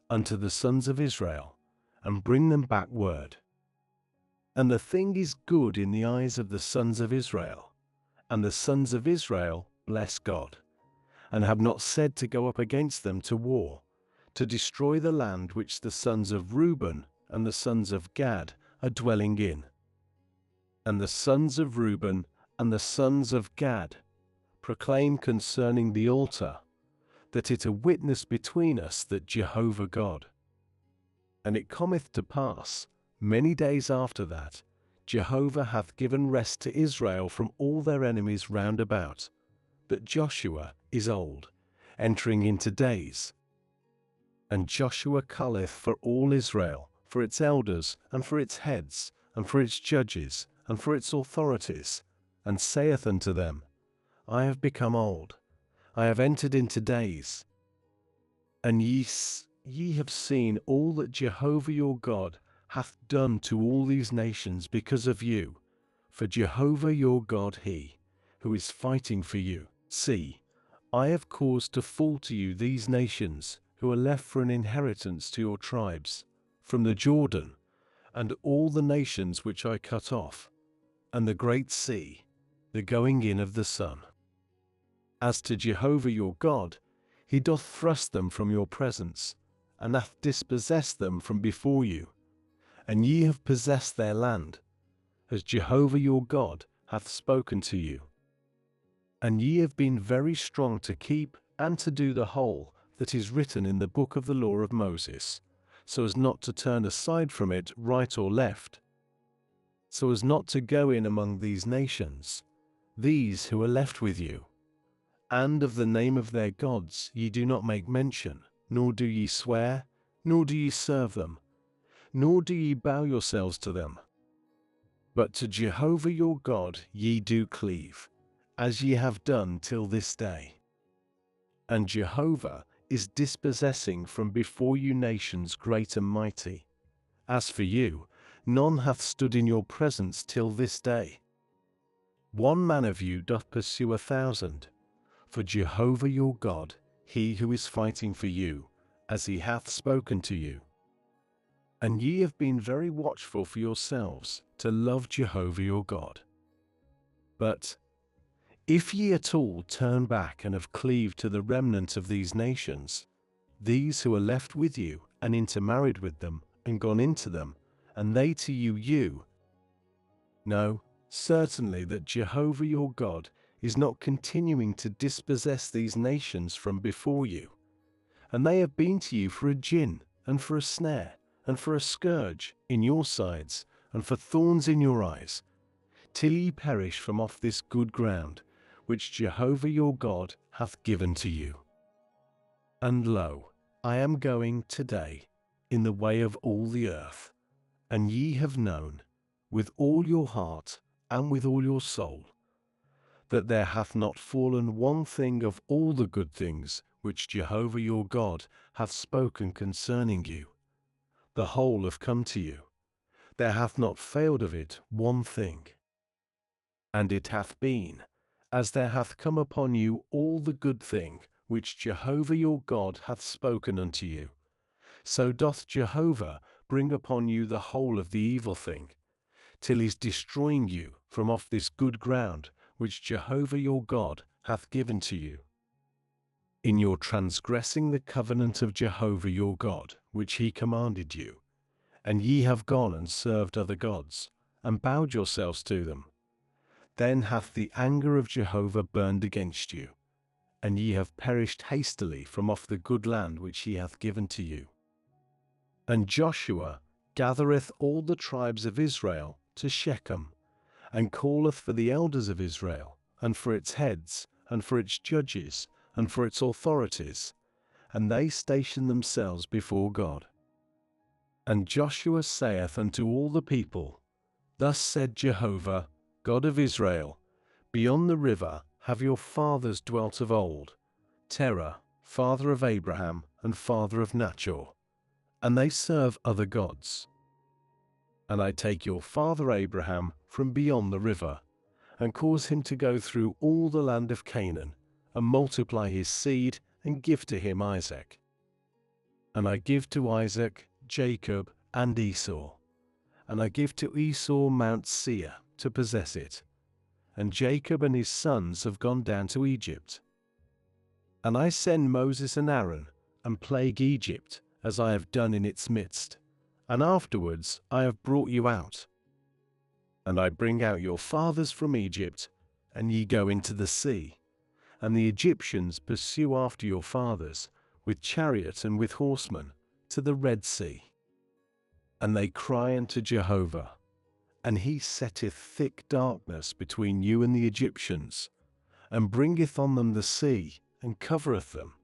unto the sons of Israel, and bring them back word. And the thing is good in the eyes of the sons of Israel, and the sons of Israel bless God, and have not said to go up against them to war, to destroy the land which the sons of Reuben and the sons of Gad are dwelling in. And the sons of Reuben and the sons of Gad proclaim concerning the altar, that it a witness between us that Jehovah God. And it cometh to pass, many days after that, Jehovah hath given rest to Israel from all their enemies round about, that Joshua is old, entering into days. And Joshua calleth for all Israel, for its elders, and for its heads, and for its judges, and for its authorities, and saith unto them, I have become old, I have entered into days. And ye have seen all that Jehovah your God hath done to all these nations because of you. For Jehovah your God he, who is fighting for you. See, I have caused to fall to you these nations, who are left for an inheritance to your tribes, from the Jordan, and all the nations which I cut off, and the great sea, the going in of the sun. As to Jehovah your God, he doth thrust them from your presence, and hath dispossessed them from before you. And ye have possessed their land, as Jehovah your God hath spoken to you. And ye have been very strong to keep and to do the whole that is written in the book of the law of Moses, so as not to turn aside from it right or left, so as not to go in among these nations, these who are left with you. And of the name of their gods ye do not make mention, nor do ye swear, nor do ye serve them, nor do ye bow yourselves to them. But to Jehovah your God ye do cleave, as ye have done till this day. And Jehovah is dispossessing from before you nations great and mighty. As for you, none hath stood in your presence till this day. One man of you doth pursue 1,000. For Jehovah your God, he who is fighting for you, as he hath spoken to you. And ye have been very watchful for yourselves, to love Jehovah your God. But if ye at all turn back and have cleaved to the remnant of these nations, these who are left with you, and intermarried with them, and gone into them, and they to you, know certainly that Jehovah your God is not continuing to dispossess these nations from before you. And they have been to you for a gin, and for a snare, and for a scourge in your sides, and for thorns in your eyes, till ye perish from off this good ground, which Jehovah your God hath given to you. And lo, I am going today in the way of all the earth, and ye have known, with all your heart and with all your soul, that there hath not fallen one thing of all the good things which Jehovah your God hath spoken concerning you. The whole have come to you. There hath not failed of it one thing. And it hath been, as there hath come upon you all the good thing which Jehovah your God hath spoken unto you, so doth Jehovah bring upon you the whole of the evil thing, till he is destroying you from off this good ground which Jehovah your God hath given to you. In your transgressing the covenant of Jehovah your God, which he commanded you, and ye have gone and served other gods, and bowed yourselves to them, Then hath the anger of Jehovah burned against you, and ye have perished hastily from off the good land which he hath given to you. And Joshua gathereth all the tribes of Israel to Shechem, and calleth for the elders of Israel, and for its heads, and for its judges, and for its authorities, and they station themselves before God. And Joshua saith unto all the people, Thus said Jehovah, God of Israel, Beyond the river have your fathers dwelt of old, Terah, father of Abraham, and father of Nachor, and they serve other gods. And I take your father Abraham from beyond the river, and cause him to go through all the land of Canaan, and multiply his seed, and give to him Isaac. And I give to Isaac Jacob and Esau, and I give to Esau Mount Seir to possess it, and Jacob and his sons have gone down to Egypt. And I send Moses and Aaron, and plague Egypt, as I have done in its midst, and afterwards I have brought you out. And I bring out your fathers from Egypt, and ye go into the sea, and the Egyptians pursue after your fathers, with chariot and with horsemen, to the Red Sea. And they cry unto Jehovah, and he setteth thick darkness between you and the Egyptians, and bringeth on them the sea, and covereth them.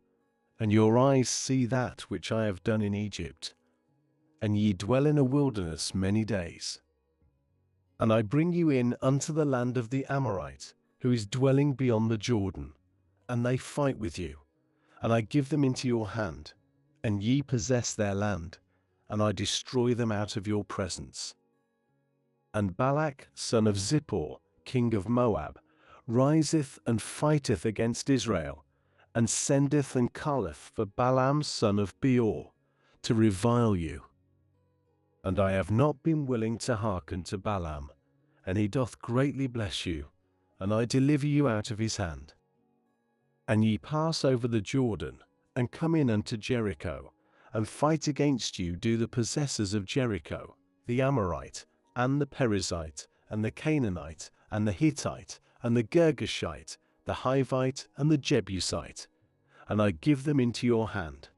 And your eyes see that which I have done in Egypt, and ye dwell in a wilderness many days. And I bring you in unto the land of the Amorite, who is dwelling beyond the Jordan, and they fight with you, and I give them into your hand, and ye possess their land, and I destroy them out of your presence. And Balak, son of Zippor, king of Moab, riseth and fighteth against Israel, and sendeth and calleth for Balaam son of Beor, to revile you. And I have not been willing to hearken to Balaam, and he doth greatly bless you, and I deliver you out of his hand. And ye pass over the Jordan, and come in unto Jericho, and fight against you do the possessors of Jericho, the Amorite, and the Perizzite, and the Canaanite, and the Hittite, and the Girgashite, the Hivite, and the Jebusite, and I give them into your hand.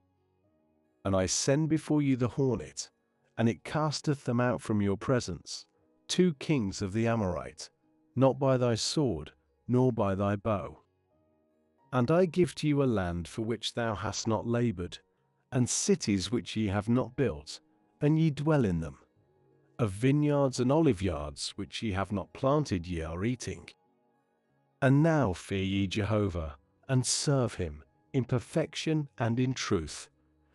And I send before you the hornet, and it casteth them out from your presence, 2 kings of the Amorite, not by thy sword, nor by thy bow. And I give to you a land for which thou hast not labored, and cities which ye have not built, and ye dwell in them. Of vineyards and oliveyards which ye have not planted ye are eating. And now fear ye Jehovah, and serve him, in perfection and in truth,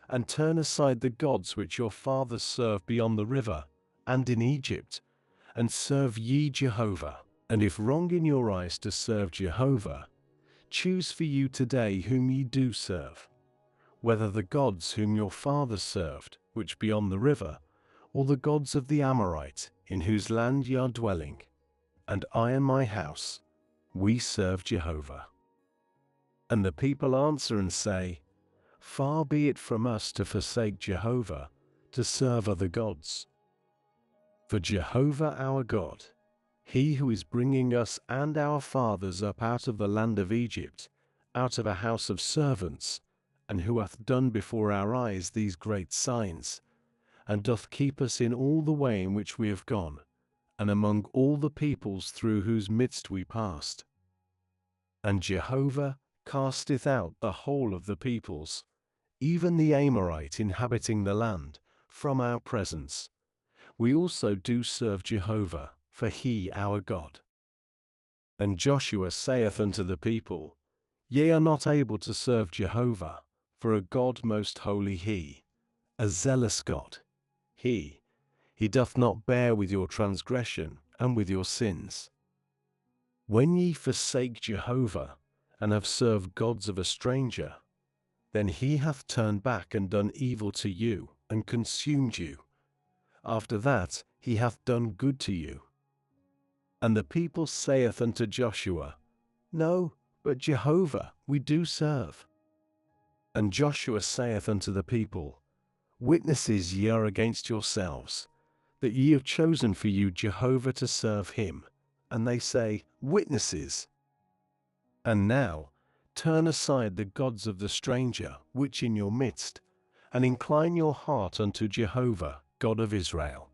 and turn aside the gods which your fathers served beyond the river, and in Egypt, and serve ye Jehovah. And if wrong in your eyes to serve Jehovah, choose for you today whom ye do serve, whether the gods whom your fathers served, which beyond the river, or the gods of the Amorite, in whose land ye are dwelling. And I and my house, we serve Jehovah. And the people answer and say, Far be it from us to forsake Jehovah, to serve other gods. For Jehovah our God, he who is bringing us and our fathers up out of the land of Egypt, out of a house of servants, and who hath done before our eyes these great signs, and doth keep us in all the way in which we have gone, and among all the peoples through whose midst we passed. And Jehovah casteth out the whole of the peoples, even the Amorite inhabiting the land, from our presence. We also do serve Jehovah, for he our God. And Joshua saith unto the people, Ye are not able to serve Jehovah, for a God most holy he, a zealous God. He doth not bear with your transgression and with your sins. When ye forsake Jehovah, and have served gods of a stranger, then he hath turned back and done evil to you, and consumed you. After that he hath done good to you. And the people saith unto Joshua, No, but Jehovah we do serve. And Joshua saith unto the people, Witnesses ye are against yourselves, that ye have chosen for you Jehovah to serve him, and they say, "Witnesses." And now, turn aside the gods of the stranger, which in your midst, and incline your heart unto Jehovah, God of Israel.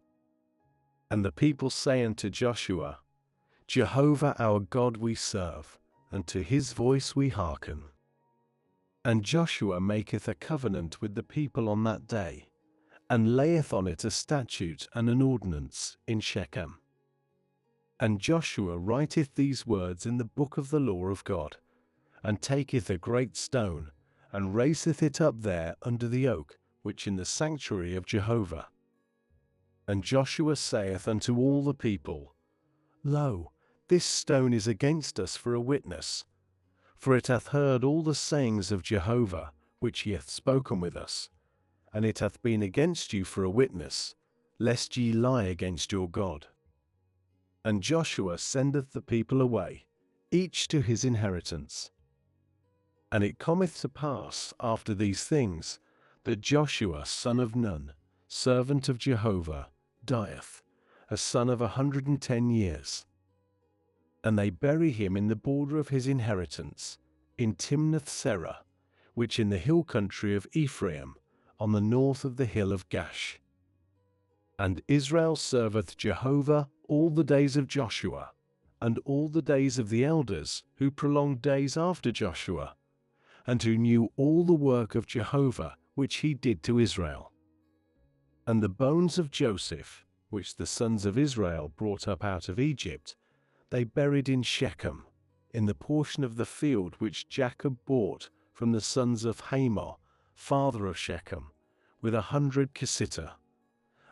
And the people say unto Joshua, "Jehovah our God we serve, and to his voice we hearken." And Joshua maketh a covenant with the people on that day, and layeth on it a statute and an ordinance in Shechem. And Joshua writeth these words in the book of the law of God, and taketh a great stone, and raiseth it up there under the oak, which in the sanctuary of Jehovah. And Joshua saith unto all the people, Lo, this stone is against us for a witness, for it hath heard all the sayings of Jehovah, which he hath spoken with us, and it hath been against you for a witness, lest ye lie against your God. And Joshua sendeth the people away, each to his inheritance. And it cometh to pass after these things, that Joshua son of Nun, servant of Jehovah, dieth, a son of 110 years. And they bury him in the border of his inheritance, in Timnath-serah, which in the hill country of Ephraim, on the north of the hill of Gash. And Israel serveth Jehovah all the days of Joshua, and all the days of the elders who prolonged days after Joshua, and who knew all the work of Jehovah which he did to Israel. And the bones of Joseph, which the sons of Israel brought up out of Egypt, they buried in Shechem, in the portion of the field which Jacob bought from the sons of Hamor, father of Shechem, with 100 kesitter.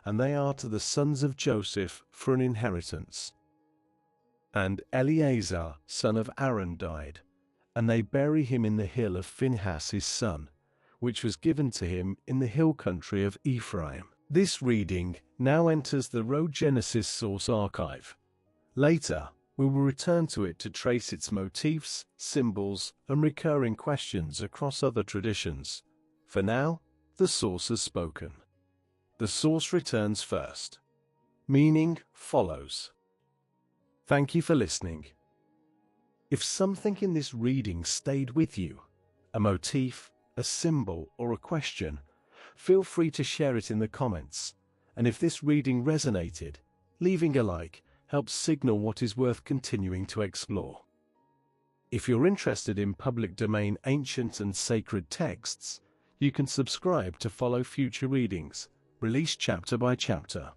And they are to the sons of Joseph for an inheritance. And Eleazar, son of Aaron, died, and they bury him in the hill of Phinehas his son, which was given to him in the hill country of Ephraim. This reading now enters the Rhogenesis Source Archive. Later, we will return to it to trace its motifs, symbols, and recurring questions across other traditions. For now, the source has spoken. The source returns first. Meaning follows. Thank you for listening. If something in this reading stayed with you, a motif, a symbol, or a question, feel free to share it in the comments. And if this reading resonated, leaving a like helps signal what is worth continuing to explore. If you're interested in public domain ancient and sacred texts, you can subscribe to follow future readings, released chapter by chapter.